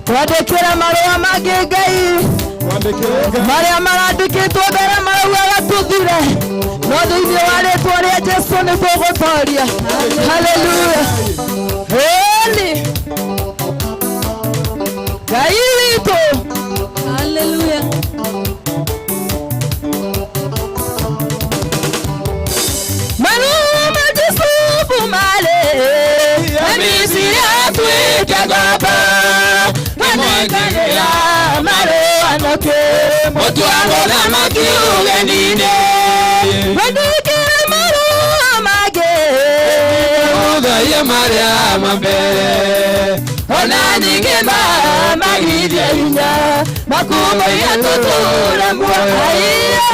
twandĩkĩra marũa mangĩ Ngai marĩa marandĩkĩtwo mbere maraugaga tũthire no thĩinĩ wa rĩtwa rĩa Jesũ nĩ tũgũtooria. Haleluya. Heni Ngai witũ. Haleluya. Marũa ma Jesũ bumale Misiri atuĩke ngombo nĩmoĩkanĩra marũa noke mũtuango thamaki ũgeninĩ wandĩkĩra marũa mangĩ ũthaie marĩa mambere ona nyingĩ magirie hinya makumoie tũtũũre muoyo.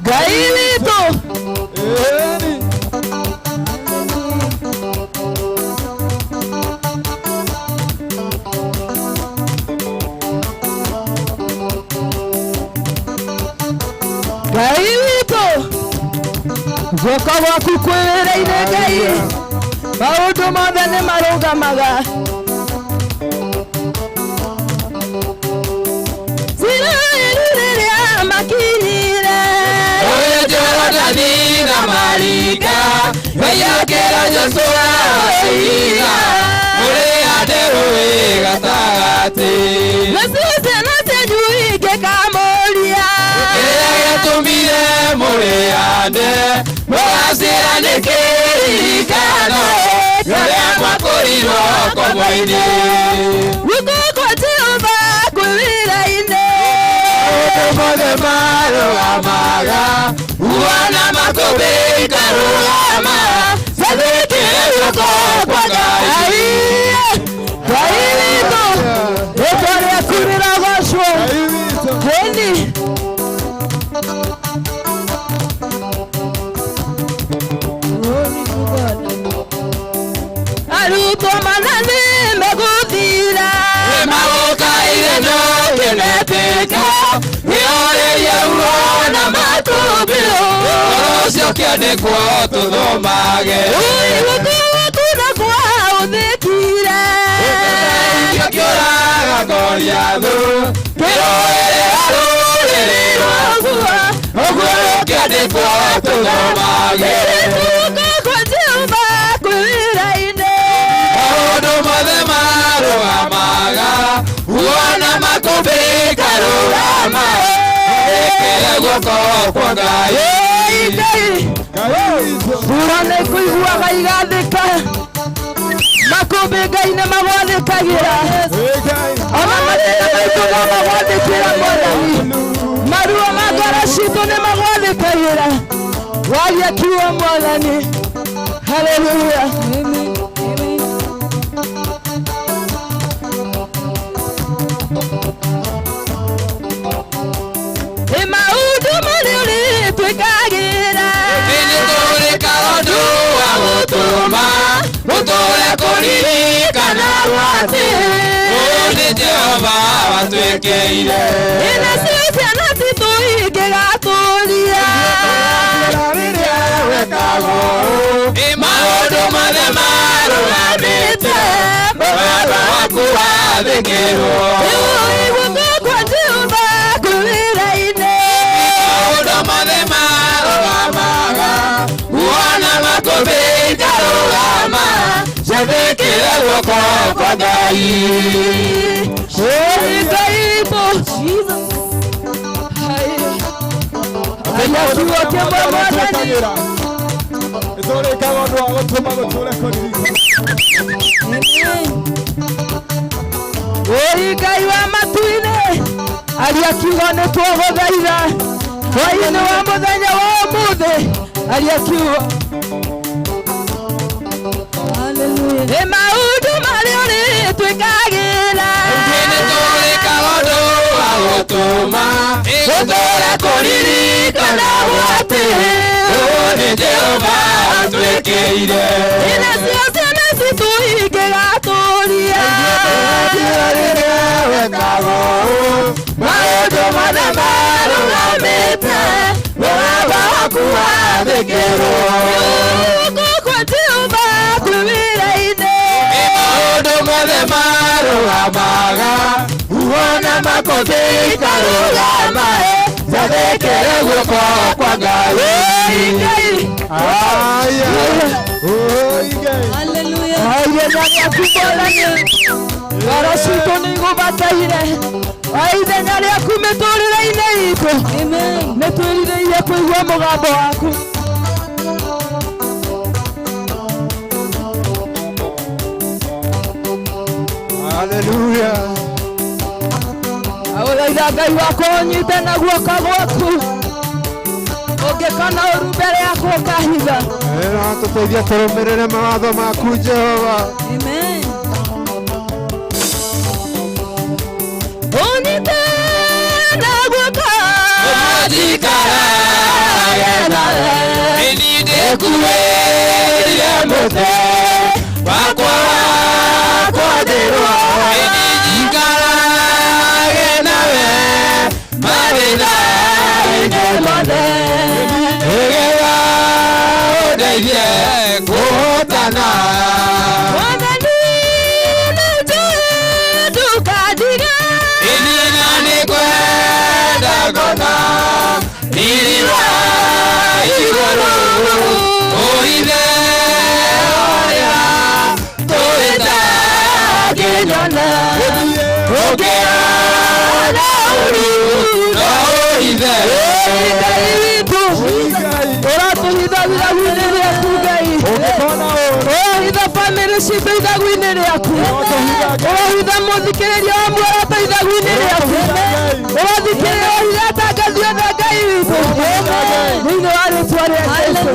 Ngai witũ. Ngai witũ guoko gwaku kwĩrĩire Ngai maũndũ mothe nĩ marũgamaga. Isiraeli rĩrĩa makinyire Jorodani na marika Ngai akĩra Joshua ciira mũrĩande rũĩ gatagatĩ nacio ciana cianyu ingĩkamũria tumire mũrĩande mũgacĩra nĩ kĩririkano rĩrĩa mwakorirwo kombo-inĩ Ûtukû Jehova kwĩwĩra-inĩ maũndũ mothe marũgamaga uona makũmbĩ ikarũgama cathĩkĩre guoko kwa Ngai. Ngai witũ rĩtwa rĩaku rĩrogocwo. Heni arutwo manani megũthira magũkaire no kĩmetĩka nĩorerie uona matũmbĩro ũcio kĩandĩkwo tũthomage Ûtukû na kwa ũthĩkire kĩũraga Goliathũ kĩrũĩrĩra rũrĩrĩ rwaguo ũguo kĩandĩkwo tũthomage Ûtukû Jehova kwĩwĩra-inĩ maũndũ mothe marũgamaga uona makũmbĩ ikarũgama guoko kwa Ngai Kurane kuiguaga igathika Makũmbĩ Ngai nĩ magwathĩkagĩra Ona mathĩna maitũ no magwathĩkĩra Mwathani Maruo ma ngoro citũ nĩ magwathĩkagĩra Waria kiugo Mwathani Haleluya Maũndũ marĩa ũrĩtwĩkagĩra Nĩ tũrĩkaga ũndũ wa gũtũma Mũtũre kũririkana atĩ Ũyũ nĩ Jehova watwĩkĩire Nacio ciana citũ ingĩgatũũria Rĩrĩa wekagwo Maũndũ mothe marũgamĩte Baba waku wathĩkĩrwo Igũthũkwo Jehova kwĩwĩra-inĩ Maũndũ mothe marũgamaga Kuona makũmbĩ ikarũgama Ciathĩkĩre guoko kwa Ngai Ngai bo Ngai kiugo kĩmwe Mwathani Ĩtũrĩkaga ũndũ wa gũtũma gũtũre kũririkana Ngai wa matu-inĩ aria kiugo nĩ twagũthaitha hwaĩ-inĩ wa mũthenya wa ũmũthĩ aria kiugo Nĩ maũndũ marĩa ũrĩtwĩkagĩra Nĩ tũrĩkaga ũndũ wa gũtũma Gũtũre kũririkana atĩ Ũyũ nĩ Jehova watwĩkĩire Nacio ciana citũ ingĩgatũũria Rĩrĩa wekagwo Maũndũ mothe marũgamĩte Baba waku wathĩkĩrwo Gũkũ Jehova kwĩwĩra-inĩ Maũndũ mothe marũgamaga Kuona makũmbĩ ikarũgama Ciathĩkĩre guoko kwa Ngai Haleluya Ngai akumbũranie Ngoro citũ nĩ igũbataire Ithenya rĩaku mĩtũrĩre-inĩ itũ Nĩ twĩrirĩirie kũigua mũgambo waku Haleluya Agũthaitha Ngai wakwa ũnyite na guoko gwaku Ũngĩkona ũru mbere yakwa ũkahitha Tũteithie tũrũmĩrĩre mawatho maku Jehova Ũnyite na guoko Ũnjikarage nawe Nĩ ndĩkuĩrire mũtwe wakwa kwandĩrwo Ũnjikarage nawe mathĩna-inĩ mothe Nĩgetha ũndeithie kũhotana Mwathani nĩ njũĩ ndũkandiga Ĩni na nĩ kwenda ngona riri wa igũrũ Ũhithe ũrĩa tũĩtangĩnyona Ũngĩona ũru no ũhithe Ngai witũ ũratũhitha ithagu-inĩ rĩaku Ngai Ũrahitha bamĩrĩ citũ ithagu-inĩ rĩaku Ũrahitha mũthikĩrĩria wa Muoroto ithagu-inĩ rĩaku Ũrathikĩrĩria ũhitha atangathi othe Ngai witũ Thĩinĩ wa rĩĩtwa rĩa Jesũ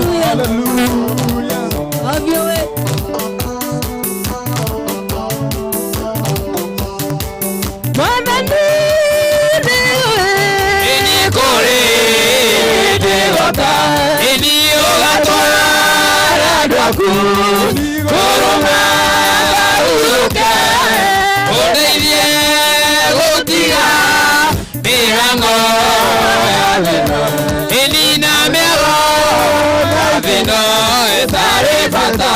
Have your way Mwathani Ini kũrĩ ndĩgota Ini ũgatwara andũ aku Kũrũma ũrũke Ũndeithie gũtiga mĩhang'o ya thĩno Ini na mĩago ya thĩno ĩtarĩ bata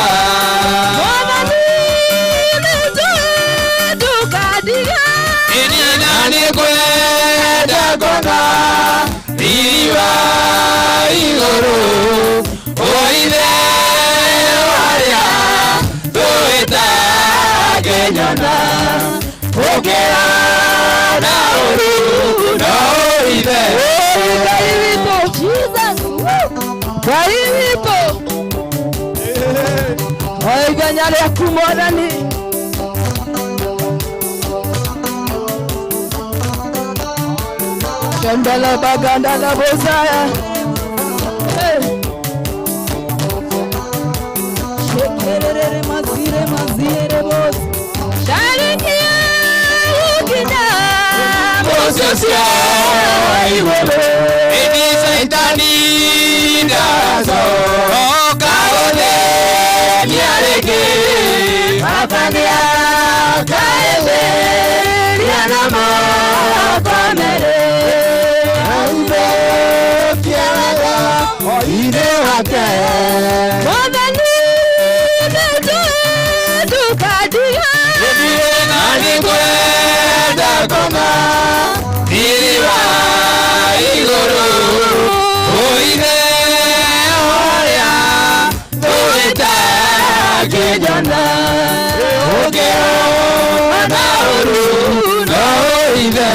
Mwathani nĩ njũĩ ndũkandiga Ini na nĩ kwenda ngona riri wa igũrũ Ũhithe ũrĩa tũĩtangĩnyona Ũngĩona ũru no ũhithe Ngai Ngai witũ oiganya rĩaku Mwathani Shambala baganda na bozaya Shekerere mazire boz Sharikia ukina Bozosia iwele Ini saitani ndazo Kaole niareke Afania kaele Nianama kamere Ambe kiaraga Oide wake Mwadani Tukadiga Nani kwenda koma Niliwa igoro Oide oria Tuita kijana Ogeo Anauru Oide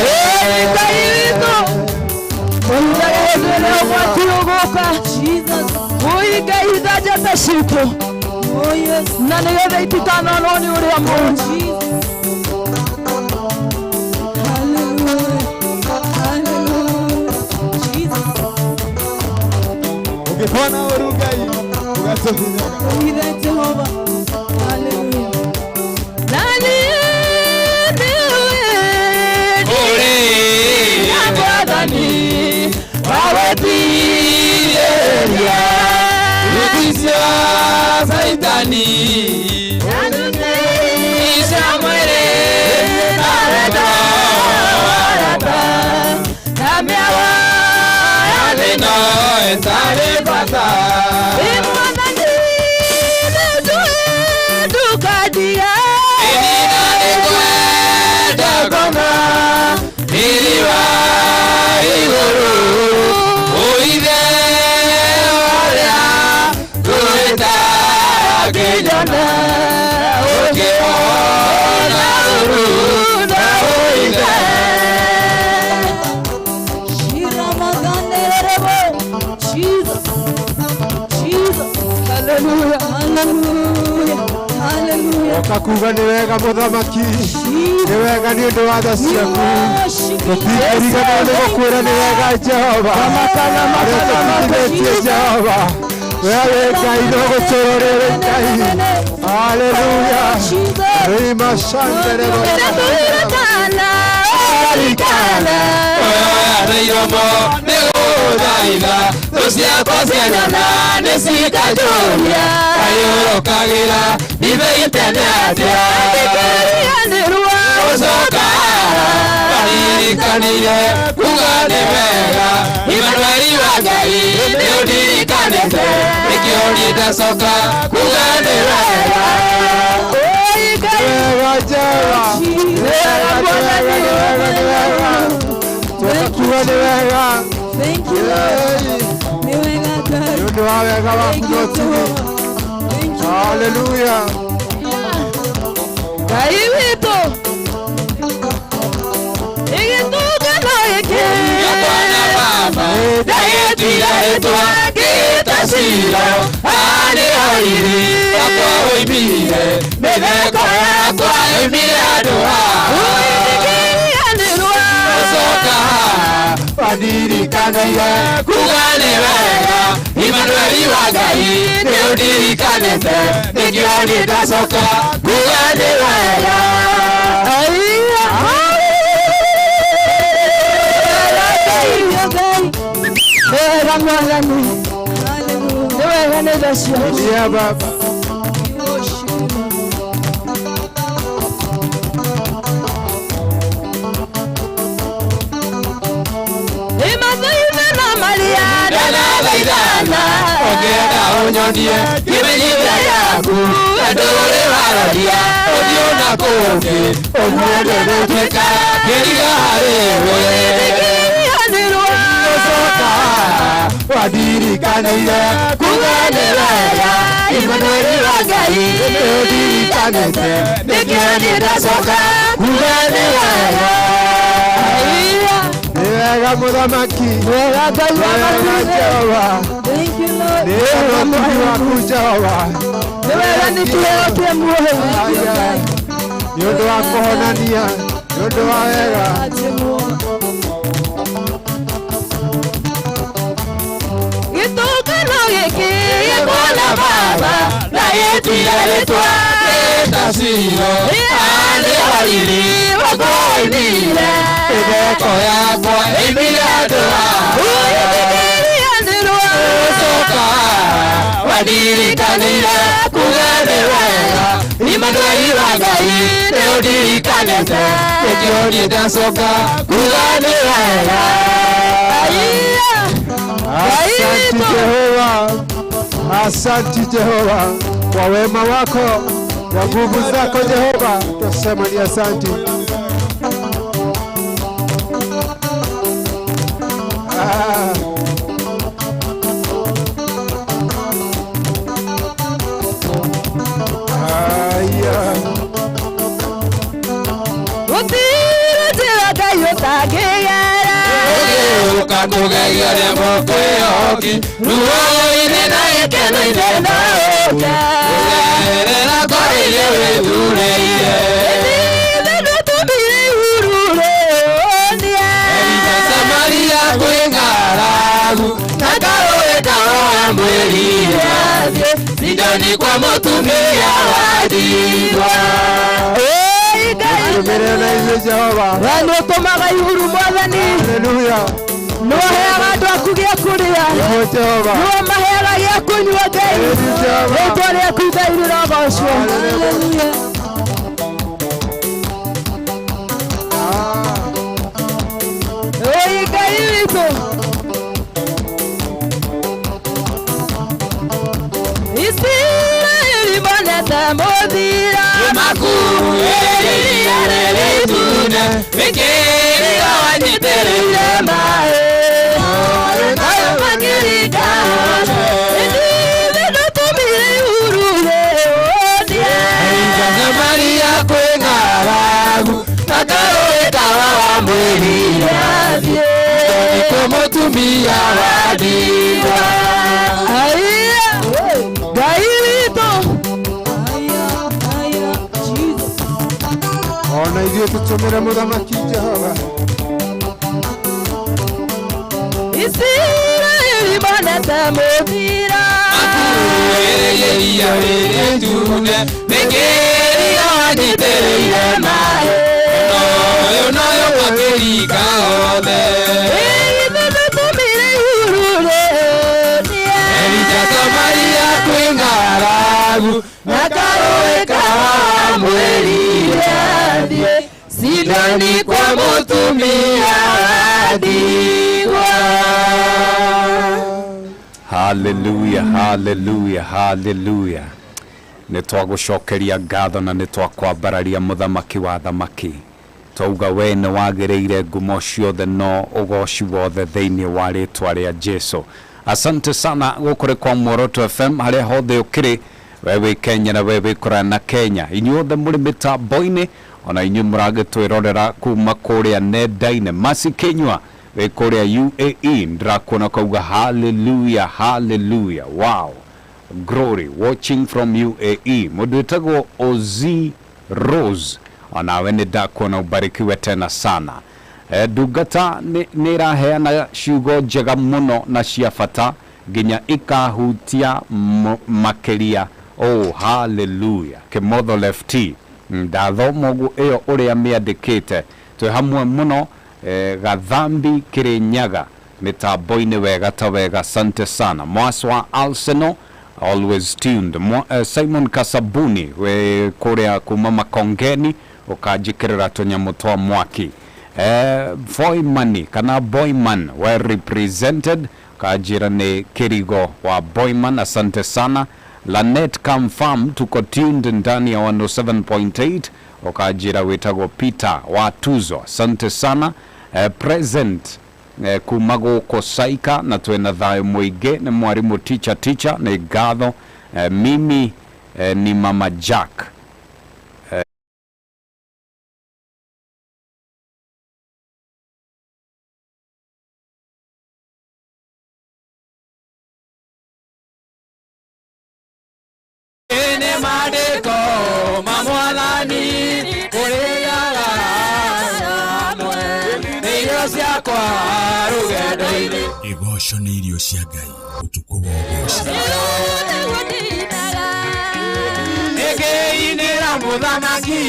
Kairito Oide Kigooco Jesus Oide Jata Shito Oh yes Nani yede ititana noni uri amor Jesus Ukipona urugai ugasofina Oide Jehova Hallelujah Nani Ore Abadani Awetiria Lutisia Saitani Ishamwere Areta Namiawa Alino Entare Pata Imwanani Dukadia Inina Nikweda Kona Niliwa Igoro Oide Oria Kueta Kijana Okeo Nauru Oide Jesus, Jesus, hallelujah, hallelujah, hallelujah. Okakuga ni wega muthamaki, ni wega ni undu wa tha ciaku. Tutirigana ni gukwira ni wega Jehova. Aria tutithĩtie Jehova. Wewe Ngai no gũtũũra ũrĩ Ngai. Hallelujah. Rima shandere Daila, Lucia Cosiana, Nesica Julia, Ayoro Kagila, Vive Internetia, Osoka, Panicanile, Kuga de Vega, Imanueli Wagai, Neodiri Canete, Ekioni da Soka, Kuga de Vega, Thank you, Lord. Thank you, Hallelujah. Kaivito. Igituga no yeke. Yakwana baba. Dayeti ya etwa kita sila. Ani oiri. Akwa oimire. Medeko ya akwa oimire adoa. Uimiri anirua. Osoka. Padiri kanaya. Kugane wega. Imanueli Wagai. Neodiri kanete. Negioni dasoka. Kugane wega. Yeah, Baba. Ogeda onyodie, kimenyibia yaku, edore warodia, odiona kofi, omwede nutweka, kiriga harewe. Osoka, wadiri kanile, kugane wega, Imanueli Wagai, neodiri kanete, nekioni dasoka, kugane wega. Wega muthamaki, wega Jehova. Thank you, Lord. ũtugi waku Jehova. Nĩ wega nĩ kĩheo kĩa muoyo. Nĩ ũndũ wa kũhonania, nĩ ũndũ wa wega. Gĩtũngano gĩkĩ gĩkona Baba na gĩtire rĩtwa gĩtaciro arĩ hariri wakoinire ĩtheko yakwa ĩmire andũ ũyũthikĩrianĩrwo ũcoka wandirikanĩire kuga nĩ wega Imanueli wa Ngai nĩ ũndirikanĩte nĩkĩo niĩ ndacoka kuga nĩ wega. Asante Jehova, asante Jehova kwa wema wako, kwa nguvu zako Jehova, tunasema ni asante. Kugeia rĩa moko ĩhoki ruo-inĩ na gĩkeno-inĩ na ũke ũgerera kwarĩrie wĩthuurĩire ithuĩ nĩtũmire ihuru rĩonie erite Samaria kwĩ ng'aragu na karũĩ karoya mwĩrire athiĩ Sidoni kwa mũtumia wa ndigwa. Ngai nĩ ũtũmaga ihuru Mwathani. Haleluya. Nĩ waheaga andũ aku gĩa kũrĩa, nĩ maheaga gĩa kũnyua Ngai, rĩĩtwa rĩaku Ngai rĩrogocwo. Ĩĩ Ngai witũ Isiraeli monete mũthia makuĩrĩria rĩrĩ itune mĩkĩrĩo wanyitĩrĩire maĩ nayo makĩringana ithuĩ nĩtũmire ihuru rĩonie erite Samaria kwĩ ng'aragu na karũĩ karoya mwĩrire athiĩ Sidoni kwa mũtumia wa ndigwa. Ngai witũ ona ithuĩ tũtũmĩre mũthamaki Jehova. Isiraeli monete mũthia makuĩrĩire iria rĩrĩ itune mĩkĩrĩo wanyitĩrĩire maĩ noyo noyo makĩringa othe ithuĩ nĩtũmire ihuru rĩonie erite Samaria kwĩ ng'aragu na karũĩ karoya mwĩrire athiĩ Sidoni kwa mũtumia wa ndigwa. Hallelujah, hallelujah, hallelujah. Nĩ twagũcokeria ngatho na nĩ twakwambararia mũthamaki wa thamaki. Twauga we nĩ wagĩrĩire ngumo ciothe no ũgoci wothe thĩinĩ wa rĩĩtwa rĩa Jesu. Asante sana gũkũrĩ kwa Muoroto FM harĩa hothe ũkĩrĩ wewe Kenya na wewe kũraya na Kenya. Inyuothe mũrĩ mĩtambo-inĩ ona inyuĩ mũragĩtwĩrorera kuma kũrĩa nenda-inĩ Masikinywa we kũrĩa UAE ndĩrakuona kauga hallelujah, hallelujah. Wow, glory watching from UAE. Mũndũ wĩtagwo Ozi Rose onawe nĩ ndakuona ubarikiwe tena sana. Ndungata nĩ ĩraheana ciugo njega mũno na cia bata nginya ikahutia makĩria. Oh, hallelujah. Kĩmotho lefty ndathoma ũguo ĩyo ũrĩa mĩandĩkĩte twĩ hamwe mũno. Gathambi Kirinyaga mitambo-inĩ wega ta wega. Asante sana. Mwaswa Arsenal always tuned. Simon Kasabuni we kũrĩa kuma Makongeni ũkanjĩkĩrĩra tũnyamũ twa mwaki. Boymani kana Boyman well represented kajira ni Kirigo wa Boyman. Asante sana. Lanet confirm tuko tuned ndani ya 107.8 okajira wetagwo Peter wa Tuzo. Asante sana. Present kumago kosaika na twena thayo mwige ni mwarimu teacher ni gatho. Mimi ni Mama Jack. maandĩko ma Mwathani ũrĩaga hamwe nĩ irio ciakwa rũgendo-inĩ. Kigooco nĩ irio cia Ngai, ũtukũ wa ũgooci. Nĩngĩinĩra mũthamaki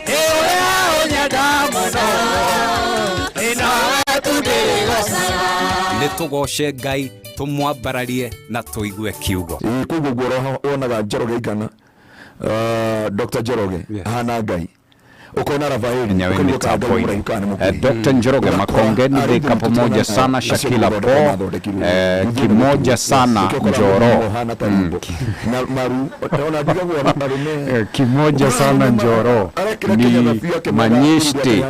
ũrĩa ũnyenda mũno, nawe tu ndĩgũcaga. Nĩtũgoce Ngai, tũmwambararie na tũigue kiugo. Koguo guoro wonaga Njoroge igana Dr. Njoroge hana Ngai ukona Rafaeli Dr. Njoroge makongeni deka pamoja sana Shakila po kimoja sana Njoro kimoja sana Njoro ni manyishti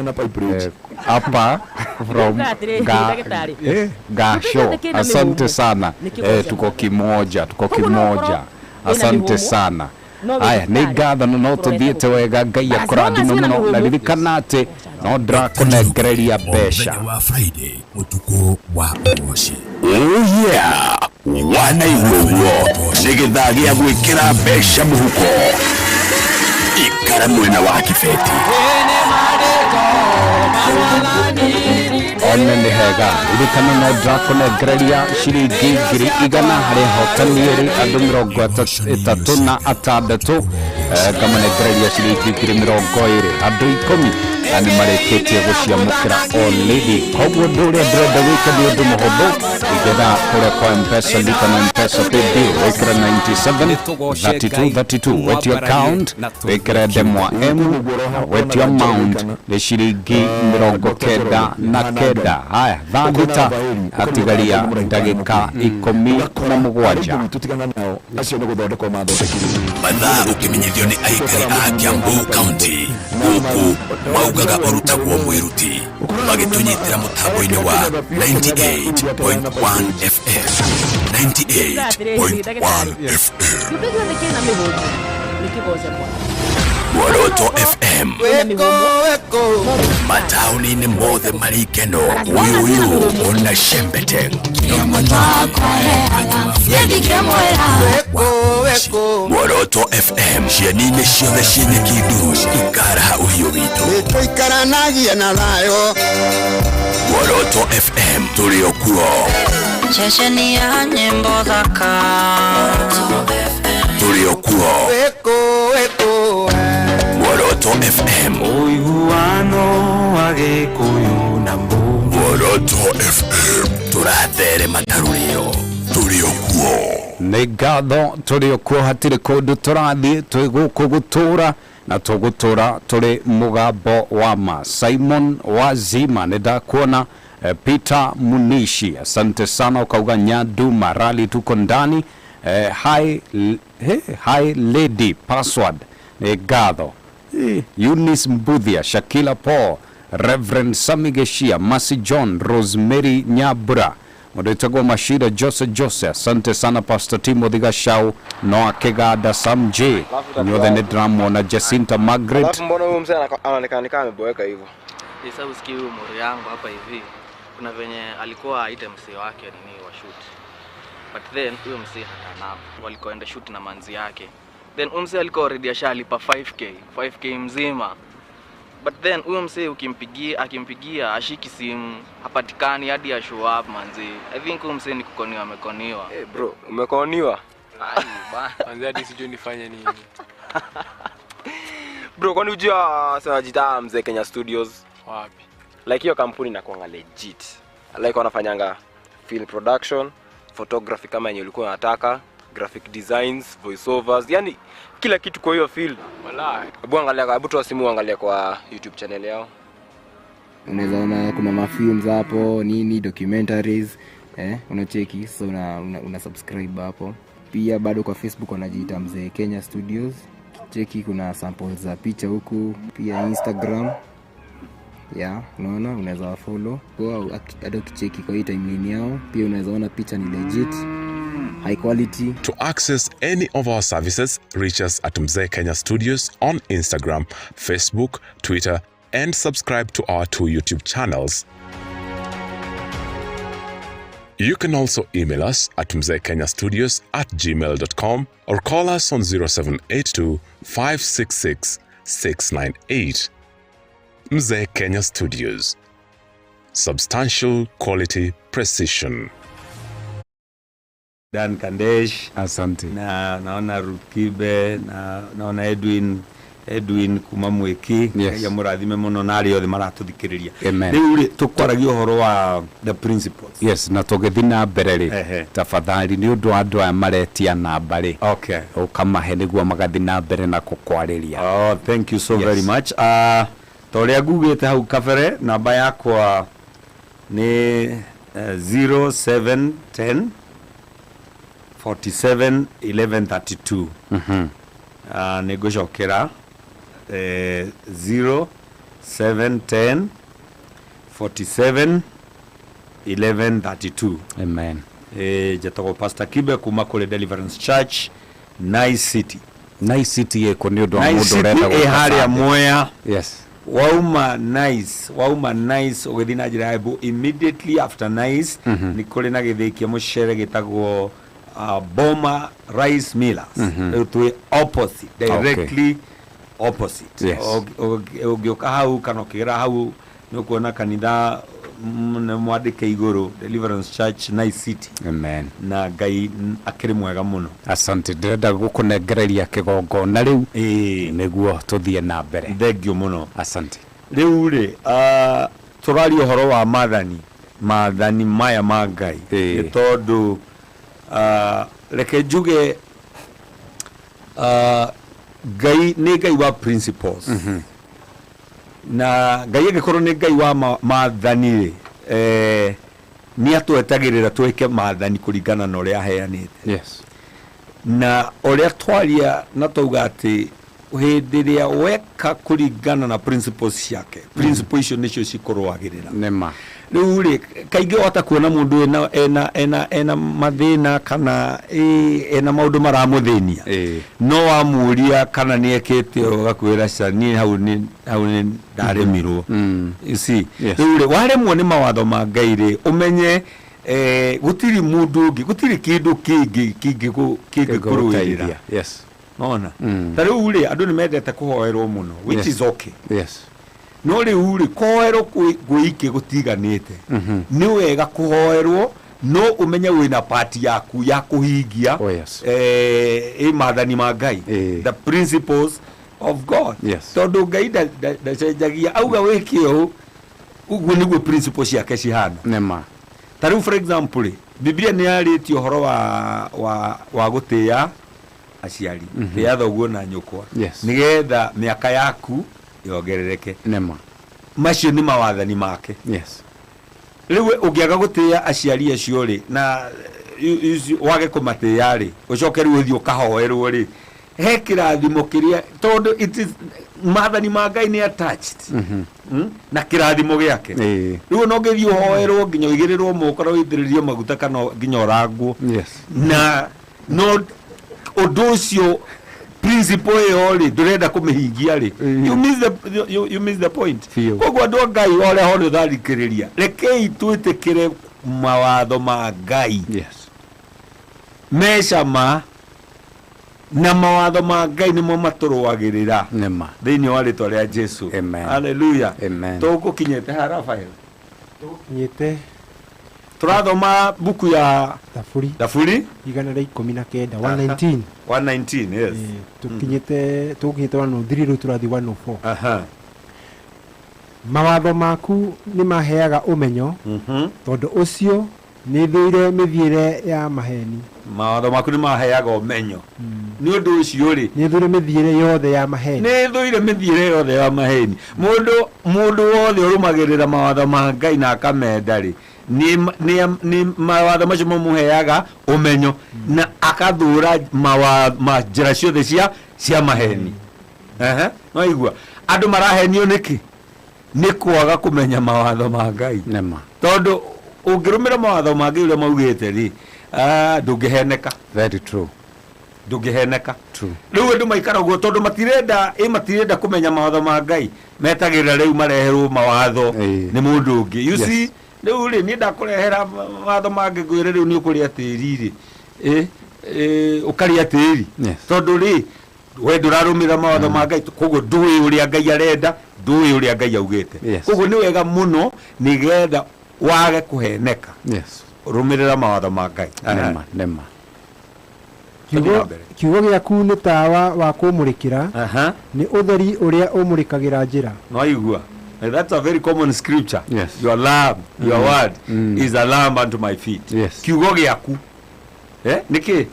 hapa from Gasho. Asante sana, tuko kimoja asante sana. Aya nĩ ngatho no tũthiĩte wega, Ngai akũrathime mũno, na ririkana atĩ no ndĩrakũnengereria mbeca. Wa Friday ũtukũ wa ũgooci. Oh yeah, wanaigua ũguo nĩ gĩthaa gĩa gwĩkĩra mbeca mũhuko. Ikara mwena wa kibeti. One nĩ hega, ririkana no ndĩrakũnengereria ciringi 100 harĩ ahotani erĩ, andũ 36 ngamanengereria ciringi 20 andũ 10 na nĩ marĩkĩtie gũciamũkĩra already. Koguo ũndũ ũrĩa ndĩrenda gwĩka nĩ ũndũ mũhũthũ, ingĩtha kũrĩa kwa M-Pesa, lipa na M-Pesa paybill wĩkĩra 973232 wetio account wĩkĩra ndemwa M wetio amount nĩ ciringi 99. Haya thangita atigaria ndagĩka 17 tutigana nao acio nĩ gũthondekwo mathondekire mathaa ũkĩmenyithio nĩ aikari a Kiambu County gũkũ maugaga ũrutagwo mwĩruti magĩtũnyitĩra mũtambo-inĩ wa 98.1 FM 98.1 FM Muoroto FM mataũni-inĩ mothe marĩ ikeno uyuyu ona Shembete Muoroto FM ciani-inĩ ciothe ciĩna kĩndũ ikara ũhiũ witũ tũikaranagia na thayũ. Muoroto FM tũrĩ o kuo ceceni ya nyĩmbo thaka tũrĩ o kuo Muoroto FM ũiguano wa Gĩkũyũ na Mũmbi. Muoroto FM tũratherema tarũrĩo tũrĩ o kuo. Nĩ ngatho tũrĩ o kuo, hatirĩ kũndũ tũrathiĩ, twĩ gũkũ gũtũũra na tũgũtũũra tũrĩ mũgambo wa ma. Simon Wazima nĩ ndakuona, Peter Munishi asante sana, ukauga Nyadu Marali tuko ndani, hi lady password nĩ ngatho. Eunice Mbuthia, Shakila Paul, Reverend Samigeshia, Masi John, Rosemary Nyabura, Modetagwa Mashida, Jose, asante sana Pastor Timothy Gashau, Noah Kegada, Sam J, Nyothe Nedramo na Jacinta Margaret. Alafu mbona huyu mzee anaonekana kama ameboeka hivyo? Sasa usikii huyu mori yangu hapa hivi, kuna venye alikuwa aite mzee wake nini wa shoot. But then huyo mzee hatanao, walikoenda shoot na manzi yake. Then mzee alikuwa already ashalipa 5k mzima. But then huyo mzee akimpigia ashiki simu, hapatikani hadi ya show up manzi. I think huyo mzee ni kukoniwa amekoniwa. Eh bro, umekoniwa? Ai bana. Manzi hadi sijui nifanye nini. Bro, kwani unajua sasa jita Mzee Kenya Studios? Wapi? Like hiyo kampuni inakuanga legit. Like wanafanyanga film production, photography kama yenye ulikuwa unataka, graphic designs, voiceovers, yani kila kitu kwa hiyo field. Wallahi. Hebu toa simu angalia kwa YouTube channel yao. Unaweza ona kuna mafilms hapo, nini documentaries, unacheki, so una subscribe hapo. Pia bado kwa Facebook wanajiita Mzee Kenya Studios. Cheki kuna samples za picha huku, pia Instagram. Unaona unaweza follow. Kwa hata ukicheki kwa hii timeline yao, pia unaweza ona picha ni legit. High quality. To access any of our services, reach us at Mzee Kenya Studios on Instagram, Facebook, Twitter, and subscribe to our 2 YouTube channels. You can also email us at mzeekenyastudios@gmail.com or call us on 0782 566 698. Mzee Kenya Studios. Substantial quality precision. Dan Kandesh, asante. Na naona Kibe, naona Edwin kuma Mweki, ya murathime muno nari othe maratuthikiriria. Riu tukwaragia horo wa the principles. Yes, na tugithina mbere ri. Tafadhali ni undu andu aya maretia namba ri. Okay. Ukamahe niguo magathina mbere na kukwariria. Oh, thank you so very much. Toria gugite hau kabere namba yakwa ni 0710 47 1132. Negotiokera 0710 47 1132. Amen. Jatogo Pastor Kibe kuma kule Deliverance Church Nice City. Nice City eko ni undu mundu urenda gukasa. Hari ya Mwea. Yes. Wauma nice ugithina njira yabo immediately after Nice ni kule na githikia mucere gitagwo Boma Rice Millers. To opposite, directly opposite. Yes. Ogioka hau kanokira hau nukuona kanitha mwandike iguru Deliverance Church Nice City. Amen. Na Ngai akiri mwega muno. Asante, ndenda gukunegereria kigongona riu niguo tuthie na mbere. Thengio muno. Asante. Riu ri turari uhoro wa maathani maya ma Ngai tondu reke njuge Ngai ni Ngai wa principles. Na Ngai agikorwo ni Ngai wa maathani ni atwetagirira twike maathani kuringana na uria aheanite. Yes. Na uria twaria na tauga ati hindiria weka kuringana na principles yake. Principles icio nicio cikorwagirira. Nema. Riu ri kaingi wata kuona mundu ena mathina kana ena maundu maramuthinia. No amuria kana ni ekete gakwira cani hau ni ndaremirwo. You see. Riu ri waremwo ni mawatho ma Ngai ri umenye gutiri mundu ungi gutiri kindu kingi kuruirira. Yes. Ona. Tariu ri andu ni mendete kuhoerwo muno, which is okay. Yes. No riu ri koerwo kuiki gutiganite. Ni wega kuhoerwo no umenye wina part yaku ya kuhingia. Oh, yes. Maathani ma Ngai. The principles of God. Yes. Tondu Ngai ndacenjagia auga wikio uguo niguo principles yake cihana. Nema. Tariu for example Biblia ni yariti uhoro wa gutia aciari. Tia thoguo na nyukwa. Yes. Nigetha miaka yaku yongerereke. Nema. Macio ni mawathani make. Yes. Riwe ugiaga gutia aciari acio ri na wage kumatia ri ucoke riu uthio kahoerwo ri he kirathimo kiria tondu it is maathani ma Ngai ni attached na kirathimo giake. Riu no ngithio hoerwo nginya igirirwo moko na withiririo maguta kana nginya orangwo. Yes. Na no undu ucio principle yori durenda kumihingia ri you miss the point. Koguo andu Ngai ole hone tharikiriria rekei twitikire mawatho ma Ngai. Yes. Meshama na mawatho ma Ngai nimo maturwagirira. Nema. Thiini wa ritwa ria Jesu. Amen. Hallelujah. Amen. Tugukinyete harafael. Tugukinyete turathoma buku ya Thaburi 119 119. 119, yes. Tukinyete 103 riu turathi 104. Mawatho maku ni maheaga umenyo tondu ucio ni thire mithiire ya maheni. Mawatho maku ni maheaga umenyo ni undu ucio ri ni thire mithiire yothe ya maheni. Ni thire mithiire yothe ya maheni. Mundu wothe urumagirira mawatho ma Ngai na akamenda ri ni mawatho macio mamuheaga umenyo na akathura njira ciothe cia maheni. No igua andu marahenio niki ni kwaga kumenya mawatho ma Ngai. Nema. Tondu ungirumira mawatho ma Ngai uria maugite ri ndungiheneka. Very true. Ndungiheneka. True. Riu andu maikara guo tondu matirenda kumenya mawatho ma Ngai metagirira riu mareherwo mawatho ni mundu ungi. You see riu ri ni ndakurehera watho mangĩ ngwĩre rĩu nĩ ũkũrĩa tĩri rĩ ũkarĩa tĩri tondũ rĩ we ndũrarũmĩrĩra mawatho ma Ngai koguo ndũĩ ũrĩa Ngai arenda ndũĩ ũrĩa Ngai augĩte koguo nĩ wega mũno nĩgetha wage kũheneka rũmĩrĩra mawatho ma Ngai nema kiugo gĩaku nĩ tawa wa kũmũrĩkĩra nĩ ũtheri ũrĩa ũmũrĩkagĩra njĩra no igua. That's a very common scripture. Your lamp, your word is a lamp unto my feet. Kiugo gĩaku nĩkĩ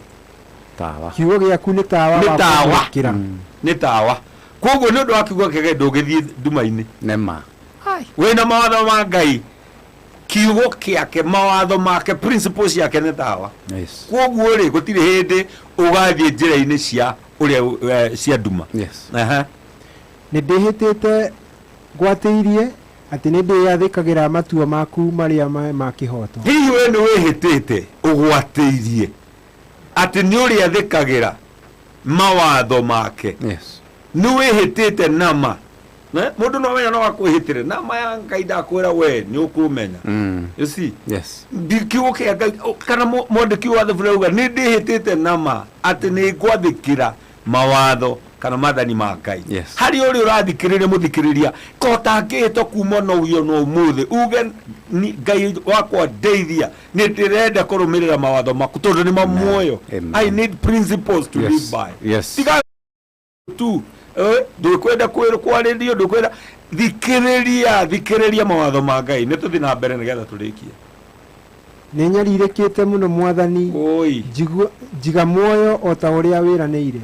tawa kiugo gĩaku nĩ tawa wa kũmũrĩkĩra nĩ tawa koguo nĩ ũndũ wa kiugo kĩega ndũngĩthiĩ nduma-inĩ nema wĩna mawatho ma Ngai kiugo kĩake mawatho make principles ciake nĩ tawa koguo rĩ gũtirĩ hĩndĩ ũgathiĩ njĩra-inĩ cia ũrĩa cia nduma. nĩ ndĩhĩtĩte ngwatĩirie atĩ nĩ ndĩyathĩkagĩra matua maku marĩa ma kĩhoto. Hihi we nĩ wĩhĩtĩte ũgwatĩirie atĩ nĩ ũrĩa thĩkagĩra mawatho make nĩ wĩhĩtĩte nama mũndũ no menya no akwĩhĩtĩre nama ya Ngai ndakwĩra we nĩ ũkũmenya you see kiugo kĩa Ngai kana mwandĩki wa watho burauga nĩ ndĩhĩtĩte nama atĩ nĩ ngwathĩkĩra mawatho kana mathani ma Ngai harĩ ũrĩa ũrathikĩrĩria mũthikĩrĩria kotangĩhĩtwo kuma no uyo no ũmũthĩ uge Ngai wakwa ndeithia nĩ ndĩrenda kũrũmĩrĩra mawatho maku tondũ nĩ mamuoyo. I need principles to live by. Tiga tu ndũkwenda kwarĩrio ndũkwenda thikĩrĩria mawatho ma Ngai nĩ tũthiĩ na mbere nĩgetha tũrĩkie. nĩ nyarirĩkĩte mũno mwathani njiga muoyo o ta ũrĩa wĩranĩire.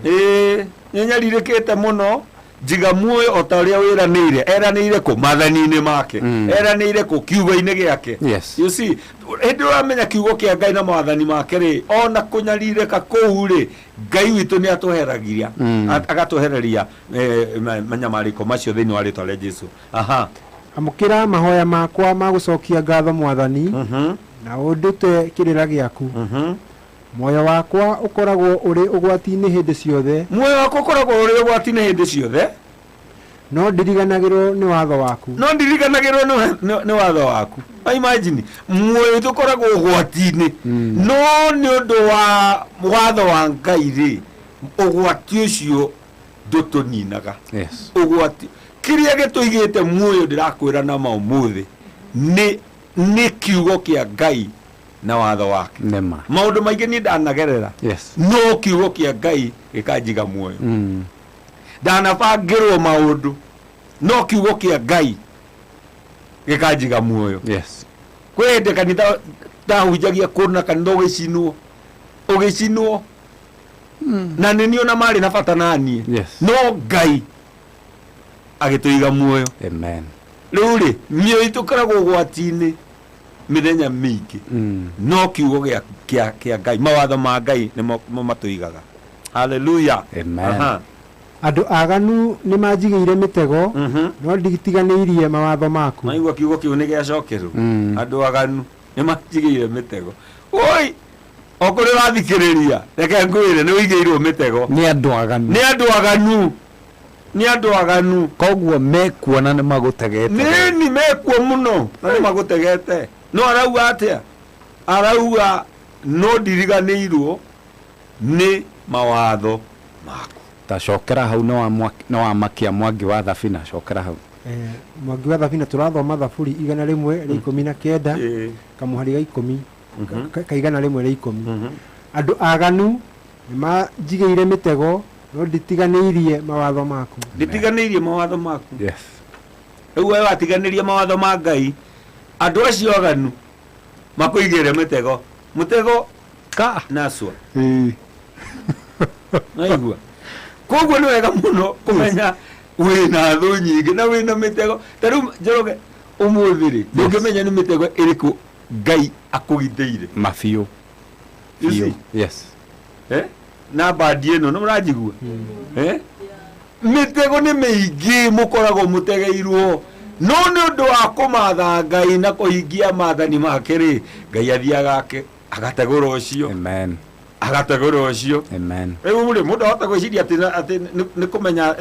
nĩ nyarirĩkĩte mũno njiga muoyo o ta ũrĩa wĩranĩire. Eranĩire kũ mathani-inĩ make eranĩire kũ kiugo-inĩ gĩake. You see hĩndĩ ũramenya kiugo kĩa Ngai na mawathani make rĩ ona kũnyarirĩka kũu rĩ Ngai witũ nĩ atũheragia agatũhereria manyamarĩko macio thĩinĩ wa rĩtwa rĩa Jesũ. amũkĩra mahoya makwa ma gũcokia ngatho mwathani na ũndute kĩrĩra gĩaku. Muoyo wakwa ũkoragwo ũrĩ ũgwati-inĩ hĩndĩ ciothe. Muoyo wakwa ũkoragwo ũrĩ ũgwati-inĩ hĩndĩ ciothe. No ndiriganagĩrwo nĩ watho waku. No ndiriganagĩrwo nĩ watho waku. Imagine muoyo ũkoragwo ũgwati-inĩ no nĩ ũndũ wa watho wa Ngai rĩ ũgwati ũcio ndũtũninaga. Ũgwati kĩrĩa gĩtũigĩte muoyo ndĩrakwĩra na maũmũthĩ nĩ kiugo kĩa Ngai na watho wake. Maũndũ maingĩ nĩ ndanagerera no kiugo kĩa Ngai gĩkanjiga muoyo. Ndanabangĩrwo maũndũ no kiugo kĩa Ngai gĩkanjiga muoyo. Kwĩ hĩndĩ kanitha ndahunjagia kũna kanitha ũgĩcinwo na nĩ niĩ ona marĩ na bata naniĩ no Ngai agĩtũiga muoyo. Rĩu rĩ mĩoyo itũ koragwo ũgwati-inĩ mĩthenya mĩingĩ no kiugo kĩa Ngai mawatho ma Ngai nĩmo matũigaga. Hallelujah. Andũ aganu nĩ manjigĩire mĩtego no nditiganĩirie mawatho maku. Maigua kiugo kĩu nĩ gĩacokerwo. Andũ aganu nĩ manjigĩire mĩtego. Oi okũrĩ ũrathikĩrĩria reke ngwĩre nĩ ũigĩirwo mĩtego. Nĩ andũ aganu. Nĩ andũ aganu koguo mekuona nĩ magũtegete. Nĩ mekuo mũno na nĩ magũtegete. No arauga atĩa? Arauga no ndiriganĩirwo nĩ mawatho maku. Tacokera hau no wamakia mwangi wa thabina cokera hau. Mwangi wa thabina tũrathoma Thaburi 1:19 kamuhari ga 10 ka 1:10. Andũ aganu nĩ manjigĩire mĩtego no nditiganĩirie mawatho maku. Nditiganĩirie mawatho maku. Rĩu we watiganĩrie mawatho ma Ngai andũ acio aganu makũigĩre mũtego ka nacua. Naigua koguo nĩ wega mũno kũmenya wĩna thũ nyingĩ na wĩna mĩtego. Ta rĩu Njoroge ũmũthĩ rĩ ndũngĩmenya nĩ mĩtego ĩrĩkũ Ngai akũgitĩire mabiũ. Na bandi ĩno nĩ mũranjigua mĩtego nĩ mĩingĩ mũkoragwo mũtegeirwo no nĩ ũndũ wa kũmatha Ngai na kũhingia maathani make rĩ Ngai athiaga agategũra ũcio. agategũra ũcio. Amen. Rĩu rĩ mũndũ ahota gwĩciria atĩ nĩ kũmenya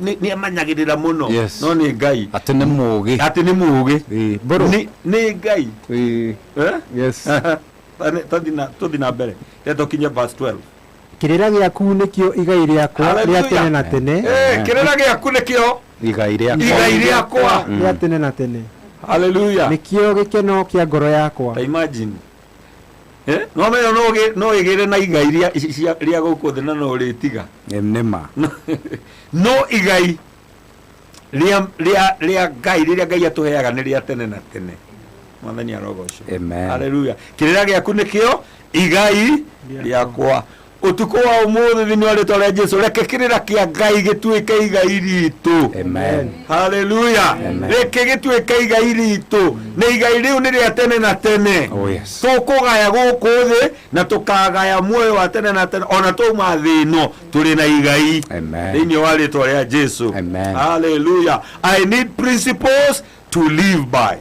nĩ amanyagĩrĩra mũno no nĩ Ngai atĩ nĩ mũũgĩ nĩ Ngai. Yes. Tũthi na mbere tũkinye verse 12. Kĩrĩra gĩaku nĩkĩo igai rĩakwa rĩa tene na tene. Kĩrĩra gĩaku nĩkĩo igai rĩakwa rĩa tene na tene. Hallelujah. Nĩkĩo gĩkeno kĩa ngoro yakwa. Imagine no me no igire na igai ria gũkũ thĩ na no rĩtiga nĩma no igai ria Ngai rĩrĩa Ngai atũheaga nĩ rĩa tene na tene. Mwathani arogocwo. Amen. Hallelujah. Kĩrĩra gĩaku nĩkĩo igai rĩakwa. Ũtukũ wa ũmũthĩ thĩinĩ wa rĩĩtwa rĩa Jesũ reke kĩrĩra kĩa Ngai gĩtuĩke igai ritũ. Amen. Hallelujah. Reke gĩtuĩke igai ritũ. Nĩ igai rĩu nĩ rĩa tene na tene. Tũkũgaya gũkũ thĩ na tũkagaya muoyo wa tene na tene ona tũma thĩ ĩno tũrĩ na igai thĩinĩ wa rĩĩtwa rĩa Jesũ. Hallelujah. I need principles to live by.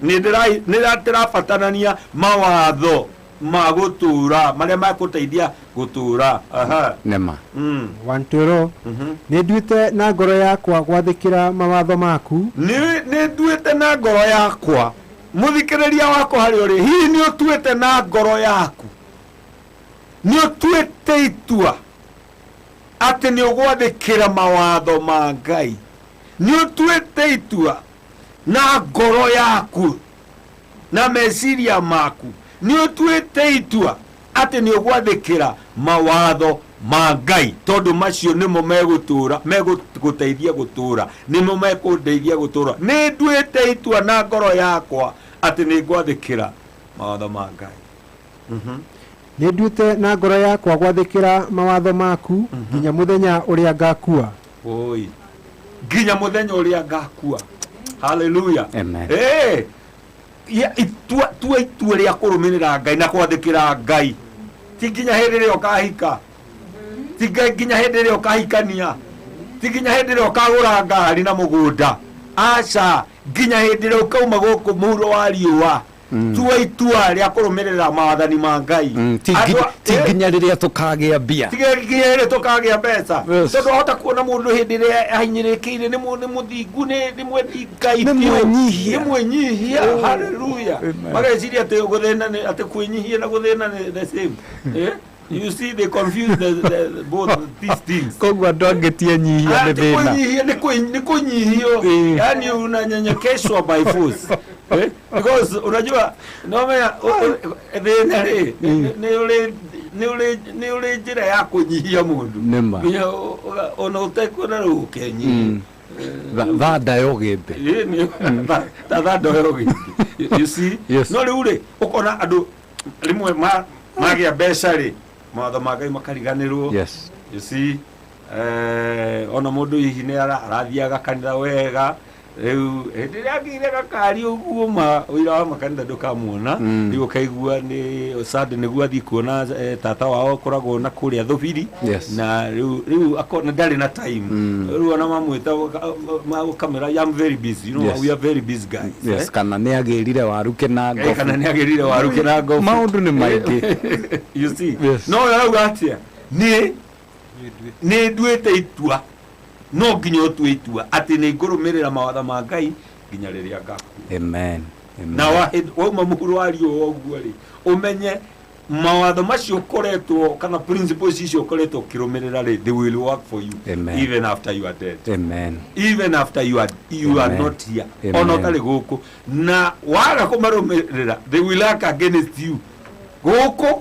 Nĩ ndĩrabatarania mawatho ma gũtũũra marĩa magũteithia gũtũũra. Nĩma. Wantũro nĩ nduĩte na ngoro yakwa gwathĩkĩra mawatho maku. Nĩ nduĩte na ngoro yakwa. Mũthikĩrĩria wakwa harĩ ũrĩ hihi nĩ ũtuĩte na ngoro yaku, nĩ ũtuĩte itua atĩ nĩ ũgwathĩkĩra mawatho ma Ngai. Nĩ ũtuĩte itua na ngoro yaku na meciria maku, nĩ ũtuĩte itua atĩ nĩ ũgwathĩkĩra mawatho ma Ngai, tondũ macio nĩmo megũtũũra megũteithia gũtũũra, nĩmo megũteithia gũtũũra. Nĩ nduĩte itua na ngoro yakwa atĩ nĩ ngwathĩkĩra mawatho ma Ngai. Nĩ nduĩte na ngoro yakwa gwathĩkĩra mawatho maku nginya mũthenya ũrĩa ngakua. Oi, nginya mũthenya ũrĩa ngakua. Hallelujah. Amen. Tua itua rĩa kũrũmĩrĩra Ngai na gwathĩkĩra Ngai. Ti nginya hĩndĩ ĩrĩa ũkahika, ti nginya hĩndĩ ĩrĩa ũkahikania, ti nginya hĩndĩ ĩrĩa ũkagũra ngari na mũgũnda. Aca, nginya hĩndĩ ĩrĩa ũkauma gũkũ mũhuro wa riũa. Tua itua rĩa kũrũmĩrĩra maathani ma Ngai. Ti nginya rĩrĩa tũkagĩa mbia, ti nginya rĩrĩa tũkagĩa mbeca. Tondũ hota kuona mũndũ hĩndĩ ĩrĩa ahinyĩrĩkĩire nĩ mũthingu nĩ mwendi Ngai, nĩ mwĩnyihia. Hallelujah. Mageciria atĩ gũthĩna atĩ kwĩnyihia na gũthĩna nĩ the same. You see, they confuse both these things. Koguo andũ angĩtie nyihia nĩ thĩna. Nĩ kũnyihio, yani unanyenyekeshwa by force. Because unajua nomea thĩna rĩ nĩ ũrĩ njĩra ya kũnyihia mũndũ. Ona ũtekuona rĩu ũkenyihia. Thanda ya ũgĩmbĩ. Ta thanda ya ũgĩmbĩ. You see? No rĩu rĩ ũkona andũ rĩmwe magĩa mbeca rĩ mawatho ma Ngai makariganĩrwo. You see? Ona mũndũ hihi nĩ arathiaga kanitha wega, rĩu hĩndĩ ĩrĩa agĩire gakari ũguo ũira wa makanitha ndũkamuona, rĩu ũkaigua nĩ Sunday nĩguo athiĩ kuona tata wao ũkoragwo na kũrĩa thũbiri, na rĩu akona ndarĩ na time. Rĩu ona mamwĩta kamera, I'm very busy, you know, we are very busy guys. Yes, kana nĩ agĩrire waru kĩnango. Kana nĩ agĩrire waru kĩnango. Maũndũ nĩ maingĩ. You see? No arauga atĩa? Nĩ nduĩte itua, no nginya ũtue itua atĩ nĩ ngũrũmĩrĩra mawatho ma Ngai nginya rĩrĩa ngakua. Amen. Na wauma mũhuro wa riũa ũguo rĩ ũmenye mawatho macio ũkoretwo kana principles icio ũkoretwo ũkĩrũmĩrĩra rĩ, they will work for you. Amen. Even after you are dead. Amen. Even after you are not here. Ona ũtarĩ gũkũ na waga kũmarũmĩrĩra, they will work against you gũkũ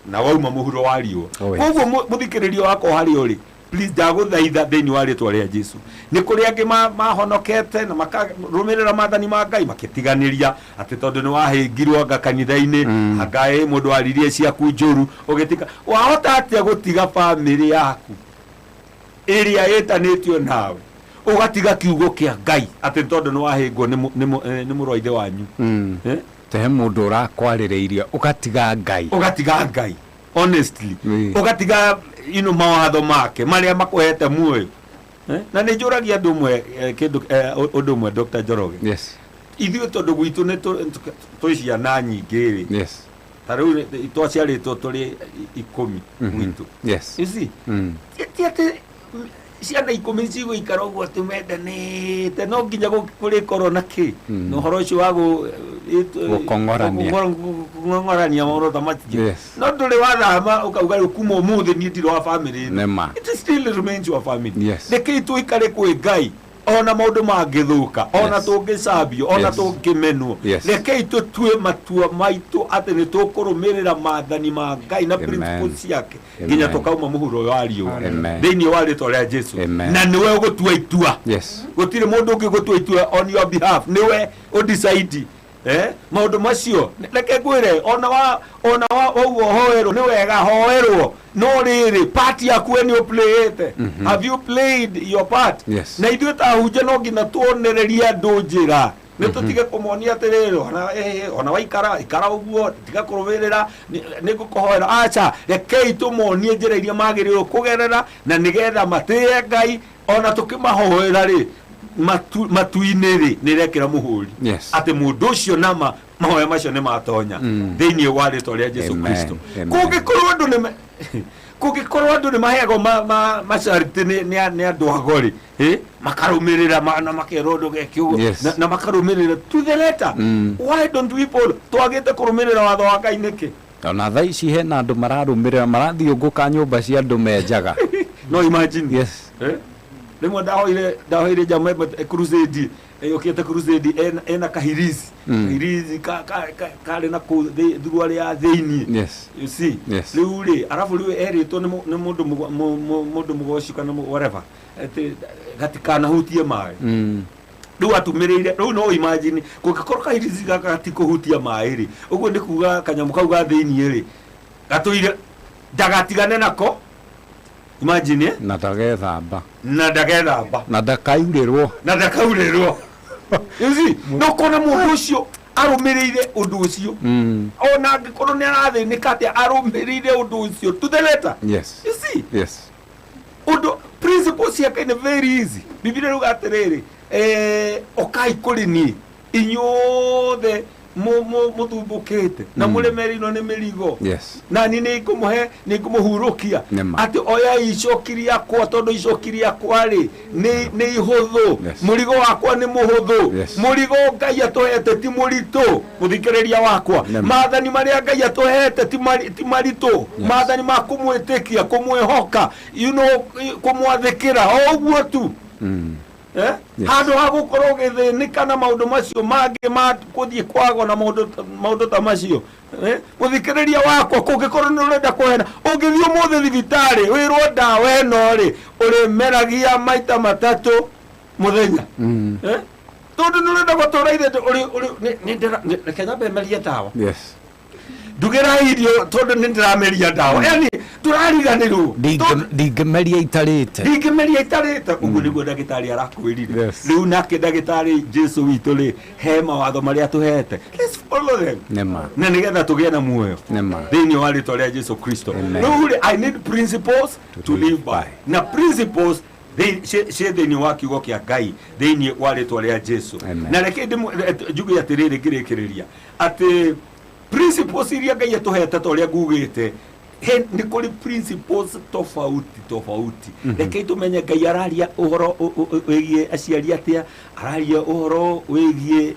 na wauma mũhuro wa riũa. Koguo mũthikĩrĩria wako harĩ ũrĩ, please ndagũthaitha thĩinĩ wa rĩĩtwa rĩa Jesũ. Nĩ kũrĩ angĩ mahonokete na makarũmĩrĩra maathani ma Ngai makĩtiganĩria atĩ tondũ nĩ wahĩngirwo anga kanitha-inĩ Ngai mũndũ waririe ciaku njũru ũgĩtiga. Wahota atĩa gũtiga bamĩrĩ yaku ĩrĩa ĩtanĩtio nawe ũgatiga kiugo kĩa Ngai atĩ tondũ nĩ wahĩngwo nĩ mũrũ wa ithe wanyu? Tehe mũndũ ũrakwarĩrĩirie ũgatiga Ngai, honestly ũgatiga mawatho make marĩa makũhete muoyo. Na nĩ njũragia andũ ũmwe ũndũ ũmwe Dr. Njoroge. Ithuĩ tondũ gwitũ nĩ twĩ ciana nyingĩ rĩ, Taru itwaciarĩtwo tũrĩ 10 gwitũ. Yes. You see? Ti atĩ ciana 10 cigũikara ũguo atĩ mendanĩte, no nginya kũrĩ korwo na kĩ na ũhoro ũcio wa gũkong'orania maũndũ ta macio. No ndũrĩ wathama ũkauga rĩu kuma ũmũthĩ niĩ ndirĩ wa family ĩno. It still remains your family. Rekei tũikare kwĩ Ngai ona maũndũ mangĩthũka, ona tũngĩcambio, ona tũngĩmenwo, rekei tũtue matua maitũ atĩ nĩ tũkũrũmĩrĩra maathani ma Ngai na principles ciake nginya tũkauma mũhuro wa riũa thĩinĩ wa rĩĩtwa rĩa Jesu. Na nĩwe ũgũtua itua, gũtirĩ mũndũ ũngĩ gũtua itua on your behalf, nĩwe ũdecide maũndũ macio. Reke ngwĩre ona ũguo hoerwo nĩ wega hoerwo, no rĩrĩ part yaku we nĩ ũplayĩte. Have you played your part? Na ithuĩ ta hunjia no nginya tuonererie andũ njĩra, nĩ tũtige kũmonia atĩrĩrĩ ona waikara ũguo tiga kũrũmĩrĩra nĩ ngũkũhoera. Aca, rekei tũmonie njĩra iria magĩrĩirwo kũgerera na nĩgetha matĩe Ngai, ona tũkĩmahoera rĩ matu-inĩ rĩ nĩ rekĩra mũhũri atĩ mũndũ ũcio nama mahoya macio nĩ matonya thĩinĩ wa rĩĩtwa rĩa Jesu Kristo. Kũngĩkorwo andũ nĩ maheagwo masharti nĩ andũ ago rĩ makarũmĩrĩra na makerwo ũndũ geke ũguo na makarũmĩrĩra to the letter. Why don't people twagĩte kũrũmĩrĩra watho wa Ngai nĩkĩ? Ona thaa ici hena andũ mararũmĩrĩra marathiũngũka nyũmba cia andũ menjaga. No imagine. Rĩmwe ndahoire jamaa crusade yokĩte crusade ena kahirizi karĩ na thurua rĩa thĩinĩ. You see? Rĩu rĩ arabu rĩu erĩtwo nĩ mũndũ mũgoci kana whatever atĩ gatikanahutie maĩ. Rĩu atumĩrĩire, rĩu no imagine kũngĩkorwo kahirizi gaka gatikũhutia maĩ rĩ, ũguo nĩ kuga kanyamũ kau ga thĩinĩ rĩ gatũire ndagatigane nako. Imagine na ndagethamba na ndakaurĩrwo you see? No kona mũndũ ũcio arũmĩrĩire ũndũ ũcio ona angĩkorwo nĩ arathĩnĩka atĩa arũmĩrĩire ũndũ ũcio to the letter. You see? Ũndũ principle ciake nĩ very easy. Biblia rĩuga atĩrĩrĩ okai kũrĩ niĩ inyuothe mũthumbũkĩte na mũremereirwo nĩ mĩrigo na niĩ nĩ ngũmũhurũkia atĩ oya icooki rĩakwa tondũ icooki rĩakwa rĩ nĩ ihũthũ, mũrigo wakwa nĩ mũhũthũ. Mũrigo Ngai atũhete ti mũritũ, mũthikĩrĩria wakwa. Maathani marĩa Ngai atũhete ti maritũ, maathani ma kũmwĩtĩkia, kũmwĩhoka, kũmwathĩkĩra o ũguo tu. Handũ ha gũkorwo ũgĩthĩnĩka na maũndũ macio mangĩ ma gũthiĩ kwago na maũndũ ta macio. Mũthikĩrĩria wakwa, kũngĩkorwo nĩ ũrenda kũhena, ũngĩthiĩ ũmũthĩ thibitarĩ wĩrwo ndawa ĩno rĩ ũrĩmeragia maita 3 mũthenya, tondũ nĩ ũrenda gũtũra ithe reke nyambe merie ndawa ndugĩra irio tondũ nĩ ndĩrameria ndawa. Yani tũrariganĩrwo, ndingĩmeria itarĩte. Ũguo nĩguo ndagĩtarĩ arakwĩrire. Rĩu nake ndagĩtarĩ Jesu witũ rĩ he mawatho marĩa tũhete, let's follow them na nĩgetha tũgĩe na muoyo thĩinĩ wa rĩĩtwa rĩa Jesu Kristo. Rĩu rĩ I need principles to live by, na principles ciĩ thĩinĩ wa kiugo kĩa Ngai thĩinĩ wa rĩĩtwa rĩa Jesu. Na reke njuge atĩrĩrĩ ngĩrĩkĩrĩria atĩ principles iria Ngai atũhete ta ũrĩa ngugĩte nĩ kũrĩ principles tofauti. Rekei tũmenye Ngai araria ũhoro wĩgiĩ aciari atĩa, araria ũhoro wĩgiĩ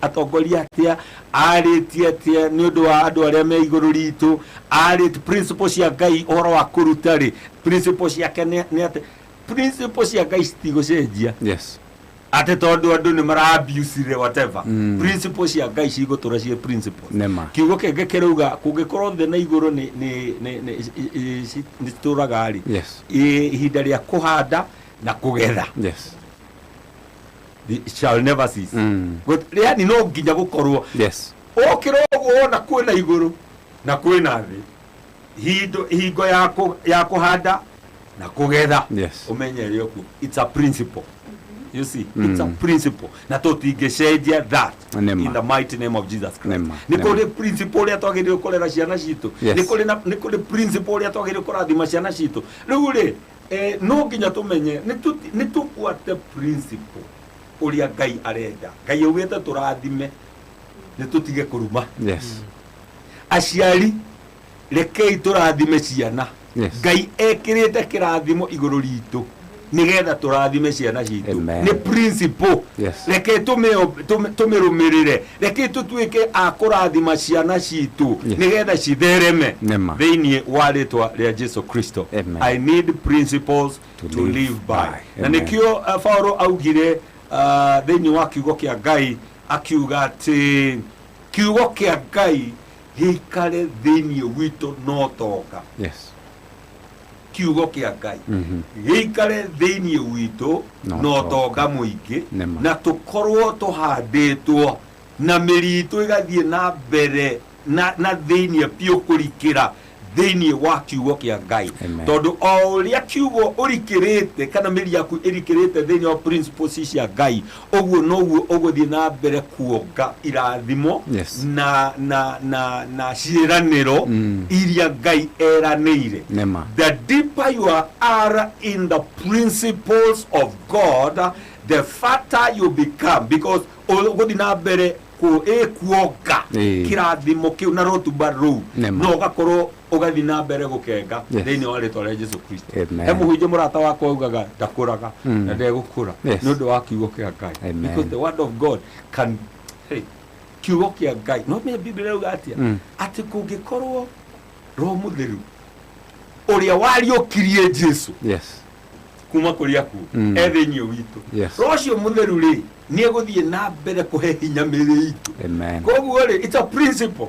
atongoria atĩa, arĩtie atĩa nĩ ũndũ wa andũ arĩa me igũrũ ritũ, arĩtie principles cia Ngai ũhoro wa kũruta rĩ principles ciake nĩ atĩ principles cia Ngai citigũcenjia. Ate tondũ andũ nĩ mara-abuse whatever. Principles cia Ngai cigũtũra ciĩ principles. Kiugo kĩngĩ kĩrauga kũngĩkorwo thĩ na igũrũ nĩ citũraga rĩ ihinda rĩa kũhanda na kũgetha shall never cease. Yani no nginya gũkorwo ũkĩra ũguo na kwĩna igũrũ na kwĩna thĩ, hingo ya kũhanda na kũgetha ũmenyere ũguo. It's a principle. You see, it's a principle. Na tũtingĩcenjia that in the mighty name of Jesus Christ. Nĩ kũrĩ principle ũrĩa twagĩrĩirwo kũrera ciana citũ, nĩ kũrĩ principle ũrĩa twagĩrĩirwo kũrathima ciana citũ. Rĩu rĩ no nginya tũmenye nĩ tũbuate principle ũrĩa Ngai arenda. Ngai augĩte tũrathime nĩ tũtige kũruma. aciari rekei turathime ciana Ngai ekirite kirathimo iguru ritu nigetha turathime ciana citu ni principle reke tumirumirire reke tutuike akurathima ciana citu nigetha cithereme thiini wa ritwa ria Jesu Kristo. I need principles to live by. Na nikio Paulo augire thiini wa kiugo kia Ngai akiuga ati kiugo kia Ngai gikare thiini witu no toka. Kiugo kia Ngai gikare thiini witu no toga muingi na tukorwo tuhanditwo na miritu igathie na mbere na thiini pio kurikira thiini wa kiugo kia Ngai tondu o ria kiugo urikirite kana miri yaku irikirite thiini wa principles cia Ngai oguo noguo uguthie na mbere kuonga irathimo na ciiraniro iria Ngai eranire. The deeper you are in the principles of God, the fatter you become, because uguthie na mbere kuonga kirathimo kiu na rotuba ruu no gakorwo ugathie na mbere gukenga thiini wa ritwa ria Jesu Kristo. Muhunjia murata wakwa ugaga ndakuraga na ndegukura ni undu wa kiugo kia Ngai, because the word of God can kiugo kia Ngai no me Biblia uga atia ati kungikorwo roho mutheru uria wariukirie Jesu kuma kuri aku ethiini witu rocio mutheru ri ni eguthie na mbere kuhe hinya miri itu. Koguo ri it's a principle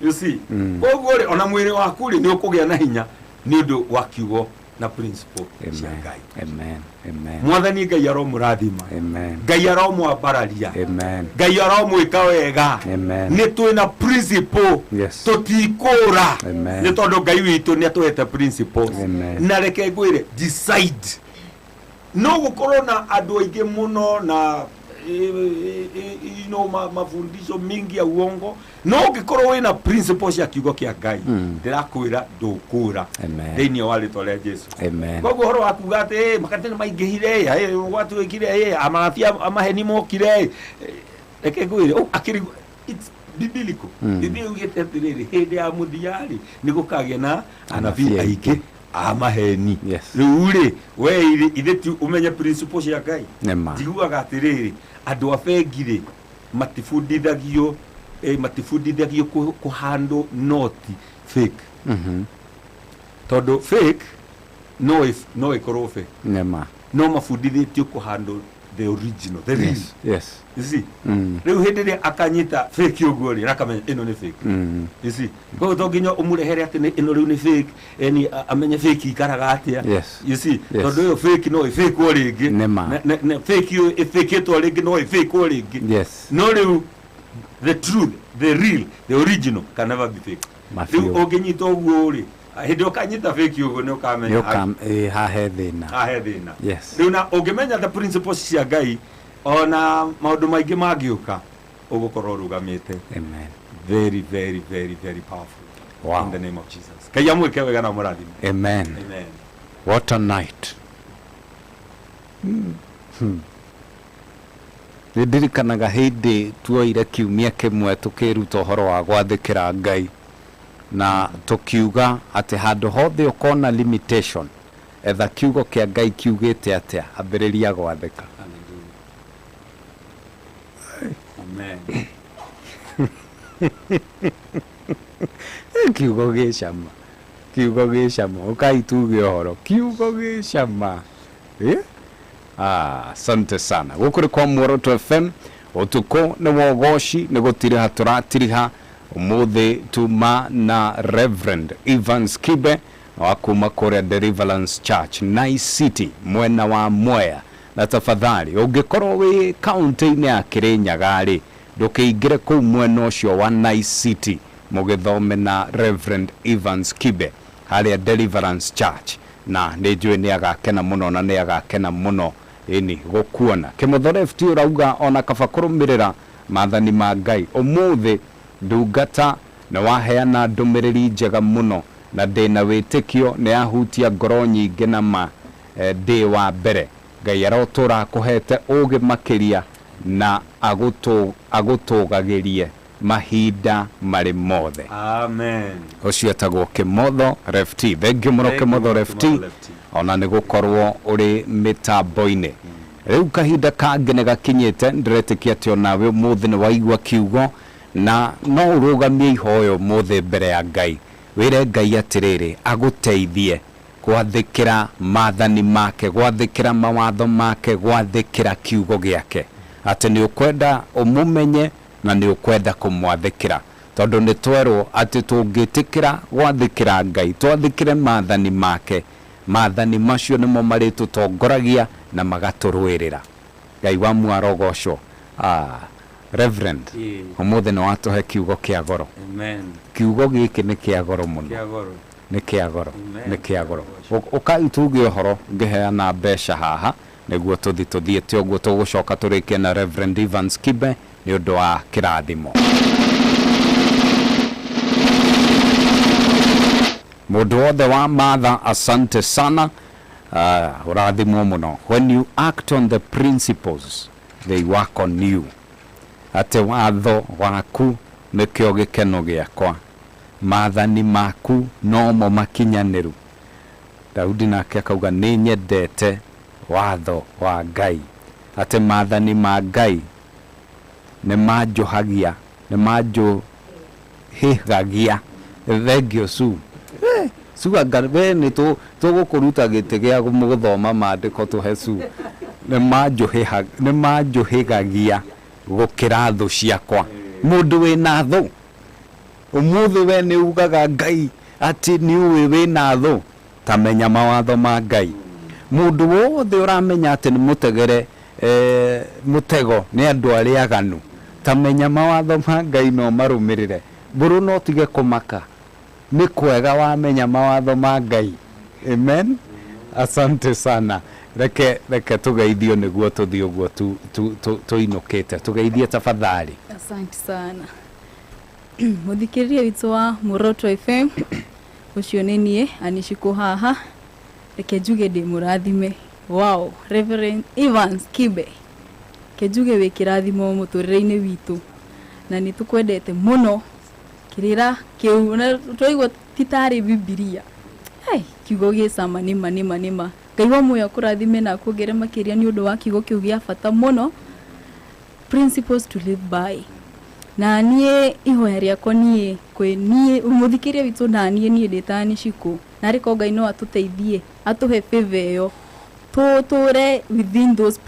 you see koguo ri ona mwiri waku ri ni ukugia na hinya ni undu wa kiugo na principle cia Ngai. Mwathani Ngai aromurathima, Ngai aromwambararia, Ngai aromwika wega, ni twina principle tutikura ni tondu Ngai witu ni atuhete principles na reke ngwire decide no gukorwo na andu aingi muno na mafundisho mingi ya uongo no gikorwo wina principles ya kiugo kia Ngai ndirakwira ndukura thiini wa ritwa ria Jesu. Koguo horo wakuga ati makatene maingihire watu wikire amarafia amaheni mokire reke ngwire akiri it's biblical. Biblia ugite atiriri hindi ya muthiari ni gukagia na anabii aingi amaheni riu ri we ithe umenya principles ya Ngai njiguaga atiriri andu abengire matifundithagio kuhandle not fake tondu fake no ikorwo fake no mafundithitio kuhandle the original, the real. You see riu hindi ria akanyita fake uguo ri rakamenya ino ni fake. You see go to nginya umurehere ati ino riu ni fake eni amenye fake ikaraga atia. You see tondu yo fake no fake o ringi na fake yo fake to ringi no fake o ringi no riu the truth, the real, the original can never be fake. Riu onginyita uguo ri hindi ukanyita fake uguo ni ukamenya hahe thina riu na ungimenya the principles cia Ngai ona maundu maingi magiuka ugukorwo rugamite. Very very very very powerful. In the name of Jesus. Ngai amwike wega na murathime. Amen. What a night. Ndirikanaga hindi tuoire kiumia kimwe tukiruta uhoro wa gwathikira Ngai na tukiuga ati handu hothe ukona limitation etha kiugo kia Ngai kiugite atia ambiriria gwathika. Amen. Kiugo gicama ukaituge uhoro kiugo gicama asante sana gukuri kwa Muoroto FM Ûtukû ni Ûgooci ni gutiriha turatiriha umuthi tuma na Reverend Evans Kibe wa kuma kuria Deliverance Church Nice City mwena wa Mwea. Na tafadhali ungikorwo wi county-ini ya Kirinyaga ri ndukiingire kuu mwena ucio wa Nice City mugithome na Reverend Evans Kibe haria Deliverance Church na nijue ni agakena muno na ni agakena muno ini gukuona Kimothore FT urauga ona kaba kurumirira maathani ma Ngai umuthi ndungata na waheana ndumiriri njega muno na ndina witikio ni ahutia ngoro nyingi na ma ndi wa mbere Ngai arotura kuhete ugi makiria na agutugagirie mahinda marĩ mothe. Amen. Ũcio etagwo Kĩmotho Refti. Thengiũ mũno Kĩmotho Refti, ona nĩ gũkorwo ũrĩ mĩtambo-inĩ. Rĩu kahinda kangĩ nĩ gakinyĩte, ndĩretĩkia atĩ onawe ũmũthĩ nĩ waigua kiugo na no ũrũgamie ihoyo ũmũthĩ mbere ya Ngai. Wĩre Ngai atĩrĩrĩ agũteithie gwathĩkĩra maathani make, gwathĩkĩra mawatho make, gwathĩkĩra kiugo gĩake. Atĩ nĩ ũkwenda ũmũmenye na nĩ ũkwenda kũmwathĩkĩra. Tondũ nĩ twerwo atĩ tũngĩtĩkĩra gwathĩkĩra Ngai, twathĩkĩre maathani make, maathani macio nĩmo marĩtũtongoragia na magatũrũĩrĩra. Ngai wa Muoroto, Reverend, ũmũthĩ nĩ watũhe kiugo kĩa goro. Amen. Kiugo gĩkĩ nĩ kĩa goro mũno. Nĩ kĩa goro. Nĩ kĩa goro. Ũkai tuge ũhoro ngĩheana mbeca haha nĩguo tũthiĩte ũguo tũgũcoka tũrĩkie na Reverend Evans Kibe nĩ ũndũ wa kĩrathimo. Mũndũ wothe wa matha, asante sana. Ũrathimwo mũno. When you act on the principles, they work on you. Ate watho waku nĩkĩo gĩkeno gĩakwa, maathani maku nomo makinyanĩru. Daudi nake akauga nĩ nyendete watho wa Ngai. Ate maathani ma Ngai nĩ manjohagia, nĩ manjohigagia. Thengio su suga we nĩ tũgũkũruta gĩtĩ gĩa gũthoma maandĩko tũhe su. Nĩ manjohigagia gũkĩra thũ ciakwa. Mũndũ wĩna thũ, ũmũthĩ we nĩ ugaga Ngai atĩ nĩ ũĩ wĩna thũ, tamenya mawatho ma Ngai. Mũndũ wothe ũramenya atĩ nĩ mũtegere mũtego nĩ andũ arĩa aganu, tamenya mawatho ma Ngai no marũmĩrĩre. Mbũrũ no tige kũmaka, nĩ kwega wamenya mawatho ma Ngai. Amen. Asante sana. Reke tugeithio nĩguo tũthiĩ ũguo tũinũkĩte. Tugeithie tafadhali. Asante sana. Mũthikĩrĩria witũ wa Muoroto FM, ũcio nĩ niĩ Anishiko haha. Reke njuge ndĩ mũrathime. Wow, Reverend Evans Kibe. Ke njuge wĩ kĩrathimo mũtũrĩre-inĩ witũ. Na nĩ tũkwendete mũno. Kĩrĩra kĩu na tũigua titarĩ Biblia. Kiugo gĩcama nĩma. Ngai wa Mwea kũrathime na kuongere makĩria nĩ ũndũ wa kiugo kĩu gĩa bata mũno. Principles to live by. Na niĩ ihoya rĩakwa niĩ mũthikĩrĩria witũ na niĩ ndĩta Nishiko. Na rĩko Ngai no atũteithie, atũhe favor ĩyo. Tũtũre within those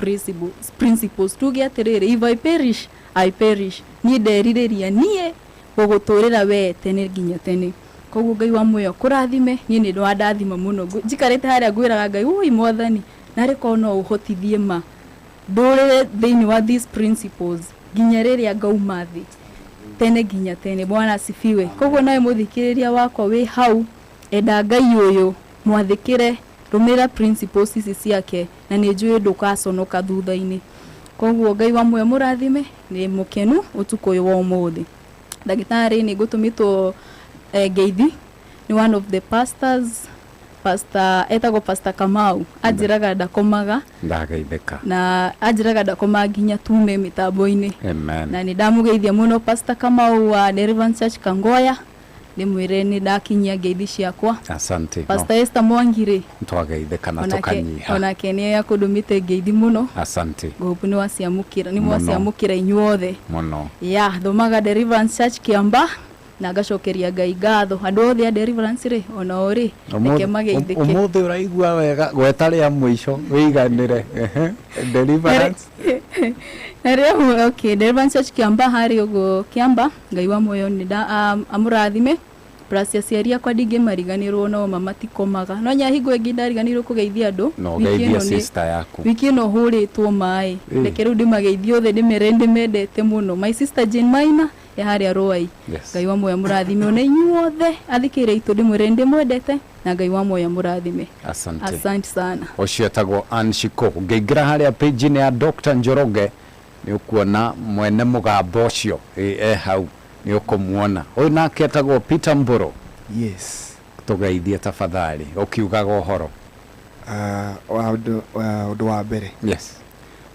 principles. Tuge atĩrĩrĩ, if I perish, I perish. Niĩ nderirĩria niĩ gũgũtũrĩra we tene nginya tene. Koguo Ngai wa Mwea kũrathime, niĩ nĩ ndathima mũno. Njikarĩte harĩa ngwĩraga Ngai, ui Mwathani, na rĩko no ũhotithie ma ndũrĩre thĩinĩ wa these principles nginya rĩrĩa ngauma thĩ tene nginya tene. Bwana asifiwe. Koguo nawe mũthikĩrĩria wakwa wĩ hau, enda Ngai ũyũ mwathĩkĩre, rũmĩrĩra principles ici ciake, na nĩ njũĩ ndũkaconoka thutha-inĩ. Koguo Ngai wa Mwea mũrathime, nĩ mũkenu ũtukũ ũyũ wa ũmũthĩ. Ndagĩtarĩ nĩ ngũtũmĩtwo ngeithi ni one of the pastors, etagwo Pastor Kamau, anjĩraga ndakomaga ndageithĩka na anjĩraga ndakomaga nginya tume mĩtambo-inĩ. Amen. Na nĩ ndamũgeithia mũno Pastor Kamau wa Deliverance Church Kangoya, ndĩmwĩre nĩ ndakinyia ngeithi ciakwa. Asante. Pastor Esther Mwangire twageithĩka na tũkanyiha. Onake nĩ yakũndũmĩte ngeithi mũno. Asante. Ngũpu nĩ waciamũkĩra, nĩ mwaciamũkĩra inyuothe mũno. Thomaga Deliverance Church Kiamba na gacokeria Ngai ngatho. Andũ othe a Deliverance rĩ ona orĩ reke mageithĩke. Ũmũthĩ ũraigua wega gwetarĩ a mũico wĩiganĩre. Deliverance okay, Deliverance Church Kiamba harĩ ũguo Kiamba. Ngai wa Mwea nĩ amũrathime. Plus aciari akwa ndingĩmariganĩrwo no mamatikomaga. No nyahingo ĩngĩ ndariganĩrwo kũgeithia andũ. No geithia sister yaku. Wiki ĩno hũrĩtwo maĩ. Reke rĩu ndĩmageithie othe ndĩmendete mũno. My sister Jane Maina ya harĩa Rũai. Ngai wa Mwea mũrathime ona inyuothe athikĩrĩria itũ ndĩmwĩre ndĩmwendete na Ngai wa Mwea mũrathime. Asante sana. Ũcio etagwo Anshiko. Ngĩingĩra harĩa page-inĩ ya Dr. Njoroge nĩ ũkuona mwene mũgambo ũcio hau nĩ ũkũmuona. Ũyũ nake etagwo Peter Mbũrũ. Yes. Tũgeithie tafadhali ũkiugaga ũhoro. Ũndũ wa mbere. Yes.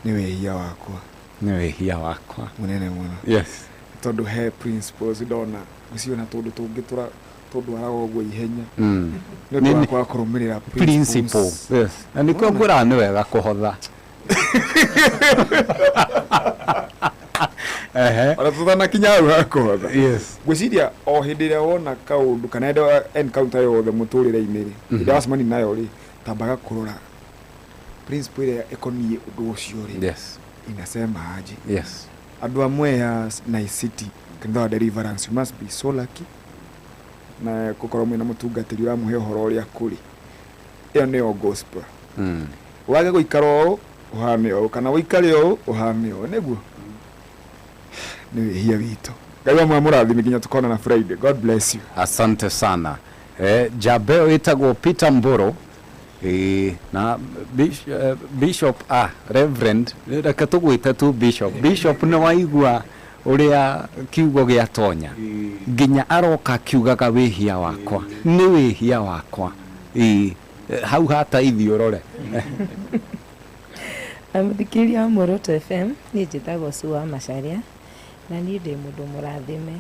Nĩ wĩhia wakwa. Nĩ wĩhia wakwa. Mũnene mũno. Yes. tondu he principles ndona uciona tondu tungitura tondu aragwo ihenya ni kwa kurumirira principles. Yes, na ni kwa ngura ni wega kuhotha Aratutana kinya hau. Yes. Gwiciria o hindi ria wona kaundu kana endo encounter yothe muturire-ini ri. Ndio wacemani nayo ri tambaga kurora principle ria economy undu ucio ri. Yes. Inasema aje? Yes. Andu a Mwea Nice City kinda Deliverance, you must be so lucky. Na gukorwo mwina mutungatiri wa muhe uhoro uria kuri. Iyo niyo gospel. Wage guikara o uhame o kana wikare o uhame o neguo. Ni hia wito. Ngai wa murathime kinya tukona na Friday. God bless you. Asante sana. Jabeo itagwo Peter Mboro na Bishop Reverend reka tugwite tu Bishop no waigua uria kiugo gia tonya nginya aroka kiugaga wihia wakwa ni wihia wakwa hau hata ithiorore amuthikiria Muoroto FM ni njitagwo Suwa Macharia na ni ndi mundu murathime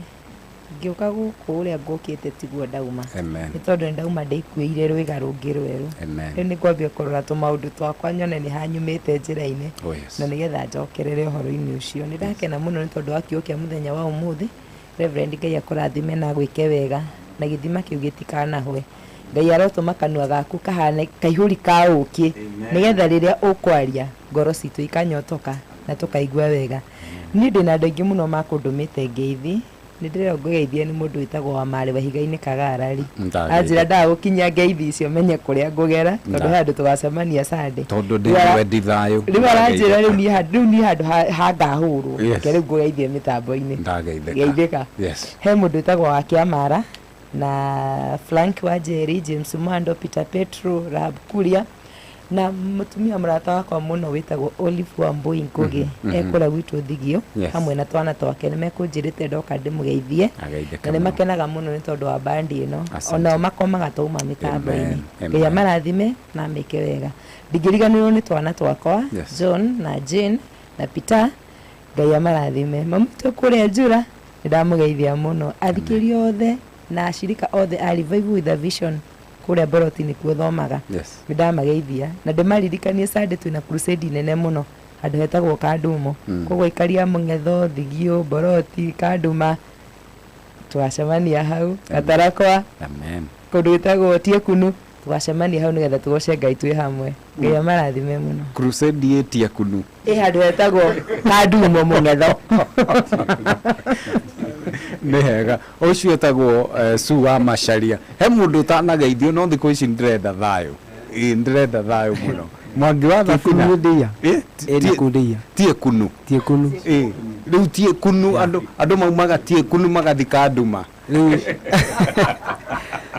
ngioka guku uria ngokite tiguo ndauma ni tondu ndauma ndikuire rwiga rungi rweru ni kwambia kurora tu maundu twakwa nyone ni hanyumite njira-ini na nigetha njokerere uhoro-ini ucio ni ndakena muno ni tondu wa kiugo kia muthenya wa umuthi Reverend Ngai akurathime na gwike wega na githima kiu gitikanahwe Ngai arotuma kanua gaku kahane kaihuri ka uki nigetha riria ukwaria ngoro citu ikanyotoka na tukaigua wega ni ndina andu aingi muno makundumite ngeithi ni ndire ngogeithia ni mundu witagwo wa mari wahiga-ini kagarari anjira ndagukinya ngeithi icio menye kuria ngugera tondu handu tugacemania Sunday tondu ndiwendi thayo riu aranjira riu ni handu hangahurwo ke riu ngogeithie mitambo-ini geithika he mundu witagwo wa Kiamara na Frank wa Jerry, James Mwando, Peter Petro, Rahab Kuria na mutumia murata wakwa muno witagwo Olive wa Mbui Ngugi ekora gwitu Thigio hamwe na twana twake ni mekunjirite ndoka ndimugeithie na ni makenaga muno ni tondu wa bandi ino ona makomaga tauma mitambo-ini Ngai amarathime na meke wega ndigiriganirwo ni twana twakwa John na Jane na Peter Ngai amarathime mamutu kuria njura ndamugeithia muno athikiri othe na ashirika othe a Revive with a Vision kuria Boroti ni kuo thomaga ndamageithia na ndimaririkanie Sunday twina crusade nene muno andu hetagwo Kandumo koguo ikaria Mungetho Thigio Boroti Kanduma twacemania hau Gatarakwa kundu witagwo Tiekunu twacemania hau nigetha tugoce Ngai twi hamwe Ngai amarathime muno crusade Tiekunu andu hetagwo Kandumo Mungetho ni hega ucio etagwo Suwa Macharia he mundu utanageithio no thiku ici ndirenda thayo ndirenda thayo muno mwangi wa thakuna ndia eri kundia Tiekunu riu Tiekunu andu maumaga Tiekunu magathi Kanduma riu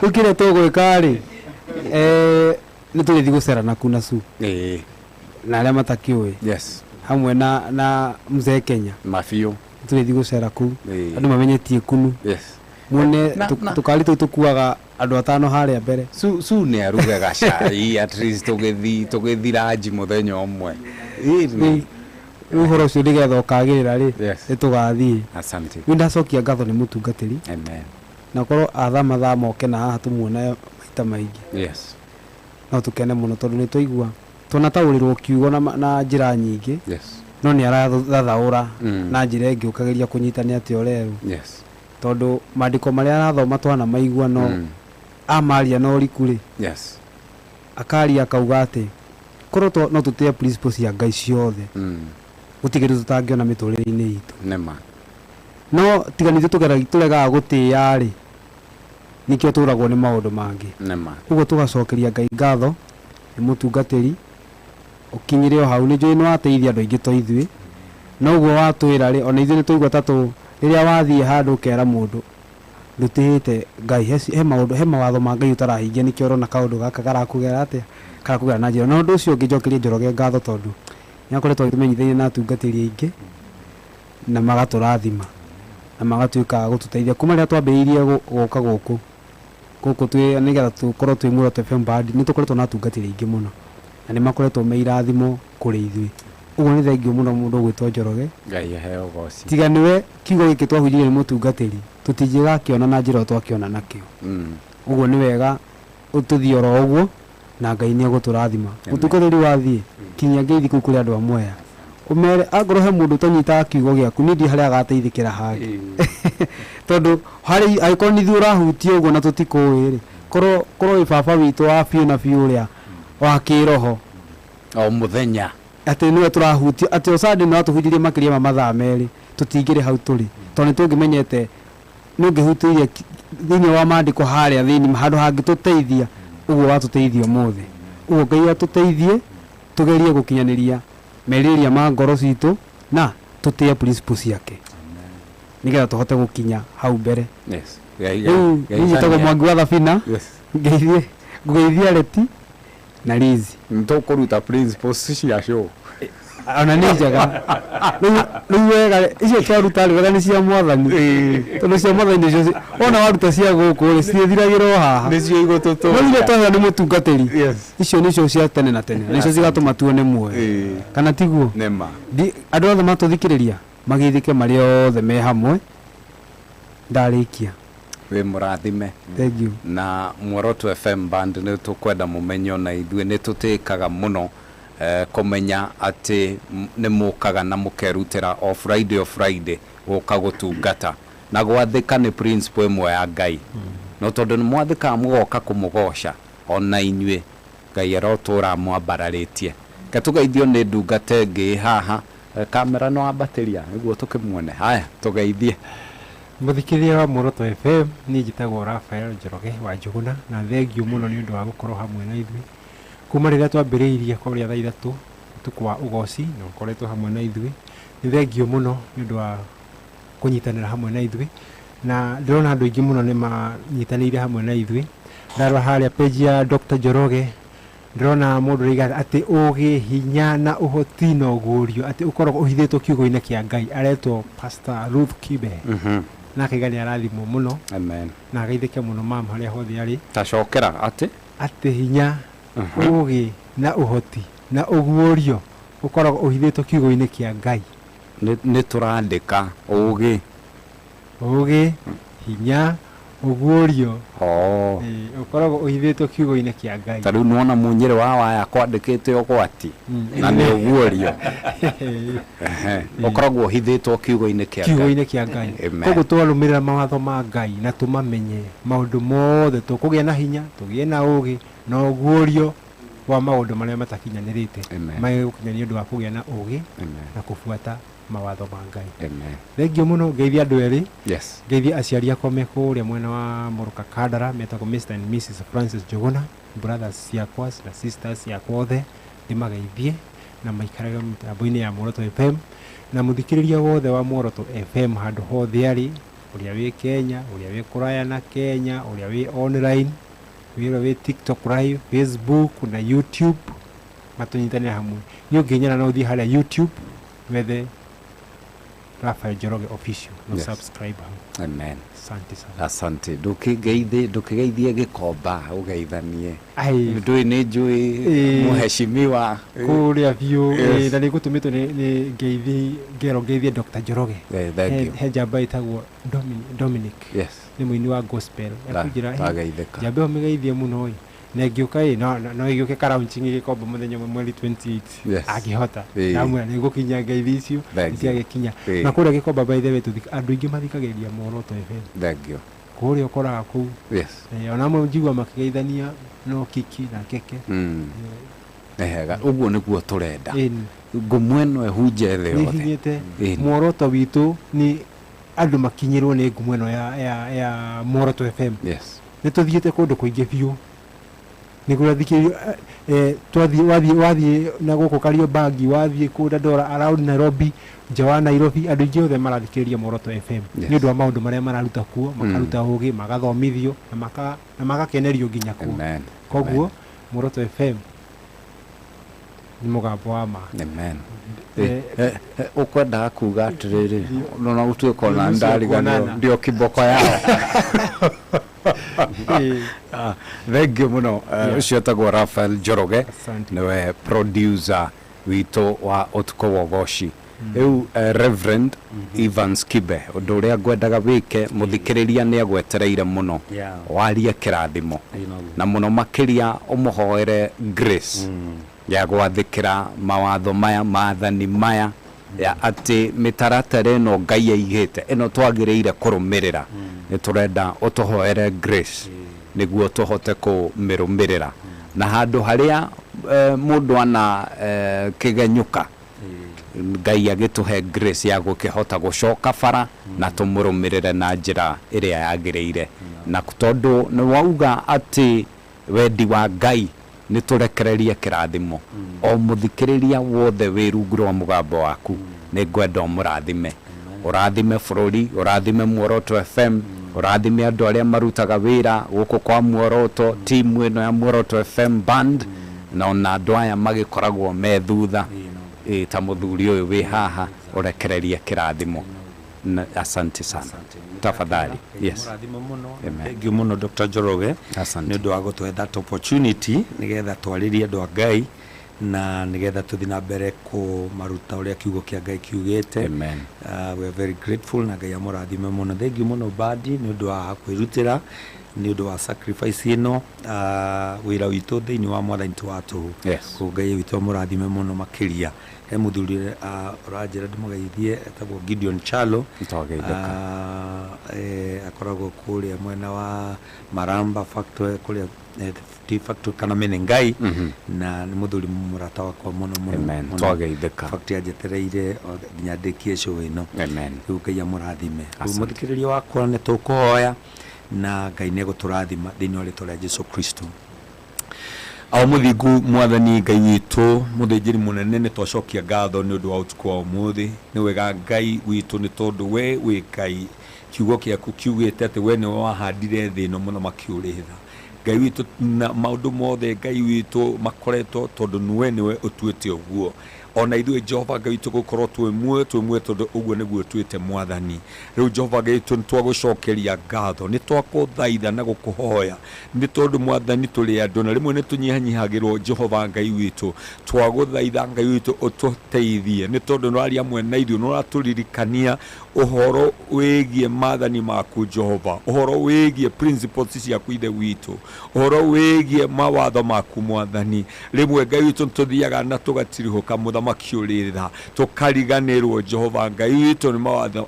ukire tugwika ri ni turithi gucera na kuna su na aria matakiwe hamwe na Mzee Kenya mafio turithi gucera ku andu mamenye Tiekunu mune tukari tukuaga andu atano haria mbere su ne arugaga cai at least tugithiraji muthenya umwe uhoro ucio ndigetha ukagirira ri nitugathie asante ndacokia ngatho ni mutungatiri na korwo athama moke na haha tumuona maita maingi no tukene muno tondu ni tuigua tunataurirwo kiugo na njira nyingi no ni arathathaura na njira ingi ukageria kunyitania ati oreru tondu mandiko maria arathoma twana maigua no amaria no rikuri akaria akauga ati korwo no tutie principles ya Ngai ciothe gutigiru tutangiona miturire-ini itu nema no tiganithu turegaga gutia ri nikio turagwo ni maundu mangi nema uguo tugacokeria Ngai ngatho ni mutungatiri ukinyire o hau ni njui no ateithia andu aingi to ithui no uguo watwira ri ona ithui ni tuigua tatu riria wathie handu kera mundu ndutihite Ngai he mawatho ma Ngai utarahingia nikio rona kaundu gaka garakugera atia karakugera na njira no undu ucio ngijokerie Njoroge ngatho tondu nyakoretwo tumenyithanie na atungatiri aingi na magaturathima na magatuika gututeithia kuma riria twambiriirie guka guku twi nigetha tukorwo twi Muoroto FM Band ni tukoretwo na atungatiri aingi muno na ni makoretwo meirathimo kuri ithui uguo ni thengio muno mundu gwitwo Njoroge Ngai aheo goci tiga niwe kiugo giki twahunjirie ni mutungatiri tutinjiga kiona na njira twakiona nakio uguo ni wega ututhie oro uguo na Ngai ni aguturathima utungatiri wathie kinya ngeithi kuu kuri andu a Mwea umere agorohe mundu tanyita kiugo giaku ni ndi haria agateithikira hangi tondu hari aiko ni thura hutie uguo na tutikuiri korwo ibaba witu wa biu na biu ria wa kiroho o muthenya ati niwe turahutia ati osadi no tuhunjirie makiria ma mathaa meri tutingire hau turi tondu tungimenyete nungihutirie thiini wa maandiko haria thiini handu hangi tuteithia uguo watuteithia mothe uguo Ngai atuteithie tugerie gukinyaniria meriria ma ngoro citu na tutie principles yake nigetha tuhote gukinya hau mbere yes Ngai tago mwangi wa thabina ngeithie Leti na Lizi ntukuruta principles cia show ona ni njega riu wega icio twaruta wega ni cia mwathani tondu cia mwathani icio ona waruta cia guku ri cithiragirwo haha nicio igututu no twahera ni mutungatiri icio nicio cia tene na tene nicio cigatuma tuone muoyo kana tiguo nema andu othe matuthikiriria magithike mari othe me hamwe ndarikia we murathime thank you na Muoroto FM Band ni tukwenda mumenyo na ithue ni tutikaga muno komenya ati ni mukaga na mukerutira o Friday guka gutungata na gwathika ni principle imwe ya Ngai no tondu ni mwathika mugoka kumugoca ona inyue Ngai arotura mwambararitie katugeithio ni ndungate ngi haha kamera no abateria niguo tukimuone haya tugeithie Muthikiria wa Muoroto FM ni njitagwo Rafael Njoroge wa Njuguna na thengio muno ni undu wa gukorwo hamwe na ithui kuma riria twambiriirie kwa ria 3 Ûtukû wa Ûgooci no koretwo hamwe na ithui ni thengio muno ni undu wa kunyitanira hamwe na ithui na ndirona andu aingi muno ni manyitanire hamwe na ithui ndarora haria page ya Dr. Njoroge ndirona mundu riga ati ugi hinya na uhoti no gurio ati ukoragwo uhithitwo kiugo-ini kia Ngai aretwo Pastor Ruth Kibe na kigani arathimwo muno amen na ageithike muno mam haria hothe ari tacokera ati hinya ugi na uhoti na uguorio ukoragwo uhithitwo kiugo-ini kia Ngai ni turandika ugi hinya uguorio ukoragwo uhithitwo kiugo-ini kia Ngai tariu nuona munyire wa waya kwandikite ugwati na ni uguorio ukoragwo uhithitwo kiugo-ini kia Ngai koguo twarumirira mawatho ma Ngai na tumamenye maundu mothe tukugia na hinya tugie na ugi na uguorio wa maundu maria matakinyanirite magigukinyania undu wa kugia na ugi na kufuata mawatho ma Ngai thengio muno ngeithia andu eri ngeithia aciari akwa me kuria mwena wa Muruka Kandara metagwo Mr. and Mrs. Francis Njuguna brothers ciakwa na sisters ciakwa othe ndimageithie na maikarage mitambo-ini ya Muoroto FM na muthikiriria wothe wa Muoroto FM handu hothe ari uria wi Kenya uria wi kuraya na Kenya uria wi online uria wi TikTok live Facebook na YouTube matunyitanire hamwe ni unginyana na uthii haria YouTube wethe Rafael Njoroge official no subscribe amen asante ndukigeithie gikomba ugeithanie ndui ni njui muheshimiwa kuria biu na ni gutumitwo ni ngeithie Dr. Njoroge he njamba itagwo Dominic ni muini wa gospel akujira njambe omigeithie muno na ngiuka no ngiuke karaunching gikomba muthenya mweri 28 agihota namwe ni gukinya ngeithi icio itiagikinya na kuria gikomba by the way andu ingi mathikagiria Muoroto FM thengio kuria ukoraga kuu ona amwe njigua makigeithania no kiki na keke ehega uguo niguo turenda ngumweno ehunje thĩ yothe Muoroto witu ni andu makinyirwo ni ngumweno ya Muoroto FM ni tuthiete kundu kuingi biu niguo thikirio wathie na guku Kariobangi wathie kuda dora around Nairobi nja Nairobi andu ingi othe marathikiriria Muoroto FM ni undu wa maundu maria mararuta kuo makaruta ugi magathomithio na magakenerio nginya kuo koguo Muoroto FM ni mugambo wa ma amen ukwenda kuga atiriri no utuiko na ndariganio ndio kiboko yao thengio muno ucio tagwo Rafael Njoroge niwe producer witå wa Ûtukû wa Ûgooci eu Reverend Evans Kibe undu uria ngwendaga wike muthikiriria ni agwetereire muno warie kirathimo na muno makiria umuhoere grace ya gwathikira mawatho maya maathani maya ya ati mitaratara ino Ngai aigite ino twagiriire kurumirira ni turenda utuhoere grace niguo tuhote kumirumirira na handu haria mundu ana kigenyuka Ngai agituhe grace ya gukihota gucoka bara na tumurumirire na njira iria yagiriire na tondu ni wauga ati wendi wa Ngai ni turekererie kirathimo o muthikiriria wothe wirungu rwa mugambo waku ni ngwenda umurathime urathime bururi urathime Muoroto FM urathime andu aria marutaga wira guku kwa Muoroto timu ino ya Muoroto FM Band na ona andu aya magikoragwo me thutha ta muthuri uyu wi haha urekererie kirathimo asante sana tafadhali yes thank you muno Dr. Njoroge ni ndu wa gutwe that opportunity nigetha twaririe andu a Ngai na nigetha tuthi na mbere ku maruta uria kiugo kia Ngai kiugite amen we are very grateful na Ngai amurathime muno thank you muno badi ni ndu wa kwirutira ni ndu wa sacrifice ino wira witu thiini wa mwathani watu ku Ngai witu amurathime muno makiria he muthuri urajira ndimugeithie etagwo Gideon Chalo akoragwo kuria mwena wa Maramba factory kuria factory kana mene Ngai na ni muthuri murata wakwa muno muno twageithika factory ajetereire nginya ndekie show ino Ngai amurathime muthikiriria wakwa ni tukuhoya na Ngai ne guturathima thiini wa ritwa ria Jesu Kristo au muthingu mwathani Ngai witu muthinjiri munene ni twacokia ngatho ni undu wa Ûtukû wa umuthi ni wega Ngai witu ni tondu we wi Ngai kiugo giaku kiugite ati we ni wahandire thi no muno makiuritha Ngai witu na maundu mothe Ngai witu makoretwo tondu niwe utuite uguo ona ithuĩ Jehova Ngai witũ gũkorwo twĩ muoyo tondu ũguo nĩguo twĩte mwathani rĩu Jehova Ngai witũ nĩtwagũcokeria ngatho nĩtwakũthaitha na gũkũhoya nĩ tondu mwathani tũrĩ andũ na rĩmwe nĩtũnyihanyihagĩrwo Jehova Ngai witũ twagũthaitha Ngai witũ ũtũteithie nĩ tondu nĩwaria amwe na ithuĩ nĩũratũririkania ũhoro wĩgiĩ maathani maku Jehova ũhoro wĩgiĩ principles ciaku ithe witũ ũhoro wĩgiĩ mawatho maku mwathani rĩmwe Ngai witũ nĩtũthiaga na tũgatirihũka makiuritha tukariganirwo Jehova Ngai witu ni mawatho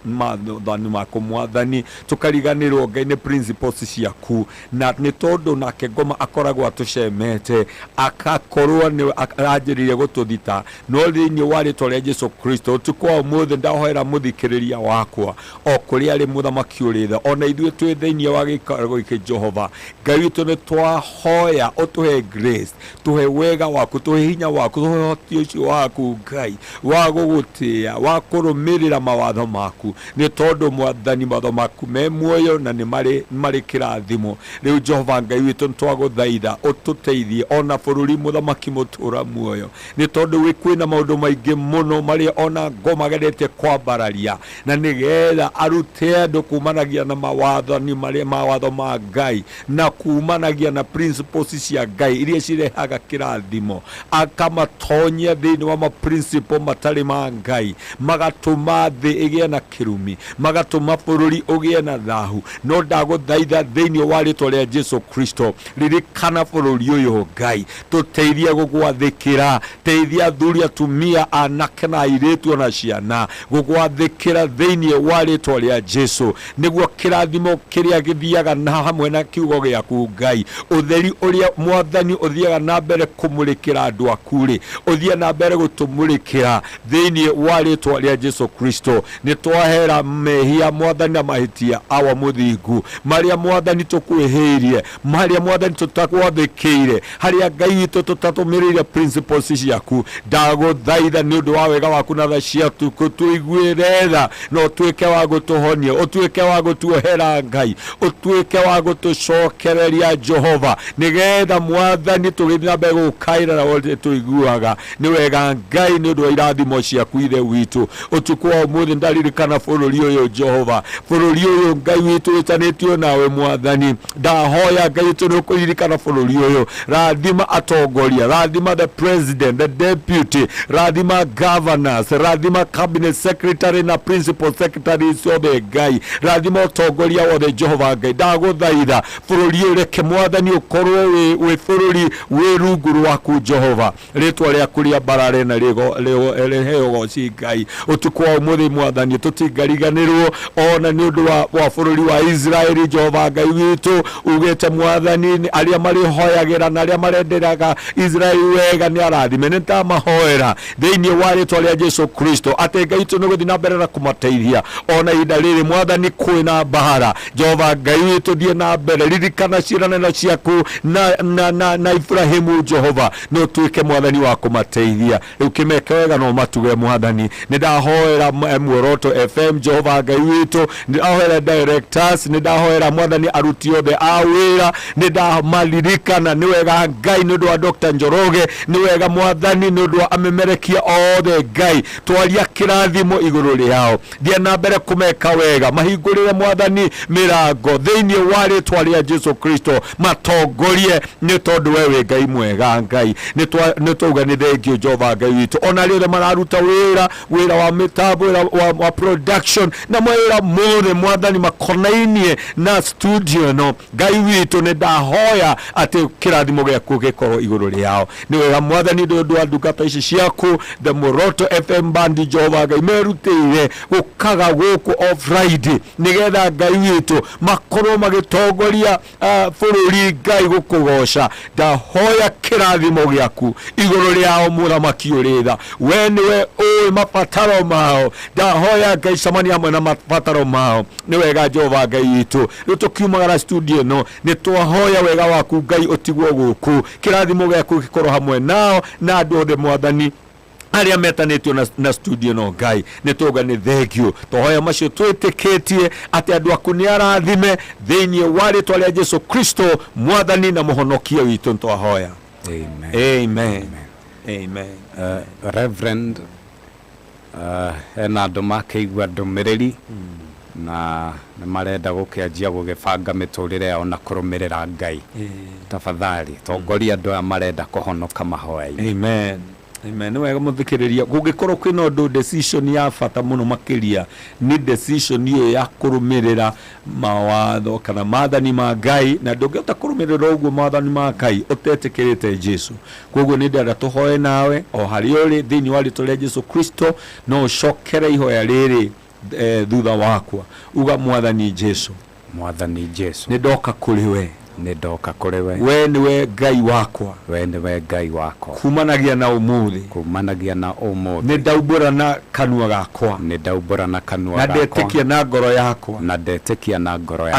maku mwathani tukariganirwo Ngai ni principles ciaku na ni tondu nake ngoma akoragwo atucemete akakorwo ni aranjiririe gututhita no thiini wa ritwa ria Jesu Kristo tukwa umuthi ndahoera muthikiriria wakwa o kuri ari muthamaki uritha ona ithuĩ twĩ thiini wa gĩikaro gĩkĩ Jehova Ngai witu ni twahoya utuhe grace tuhe wega waku tuhe hinya waku tuhe hoti ucio waku Ngai wa gugutia wa kurumirira mawatho maku ni tondu mwathani mawatho maku me muoyo na ni mari kirathimo riu Jehova Ngai witu twaguthaitha ututeithie ona bururi muthamaki mutura muoyo ni tondu wi kwina maundu maingi muno mari ona ngomagerete kwambararia na nigetha arute andu kumanagia na mawatho ni mari mawatho ma Ngai na kumanagia na principles cia Ngai iria cirehaga kirathimo akamatonya thiini wa principle matari ma Ngai magatuma thi igie na kirumi magatuma bururi ugie na thahu no ndaguthaitha thiini wa ritwa ria Jesu Kristo ririkana bururi uyu Ngai tuteithie gugwathikira teithia athuri atumia anake na airitu na ciana gugwathikira thiini wa ritwa ria Jesu niguo kirathimo kiria githiaga na hamwe na kiugo giaku Ngai utheri uria mwathani uthiaga na mbere kumurikira andu akuri uthia na mbere gutumurikira thiini wa ritwa ria Jesu Kristo ni twahera mehia mwathani na mahitia awa muthingu maria mwathani tukwihirie maria mwathani tutakwathikire haria Ngai witu tutatumirire principles ciaku ndaguthaitha ni undu wa wega waku na tha ciatu tuiguire tha no twike wa gutuhonia utwike wa gutuohera Ngai utwike wa gutucokereria Jehova nigetha mwathani tugithia mbere gukaira na wote tuiguaga ni wega Ngai nĩ ũndũ wa irathimo ciaku ithe witũ ũtukũ wa ũmũthĩ ndaririkana bũrũri ũyũ Jehova bũrũri ũyũ Ngai witũ wĩtanĩtio nawe Mwathani ndahoya Ngai witũ nĩ ũkũririkana bũrũri ũyũ rathima atongoria rathima the president the deputy rathima governors rathima cabinet secretary na principal secretaries othe Ngai rathima atongoria wothe Jehova Ngai ndagũthaitha bũrũri ũyũ reke Mwathani ũkorwo wĩ bũrũri wĩ rungu rwaku Jehova rĩtwa rĩaku rĩa barare na rĩheo ũgooci Ngai ũtukũ wa ũmũthĩ Mwathani tũtingariganĩrwo ona nĩ ũndũ wa bũrũri wa Israeli Jehova Ngai witũ ugĩte Mwathani arĩa marĩhoyagĩra na arĩa marenderaga Israeli wega nĩ arathime nĩ tamahoera thĩinĩ wa rĩtwa rĩa Jesu Kristo atĩ Ngai witũ nĩ gũthiĩ na mbere na kũmateithia ona ihinda rĩrĩ Mwathani kwĩna mbara Jehova Ngai witũ thiĩ na mbere ririkana ciĩranĩro ciaku na Ibrahimu Jehova no tuĩke Mwathani wa kũmateithia rĩu kĩmeke wega no matuge Mwathani nĩ ndahoera Muoroto FM Jehova Ngai witũ nĩ ndahoera directors nĩ ndahoera Mwathani aruti othe a wĩra nĩ ndamalirikana nĩ wega Ngai nĩ ũndũ wa Dr. Njoroge nĩ wega Mwathani nĩ ũndũ wa amemerekia othe Ngai twaria kĩrathimo igũrũ rĩao thiĩ na mbere kũmeka wega mahingũrĩre Mwathani mĩrango thĩinĩ wa rĩtwa rĩa Jesu Kristo matongorie nĩ tondũ we wĩ Ngai mwega Ngai nĩ twauga nĩ thengio Jehova Ngai witũ ona rĩothe mararuta wĩra wa mĩtambo wa production na wĩra mothe Mwathani makonainie na studio no Ngai witũ nĩ ndahoya atĩ kĩrathimo gĩaku gĩkorwo igũrũ rĩao nĩ wega Mwathani nĩ ũndũ wa ndungata ici ciaku the Muoroto FM Band Jehova Ngai merutĩire gũkaga gũkũ o Friday nĩgetha Ngai witũ makorwo magĩtongoria bũrũri Ngai gũkũgoca ndahoya kĩrathimo gĩaku igũrũ rĩao mũthamaki ũrĩ tha we nĩwe ũĩ mabataro mao ndahoya Ngai camania hamwe na mabataro mao nĩ wega Jehova Ngai witũ rĩu tũkiumagara studio no nĩ twahoya wega waku Ngai ũtigwo gũkũ kĩrathimo gĩaku gĩkorwo hamwe nao na andũ othe Mwathani arĩa metanĩtio na studio no Ngai nĩ tũga nĩ thengio tũhoya macio twĩtĩkĩtie atĩ andũ aku nĩ arathime thĩinĩ wa rĩtwa rĩa Jesu Kristo Mwathani na mũhonokia witũ twahoya amen amen Reverend ena andũ makĩigua ndũmĩrĩri na nĩ marenda gũkĩanjia gũgĩbanga mĩtũrĩre yao na kũrũmĩrĩra Ngai tafadhali tongoria andũ aya marenda kũhonoka mahoya-inĩ amen amen nĩ wega mũthikĩrĩria gũgĩkorwo kwĩna ũndũ decision ya bata mũno makĩria nĩ decision iyo ya kũrũmĩrĩra mawatho kana maathani ma Ngai na ndũngĩhota kũrũmĩrĩra ũguo maathani ma Ngai ũtetĩkĩrĩte Jesu koguo nĩ ndĩrenda tũhoe nawe o harĩa ũrĩ thĩinĩ wa rĩtwa rĩa Jesu Kristo no ũcokere ihoya rĩrĩ thutha wakwa uga Mwathani Jesu nĩ ndoka kũrĩ we nĩndoka kũrĩ we we nĩwe Ngai wakwa we nĩwe Ngai wakwa kumanagia na ũmũthĩ nĩ ndaumbũra na kanua gakwa na ndetĩkia na ngoro yakwa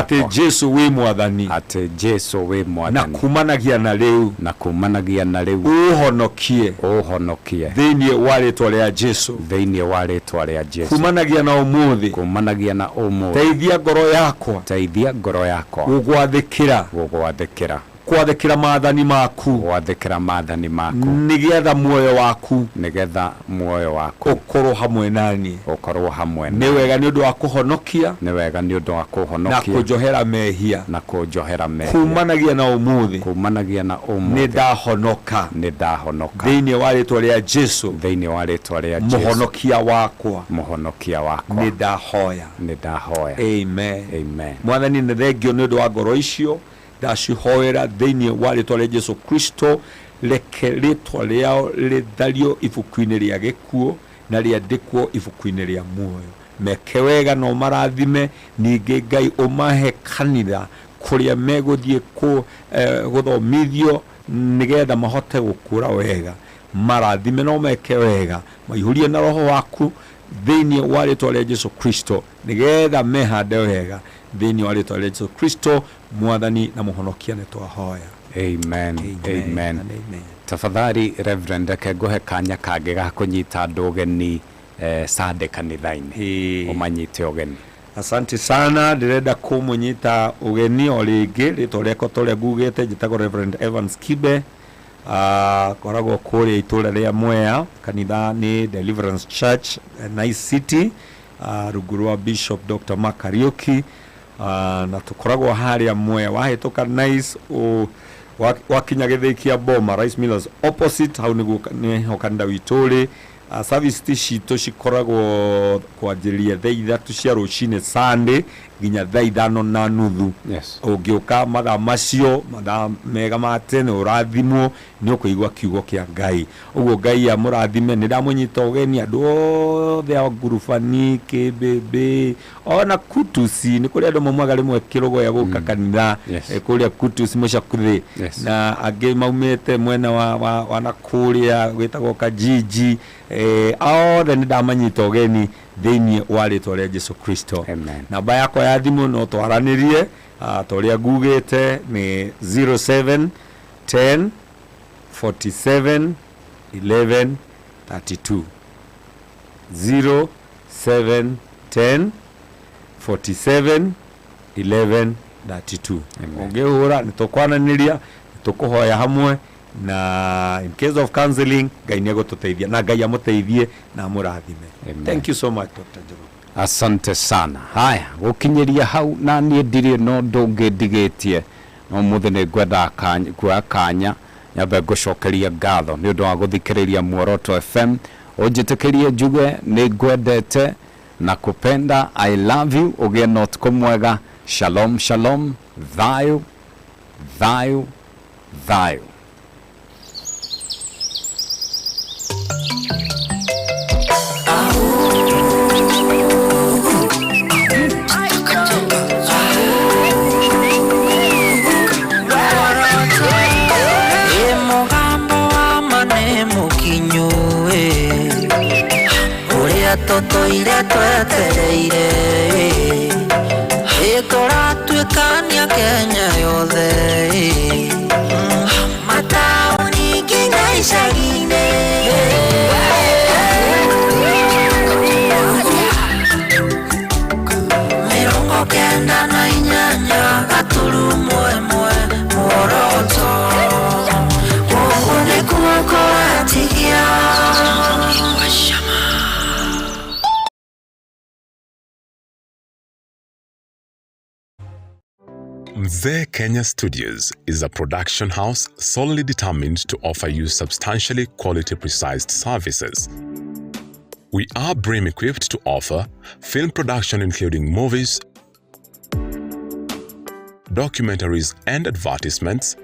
atĩ Jesu wĩ Mwathani na kumanagia na rĩu ũhonokie thĩinĩ wa rĩtwa rĩa Jesu kumanagia na ũmũthĩ teithia ngoro yakwa gũgwathĩkĩra kwathĩkĩra maathani maku nĩgetha muoyo waku ũkorwo hamwe naniĩ nĩ wega nĩ ũndũ wa kũhonokia na kũnjohera mehia kumanagia na ũmũthĩ nĩ ndahonoka thĩinĩ wa rĩtwa rĩa Jesu mũhonokia wakwa nĩ ndahoya amen Mwathani nĩ thengio nĩ ũndũ wa ngoro icio ndacihoera thĩinĩ wa rĩtwa rĩa Jesu Kristo reke rĩtwa rĩao rĩthario ibuku-inĩ rĩa gĩkuũ na rĩandĩkwo ibuku-inĩ rĩa muoyo meke wega no marathime ningĩ Ngai ũmahe kanitha kũrĩa megũthiĩ gũthomithio nĩgetha mahote gũkũra wega marathime no meke wega maihũrie na roho waku thĩinĩ wa rĩtwa rĩa Jesu Kristo nĩgetha mehande wega thĩinĩ wa rĩtwa rĩa Jesu Kristo Mwathani na mũhonokia nĩ twahoya amen tafadhali Reverend reke ngũhe kanya kangĩ ga kũnyita andũ ũgeni Sunday kanitha-inĩ ũmanyite ũgeni asante sana ndĩrenda kũmũnyita ũgeni o rĩngĩ rĩtwa rĩakwa tũrĩa ngugĩte njĩtagwo Reverend Evans Kibe koragwo kũrĩa itũũra rĩa Mwea, kanitha nĩ Deliverance Church Nice City, rungu rwa Bishop Dr. Kariuki, na tũkoragwo harĩa Mwea wahĩtũka Nice wakinya gĩthĩi kĩa Boma Rice Millers opposite, hau nĩho kanitha witũ ũrĩ. Service citũ cikoragwo kwanjĩrĩria thaa 3 cia rũcinĩ Sunday nginya thaa 5:30. Ũngĩũka mathaa macio, mathaa mega ma tene, ũrathimwo nĩ ũkũigua kiugo kĩa Ngai. Ũguo Ngai amũrathime. Nĩ ndamũnyita ũgeni andũ othe a ngurubani, Kibe, ona Kutusi. Nĩ kũrĩ andũ maumaga rĩmwe kĩrogoya gũka kanitha kũrĩa Kutusi Mũcakuthĩ, na angĩ maumĩte mwena wa nakũrĩa gwĩtagwo Kajiji. Othe nĩ ndamanyita ũgeni thĩinĩ wa rĩtwa rĩa Jesũ Kristo. Namba yakwa ya thimũ no twaranĩrie, torĩa ngugĩte nĩ 07 10 47 11 32. 07 10 47 11 32. Ũngĩhũra nĩ tũkwananĩria, tũkũhoya hamwe, na in case of counseling Ngai nĩ egũtũteithia, na Ngai amũteithie na amũrathime. Thank you so much Dr. Njoroge. Asante sana. Haya, gũkinyĩria hau na niĩ ndirĩ no ndũngĩ ndigĩtie, no mũthĩ nĩ ngwenda kuoya kanya nyambe ngũcokeria ngatho nĩ ũndũ wa gũthikĩrĩria Muoroto FM. Ũnjĩtĩkĩrie njuge nĩ ngwendete na kupenda. I love you. Ũgĩe na ũtukũ mwega. Shalom shalom. Thayo thayo thayo. Toto ire twetereire tũratuĩkania Kenya yothe, mataũni nginya icagi-inĩ, mĩrongo kenda na inyanya gaturumo ĩmwe Muoroto, gũkũ nĩkuo kũratigia. Mzee Kenya Studios is a production house solely determined to offer you substantially quality-precise services. We are BREEAM equipped to offer film production including movies, documentaries and advertisements,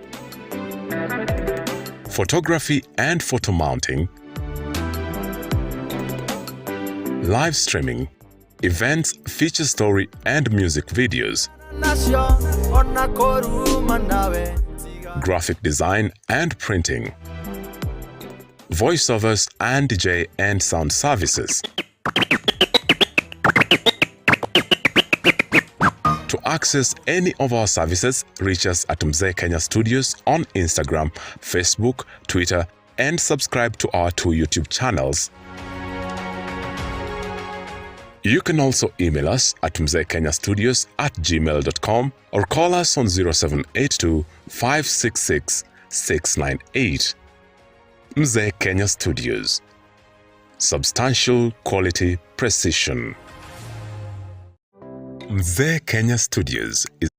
photography and photo mounting, live streaming, events, feature story and music videos, graphic design and printing, voiceovers and DJ and sound services. To access any of our services, reach us at Mzee Kenya Studios on Instagram, Facebook, Twitter, and subscribe to our 2 YouTube channels. You can also email us at mzeekenyastudios@gmail.com or call us on 0782 566 698. Mzee Kenya Studios. Substantial quality precision. Mzee Kenya Studios is